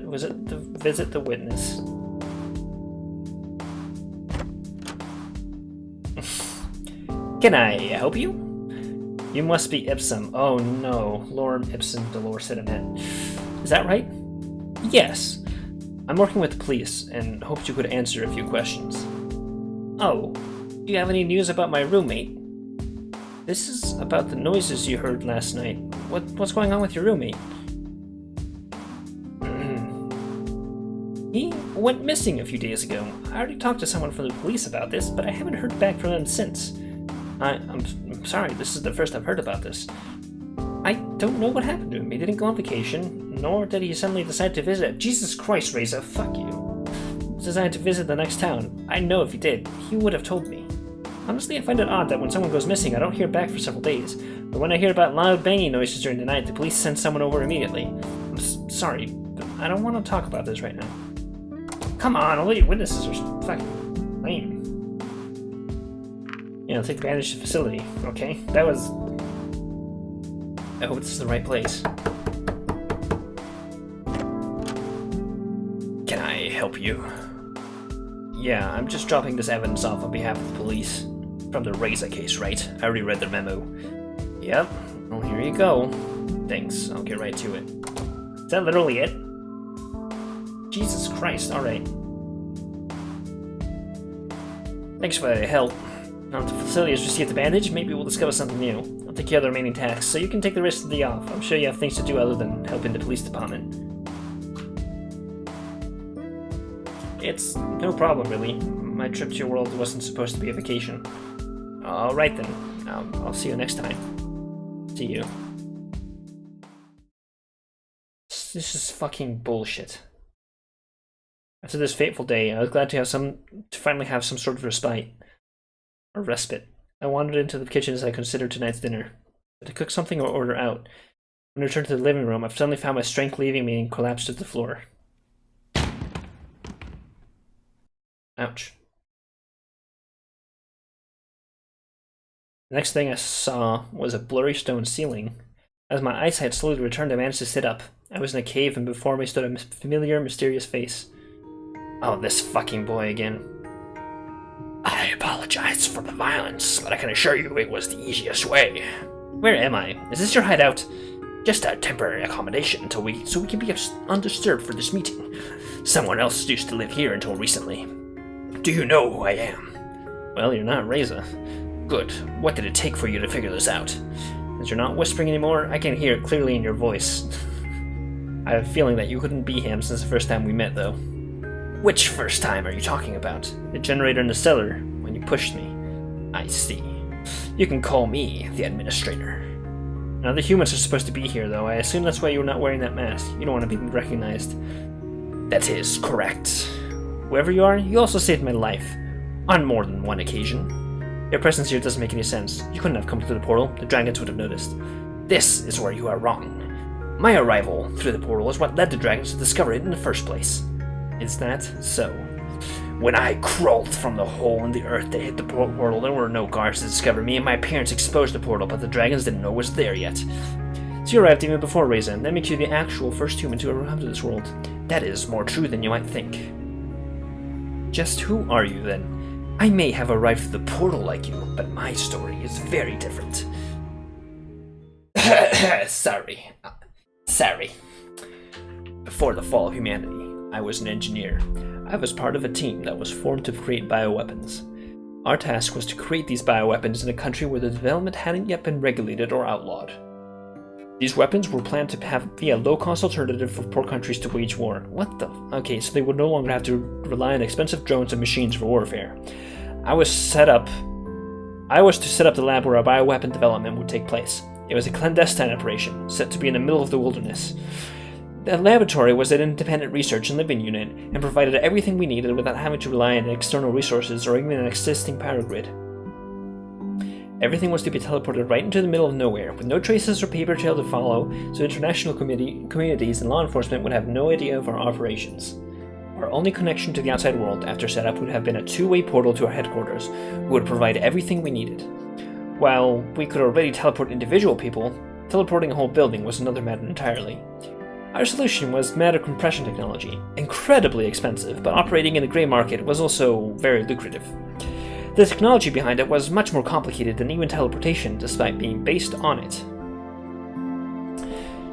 was it the visit the witness? Can I help you? You must be Ipsum. Oh no, Lorem Ipsum Dolores Citanet. Is that right? Yes. I'm working with the police and hoped you could answer a few questions. Oh. Do you have any news about my roommate? This is about the noises you heard last night. What's going on with your roommate? He went missing a few days ago. I already talked to someone from the police about this, but I haven't heard back from them since. I'm sorry, this is the first I've heard about this. I don't know what happened to him. He didn't go on vacation, nor did he suddenly decide to visit. Jesus Christ, Razor, fuck you. He decided to visit the next town. I know if he did, he would have told me. Honestly, I find it odd that when someone goes missing, I don't hear back for several days. But when I hear about loud banging noises during the night, the police send someone over immediately. I'm sorry, but I don't want to talk about this right now. Come on, all the witnesses are fucking lame. You know, take advantage of the facility, okay? That was... I hope this is the right place. Can I help you? Yeah, I'm just dropping this evidence off on behalf of the police. From the Razor case, right? I already read their memo. Yep. Well, here you go. Thanks, I'll get right to it. Is that literally it? Jesus Christ, alright. Thanks for the help. Now that the facility has received the bandage, maybe we'll discover something new. I'll take care of the remaining tasks, so you can take the rest of the day off. I'm sure you have things to do other than helping the police department. It's no problem, really. My trip to your world wasn't supposed to be a vacation. Alright then. I'll see you next time. See you. This is fucking bullshit. After this fateful day, I was glad to finally have some sort of respite. Or respite. I wandered into the kitchen as I considered tonight's dinner. To cook something or order out. When I returned to the living room, I suddenly found my strength leaving me and collapsed to the floor. Ouch. The next thing I saw was a blurry stone ceiling. As my eyesight slowly returned, I managed to sit up. I was in a cave, and before me stood a familiar, mysterious face. Oh, this fucking boy again. I apologize for the violence, but I can assure you it was the easiest way. Where am I? Is this your hideout? Just a temporary accommodation so we can be undisturbed for this meeting. Someone else used to live here until recently. Do you know who I am? Well, you're not Reza. Good. What did it take for you to figure this out? As you're not whispering anymore, I can hear it clearly in your voice. I have a feeling that you couldn't be him since the first time we met, though. Which first time are you talking about? The generator in the cellar, when you pushed me. I see. You can call me the administrator. Now, the humans are supposed to be here, though. I assume that's why you're not wearing that mask. You don't want to be recognized. That is correct. Whoever you are, you also saved my life. On more than one occasion. Your presence here doesn't make any sense. You couldn't have come through the portal. The dragons would have noticed. This is where you are wrong. My arrival through the portal is what led the dragons to discover it in the first place. Is that so? When I crawled from the hole in the earth that hit the portal, there were no guards to discover me, and my parents exposed the portal, but the dragons didn't know it was there yet. So you arrived even before Reza, that makes you the actual first human to ever come to this world. That is more true than you might think. Just who are you, then? I may have arrived through the portal like you, but my story is very different. Sorry. Before the fall of humanity, I was an engineer. I was part of a team that was formed to create bioweapons. Our task was to create these bioweapons in a country where the development hadn't yet been regulated or outlawed. These weapons were planned to be a low-cost alternative for poor countries to wage war. What the? Okay, so they would no longer have to rely on expensive drones and machines for warfare. I was to set up the lab where our bioweapon development would take place. It was a clandestine operation, set to be in the middle of the wilderness. The laboratory was an independent research and living unit, and provided everything we needed without having to rely on external resources or even an existing power grid. Everything was to be teleported right into the middle of nowhere, with no traces or paper trail to follow, so international communities and law enforcement would have no idea of our operations. Our only connection to the outside world after setup would have been a two-way portal to our headquarters, who would provide everything we needed. While we could already teleport individual people, teleporting a whole building was another matter entirely. Our solution was matter compression technology, incredibly expensive, but operating in the grey market was also very lucrative. The technology behind it was much more complicated than even teleportation, despite being based on it.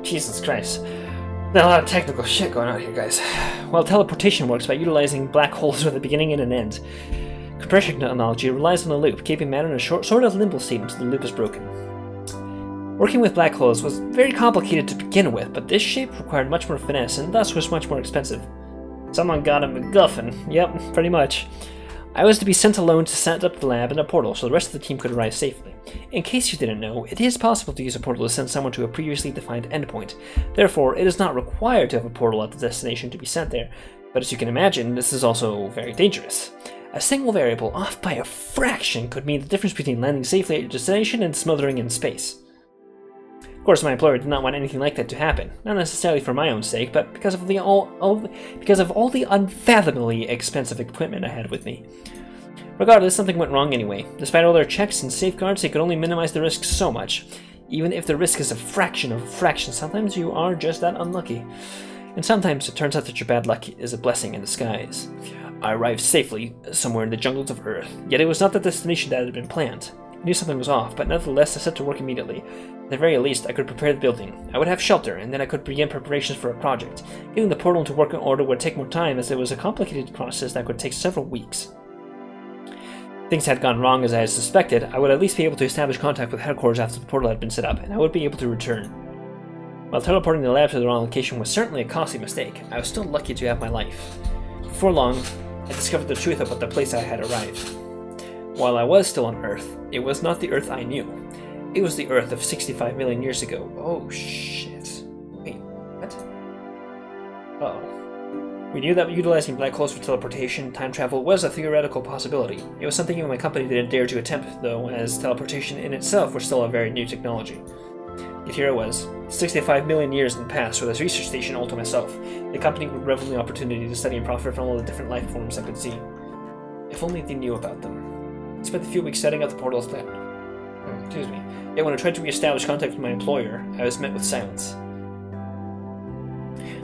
Jesus Christ. There's a lot of technical shit going on here, guys. While teleportation works by utilizing black holes with a beginning and an end, compression technology relies on a loop, keeping matter in a sort of limbo state until the loop is broken. Working with black holes was very complicated to begin with, but this shape required much more finesse and thus was much more expensive. Someone got a MacGuffin. Yep, pretty much. I was to be sent alone to set up the lab and a portal so the rest of the team could arrive safely. In case you didn't know, it is possible to use a portal to send someone to a previously defined endpoint. Therefore, it is not required to have a portal at the destination to be sent there, but as you can imagine, this is also very dangerous. A single variable off by a fraction could mean the difference between landing safely at your destination and smothering in space. Of course, my employer did not want anything like that to happen, not necessarily for my own sake, but because of all the unfathomably expensive equipment I had with me. Regardless, something went wrong anyway. Despite all their checks and safeguards, they could only minimize the risk so much. Even if the risk is a fraction of a fraction, sometimes you are just that unlucky. And sometimes it turns out that your bad luck is a blessing in disguise. I arrived safely somewhere in the jungles of Earth, yet it was not the destination that had been planned. I knew something was off, but nevertheless I set to work immediately. At the very least, I could prepare the building. I would have shelter, and then I could begin preparations for a project. Getting the portal into working order would take more time, as it was a complicated process that could take several weeks. If things had gone wrong as I had suspected, I would at least be able to establish contact with headquarters after the portal had been set up, and I would be able to return. While teleporting the lab to the wrong location was certainly a costly mistake, I was still lucky to have my life. Before long, I discovered the truth about the place I had arrived. While I was still on Earth, it was not the Earth I knew. It was the Earth of 65 million years ago. Oh shit. Wait, what? Uh-oh. We knew that utilizing black holes for teleportation, time travel, was a theoretical possibility. It was something even my company didn't dare to attempt, though, as teleportation in itself was still a very new technology. Yet here I was, 65 million years in the past, with a research station all to myself. The company would revel in the opportunity to study and profit from all the different life forms I could see. If only they knew about them. I spent a few weeks setting up the portal's plan. Excuse me. Yet when I tried to re-establish contact with my employer, I was met with silence.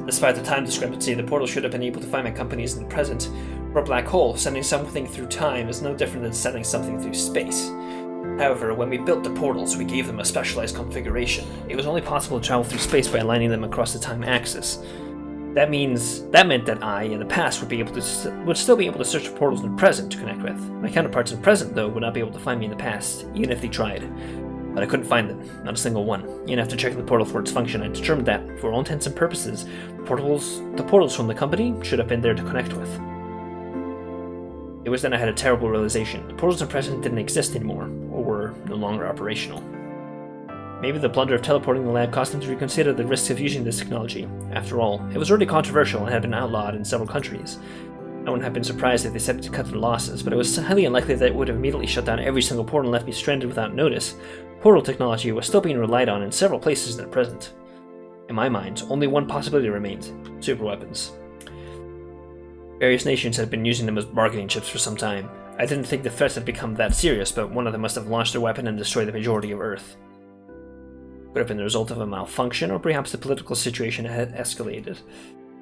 Despite the time discrepancy, the portal should have been able to find my companies in the present. For a black hole, sending something through time is no different than sending something through space. However, when we built the portals, we gave them a specialized configuration. It was only possible to travel through space by aligning them across the time axis. That meant that I, in the past, would still be able to search for portals in the present to connect with. My counterparts in the present, though, would not be able to find me in the past, even if they tried. But I couldn't find them, not a single one. Even after checking the portal for its function, I determined that, for all intents and purposes, the portals from the company should have been there to connect with. It was then I had a terrible realization. The portals in present didn't exist anymore, or were no longer operational. Maybe the blunder of teleporting the lab caused them to reconsider the risks of using this technology. After all, it was already controversial and had been outlawed in several countries. I wouldn't have been surprised if they set it to cut their losses, but it was highly unlikely that it would have immediately shut down every single portal and left me stranded without notice. Portal technology was still being relied on in several places at present. In my mind, only one possibility remained: superweapons. Various nations had been using them as bargaining chips for some time. I didn't think the threats had become that serious, but one of them must have launched their weapon and destroyed the majority of Earth. Could have been the result of a malfunction, or perhaps the political situation had escalated.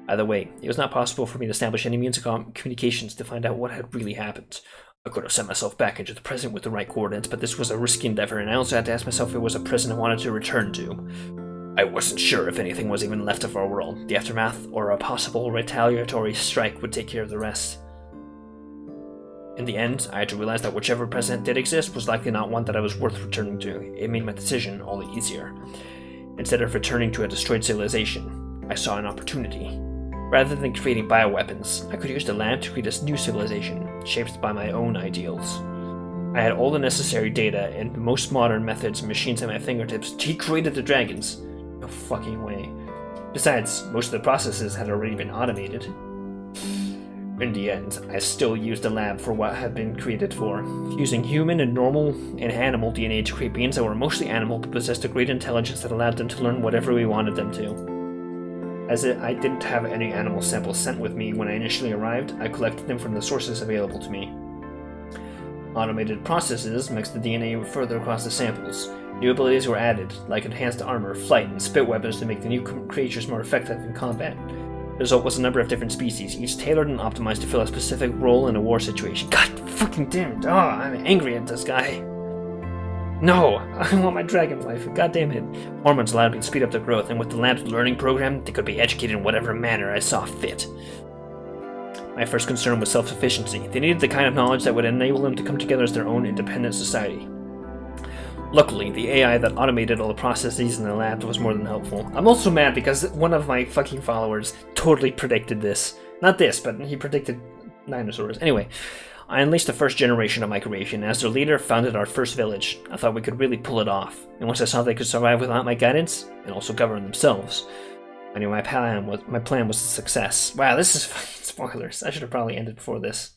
Either way, it was not possible for me to establish any means of communications to find out what had really happened. I could have sent myself back into the present with the right coordinates, but this was a risky endeavor, and I also had to ask myself if it was a present I wanted to return to. I wasn't sure if anything was even left of our world. The aftermath, or a possible retaliatory strike, would take care of the rest. In the end, I had to realize that whichever present did exist was likely not one that I was worth returning to. It made my decision all the easier. Instead of returning to a destroyed civilization, I saw an opportunity. Rather than creating bioweapons, I could use the lab to create a new civilization, shaped by my own ideals. I had all the necessary data and the most modern methods and machines at my fingertips. He created the dragons. No fucking way. Besides, most of the processes had already been automated. In the end, I still used the lab for what had been created for, using human and normal and animal DNA to create beings that were mostly animal but possessed a great intelligence that allowed them to learn whatever we wanted them to. I didn't have any animal samples sent with me when I initially arrived, I collected them from the sources available to me. Automated processes mixed the DNA further across the samples. New abilities were added, like enhanced armor, flight, and spit weapons to make the new creatures more effective in combat. The result was a number of different species, each tailored and optimized to fill a specific role in a war situation. God fucking damn it! Oh, I'm angry at this guy. No! I want my dragon wife, god damn it. Hormones allowed me to speed up their growth, and with the lab's learning program, they could be educated in whatever manner I saw fit. My first concern was self-sufficiency. They needed the kind of knowledge that would enable them to come together as their own independent society. Luckily, the AI that automated all the processes in the lab was more than helpful. I'm also mad because one of my fucking followers totally predicted this. Not this, but he predicted dinosaurs. Anyway, I unleashed the first generation of my creation. As their leader, founded our first village. I thought we could really pull it off. And once I saw they could survive without my guidance, and also govern themselves, I knew my plan was a success. Wow, this is fucking spoilers. I should have probably ended before this.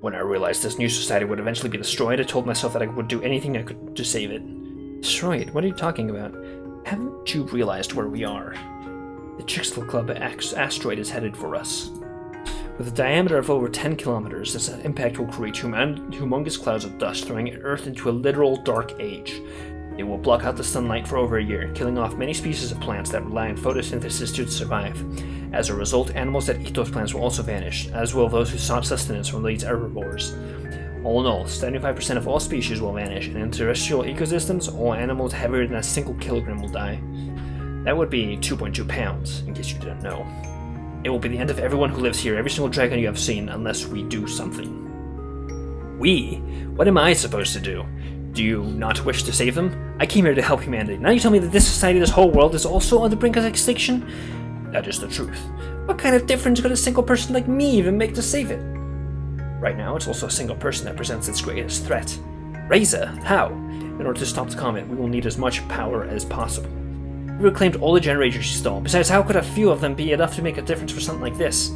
When I realized this new society would eventually be destroyed, I told myself that I would do anything I could to save it. Destroyed? What are you talking about? Haven't you realized where we are? The Chixtl Club asteroid is headed for us. With a diameter of over 10 kilometers, this impact will create humongous clouds of dust, throwing Earth into a literal dark age. It will block out the sunlight for over a year, killing off many species of plants that rely on photosynthesis to survive. As a result, animals that eat those plants will also vanish, as will those who sought sustenance from these herbivores. All in all, 75% of all species will vanish, and in terrestrial ecosystems, all animals heavier than a single kilogram will die. That would be 2.2 pounds, in case you didn't know. It will be the end of everyone who lives here, every single dragon you have seen, unless we do something. We? What am I supposed to do? Do you not wish to save them? I came here to help humanity. Now you tell me that this society, this whole world, is also on the brink of extinction? That is the truth. What kind of difference could a single person like me even make to save it? Right now, it's also a single person that presents its greatest threat. Reza, how? In order to stop the comet, we will need as much power as possible. We reclaimed all the generators she stole. Besides, how could a few of them be enough to make a difference for something like this?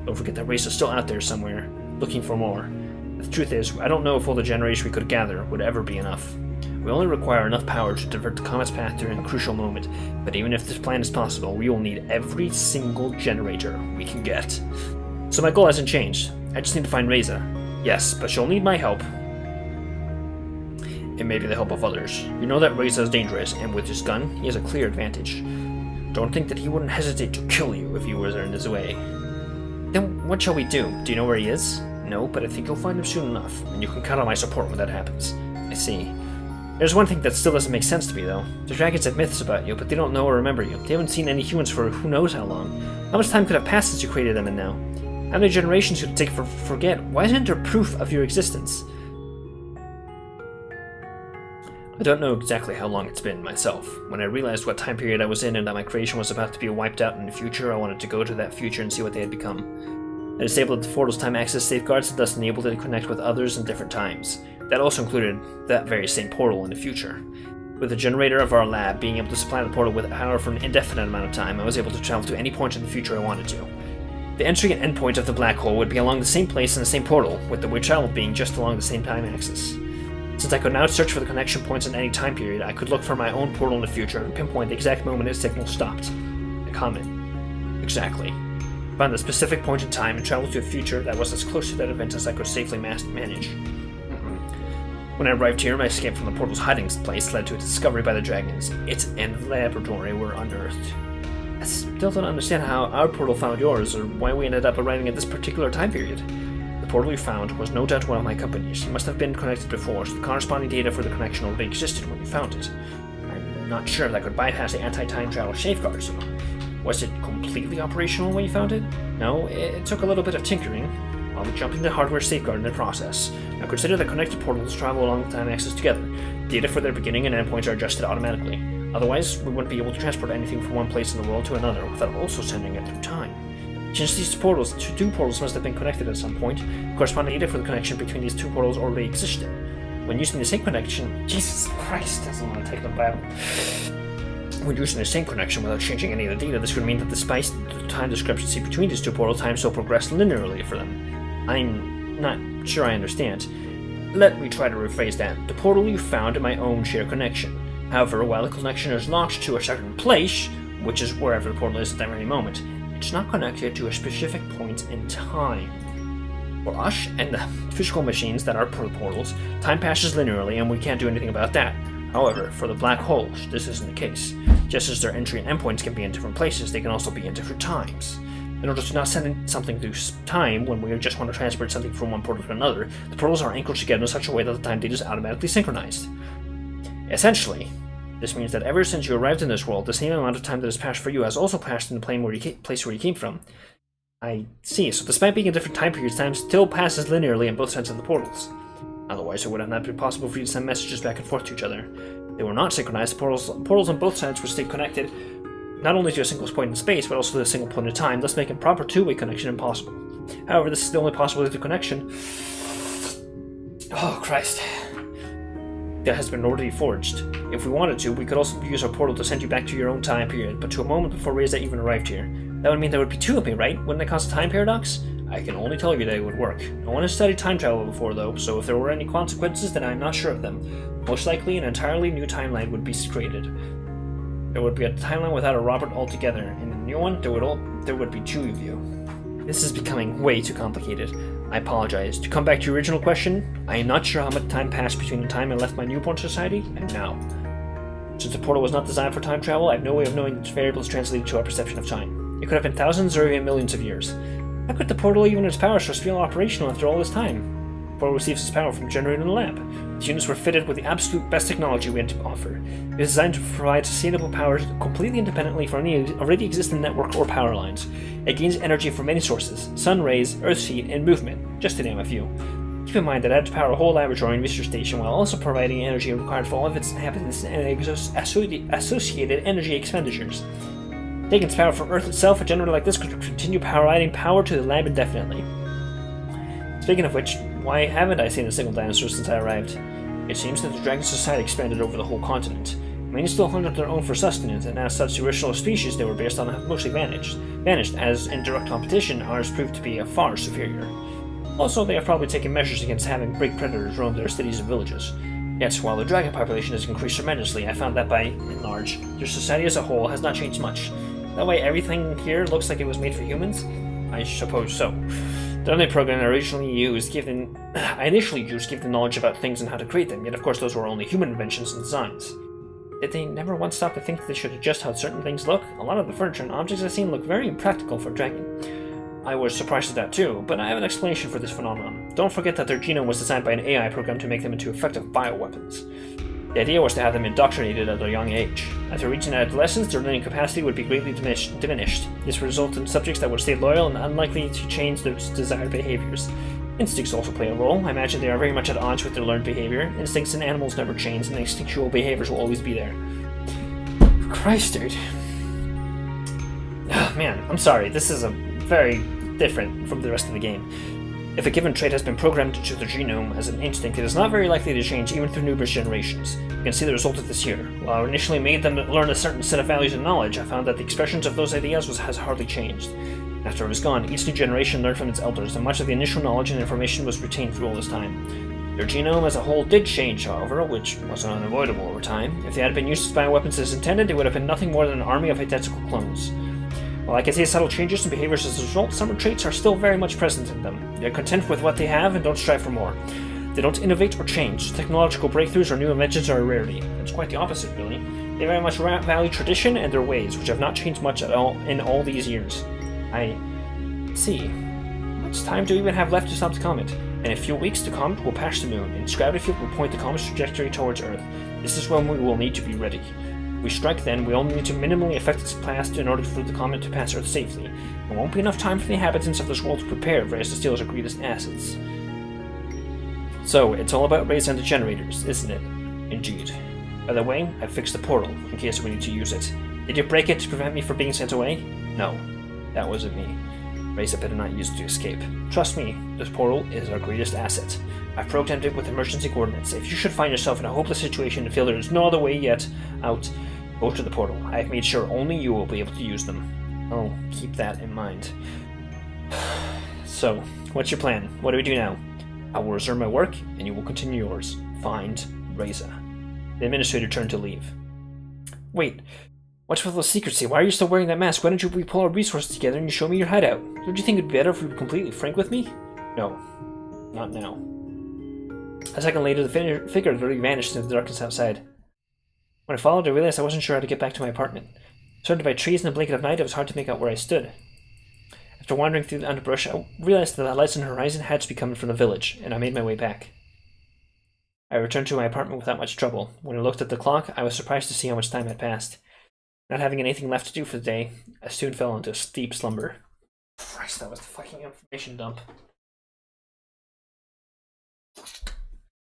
Don't forget that Reza's still out there somewhere, looking for more. The truth is, I don't know if all the generators we could gather would ever be enough. We only require enough power to divert the comet's path during a crucial moment, but even if this plan is possible, we will need every single generator we can get. So my goal hasn't changed. I just need to find Reza. Yes, but she'll need my help. And maybe the help of others. You know that Reza is dangerous, and with his gun, he has a clear advantage. Don't think that he wouldn't hesitate to kill you if you were in his way. Then what shall we do? Do you know where he is? No, but I think you'll find him soon enough, and you can count on my support when that happens. I see. There's one thing that still doesn't make sense to me, though. The dragons have myths about you, but they don't know or remember you. They haven't seen any humans for who knows how long. How much time could have passed since you created them and now? How many generations could it take to forget? Why isn't there proof of your existence? I don't know exactly how long it's been, myself. When I realized what time period I was in and that my creation was about to be wiped out in the future, I wanted to go to that future and see what they had become. I disabled the portal's time access safeguards and thus enabled it to connect with others in different times. That also included that very same portal in the future. With the generator of our lab being able to supply the portal with power for an indefinite amount of time, I was able to travel to any point in the future I wanted to. The entry and endpoint of the black hole would be along the same place in the same portal, with the way travel being just along the same time axis. Since I could now search for the connection points in any time period, I could look for my own portal in the future and pinpoint the exact moment its signal stopped. A comment. Exactly. Find the specific point in time and travel to a future that was as close to that event as I could safely manage. When I arrived here, my escape from the portal's hiding place led to a discovery by the dragons. It and the laboratory were unearthed. I still don't understand how our portal found yours, or why we ended up arriving at this particular time period. The portal you found was no doubt one of my company's. You must have been connected before, so the corresponding data for the connection already existed when you found it. I'm not sure that I could bypass the anti-time travel safeguards, though. Was it completely operational when you found it? No, it took a little bit of tinkering. I'll be jumping the hardware safeguard in the process. Now consider that connected portals travel along the time axis together. Data for their beginning and endpoints are adjusted automatically. Otherwise, we wouldn't be able to transport anything from one place in the world to another without also sending it through time. Since these two portals must have been connected at some point, corresponding data for the connection between these two portals already existed. When using the same connection... Jesus Christ, that's a lot of technical battle. When using the same connection without changing any of the data, this would mean that the time discrepancy between these two portal times will progress linearly for them. I'm not sure I understand. Let me try to rephrase that. The portal you found in my own shared connection. However, while the connection is launched to a certain place, which is wherever the portal is at that very moment, it's not connected to a specific point in time. For us and the physical machines that are portals, time passes linearly and we can't do anything about that. However, for the black holes, this isn't the case. Just as their entry and endpoints can be in different places, they can also be in different times. In order to not send something through time when we just want to transport something from one portal to another, the portals are anchored together in such a way that the time data is automatically synchronized. Essentially, this means that ever since you arrived in this world, the same amount of time that has passed for you has also passed in the place where you came from. I see, so despite being in different time periods, time still passes linearly on both sides of the portals. Otherwise, it would have not been possible for you to send messages back and forth to each other. If they were not synchronized, the portals on both sides would stay connected, not only to a single point in space, but also to a single point in time, thus making proper two-way connection impossible. However, this is the only possibility of connection. Oh, Christ. That has been already forged. If we wanted to, we could also use our portal to send you back to your own time period, but to a moment before Reza even arrived here. That would mean there would be two of me, right? Wouldn't that cause a time paradox? I can only tell you that it would work. No one has studied time travel before, though, so if there were any consequences, then I'm not sure of them. Most likely, an entirely new timeline would be created. There would be a timeline without a Robert altogether. In the new one, there would be two of you. This is becoming way too complicated. I apologize. To come back to your original question, I am not sure how much time passed between the time I left my newborn society and now. Since the portal was not designed for time travel, I have no way of knowing its variables translated to our perception of time. It could have been thousands or even millions of years. How could the portal, even its power source, feel operational after all this time? The portal receives its power from a generator in the lab. These units were fitted with the absolute best technology we had to offer. It is designed to provide sustainable power completely independently from any already existing network or power lines. It gains energy from many sources: sun rays, earth's heat, and movement, just to name a few. Keep in mind that it had to power a whole laboratory and research station while also providing energy required for all of its inhabitants and associated energy expenditures. Taking its power from Earth itself, a generator like this could continue providing power to the lab indefinitely. Speaking of which, why haven't I seen a single dinosaur since I arrived? It seems that the Dragon Society expanded over the whole continent. Many still hung on their own for sustenance, and as such the original species they were based on have mostly vanished, as in direct competition ours proved to be far superior. Also, they have probably taken measures against having great predators roam their cities and villages. Yet, while the dragon population has increased tremendously, I found that by and large, their society as a whole has not changed much. That way everything here looks like it was made for humans? I suppose so. The only program I initially used gave the knowledge about things and how to create them, yet of course those were only human inventions and designs. Did they never once stop to think they should adjust how certain things look? A lot of the furniture and objects I've seen look very impractical for a dragon. I was surprised at that too, but I have an explanation for this phenomenon. Don't forget that their genome was designed by an AI program to make them into effective bioweapons. The idea was to have them indoctrinated at a young age. After reaching adolescence, their learning capacity would be greatly diminished. This would result in subjects that would stay loyal and unlikely to change their desired behaviors. Instincts also play a role. I imagine they are very much at odds with their learned behavior. Instincts in animals never change, and instinctual behaviors will always be there. Christ, dude. Oh, man, I'm sorry. This is a very different from the rest of the game. If a given trait has been programmed into the genome as an instinct, it is not very likely to change even through numerous generations. You can see the result of this here. While I initially made them learn a certain set of values and knowledge, I found that the expressions of those ideas has hardly changed. After I was gone, each new generation learned from its elders, and much of the initial knowledge and information was retained through all this time. Their genome as a whole did change, however, which was unavoidable over time. If they had been used as bioweapons as intended, it would have been nothing more than an army of identical clones. While I can see subtle changes in behaviors as a result, some traits are still very much present in them. They are content with what they have and don't strive for more. They don't innovate or change. Technological breakthroughs or new inventions are a rarity. It's quite the opposite, really. They very much value tradition and their ways, which have not changed much at all in all these years. I see. How much time do we even have left to stop the comet? In a few weeks, the comet will pass the moon, and its gravity field will point the comet's trajectory towards Earth. This is when we will need to be ready. If we strike then, we only need to minimally affect its path in order for the comet to pass Earth safely. There won't be enough time for the inhabitants of this world to prepare for us to steal our greatest assets. So, it's all about raising the generators, isn't it? Indeed. By the way, I fixed the portal, in case we need to use it. Did you break it to prevent me from being sent away? No, that wasn't me. Reza better not use it to escape. Trust me, this portal is our greatest asset. I've programmed it with emergency coordinates. If you should find yourself in a hopeless situation and feel there is no other way yet out, go to the portal. I have made sure only you will be able to use them. I'll keep that in mind. So, what's your plan? What do we do now? I will resume my work, and you will continue yours. Find Reza. The administrator turned to leave. Wait. What's with all the secrecy? Why are you still wearing that mask? Why don't we pull our resources together and you show me your hideout? Don't you think it'd be better if we were completely frank with me? No. Not now. A second later, the figure had already vanished into the darkness outside. When I followed, I realized I wasn't sure how to get back to my apartment. Surrounded by trees and a blanket of night, it was hard to make out where I stood. After wandering through the underbrush, I realized that the lights on the horizon had to be coming from the village, and I made my way back. I returned to my apartment without much trouble. When I looked at the clock, I was surprised to see how much time had passed. Not having anything left to do for the day, I soon fell into a deep slumber. Christ, that was the fucking information dump.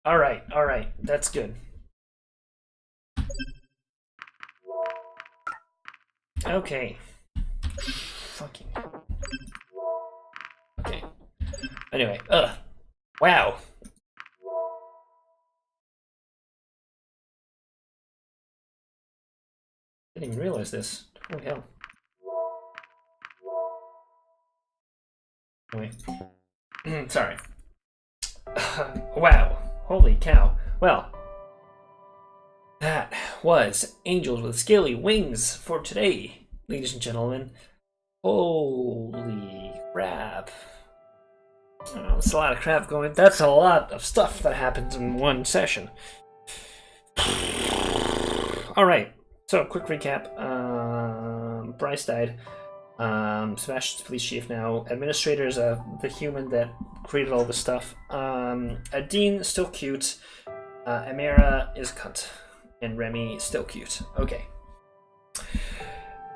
Alright, that's good. Okay. Fucking. Okay. Anyway, wow. Didn't even realize this. Holy hell. Anyway. Sorry. Wow. Holy cow. Well, that was Angels with Scaly Wings for today, ladies and gentlemen. Holy crap. Oh, that's a lot of crap going. That's a lot of stuff that happens in one session. Alright. So, quick recap. Bryce died. Sebastian's police chief now. Administrator is the human that created all the stuff. Adine, still cute. Amira is cunt. And Remy, still cute. Okay.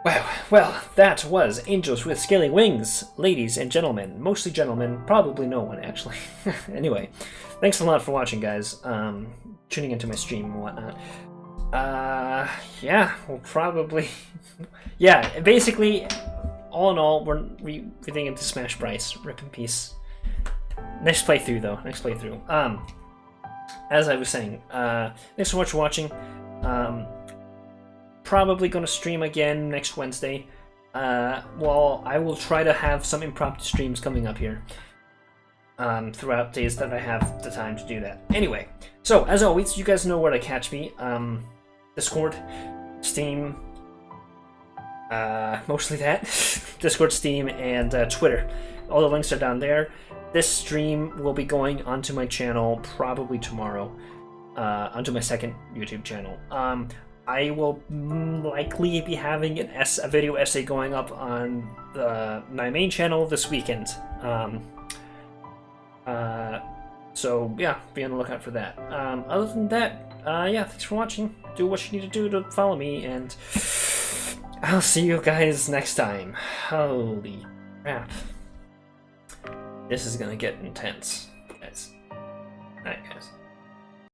Wow. Well, that was Angels with Scaly Wings, ladies and gentlemen. Mostly gentlemen. Probably no one, actually. Anyway, thanks a lot for watching, guys. Tuning into my stream and whatnot. Yeah, we'll probably... yeah, basically, all in all, we're getting into Smash Bryce. Rip in peace. Next playthrough, though. Next playthrough. As I was saying, thanks so much for watching. Probably gonna stream again next Wednesday. Well, I will try to have some impromptu streams coming up here. Throughout days that I have the time to do that. Anyway, so, as always, you guys know where to catch me. Discord, Steam, mostly that. Discord, Steam, and Twitter. All the links are down there. This stream will be going onto my channel probably tomorrow, onto my second YouTube channel. I will likely be having a video essay going up on my main channel this weekend. So yeah, be on the lookout for that. Other than that, yeah, thanks for watching. Do what you need to do to follow me, and I'll see you guys next time. Holy crap. This is gonna get intense, guys. Alright, guys.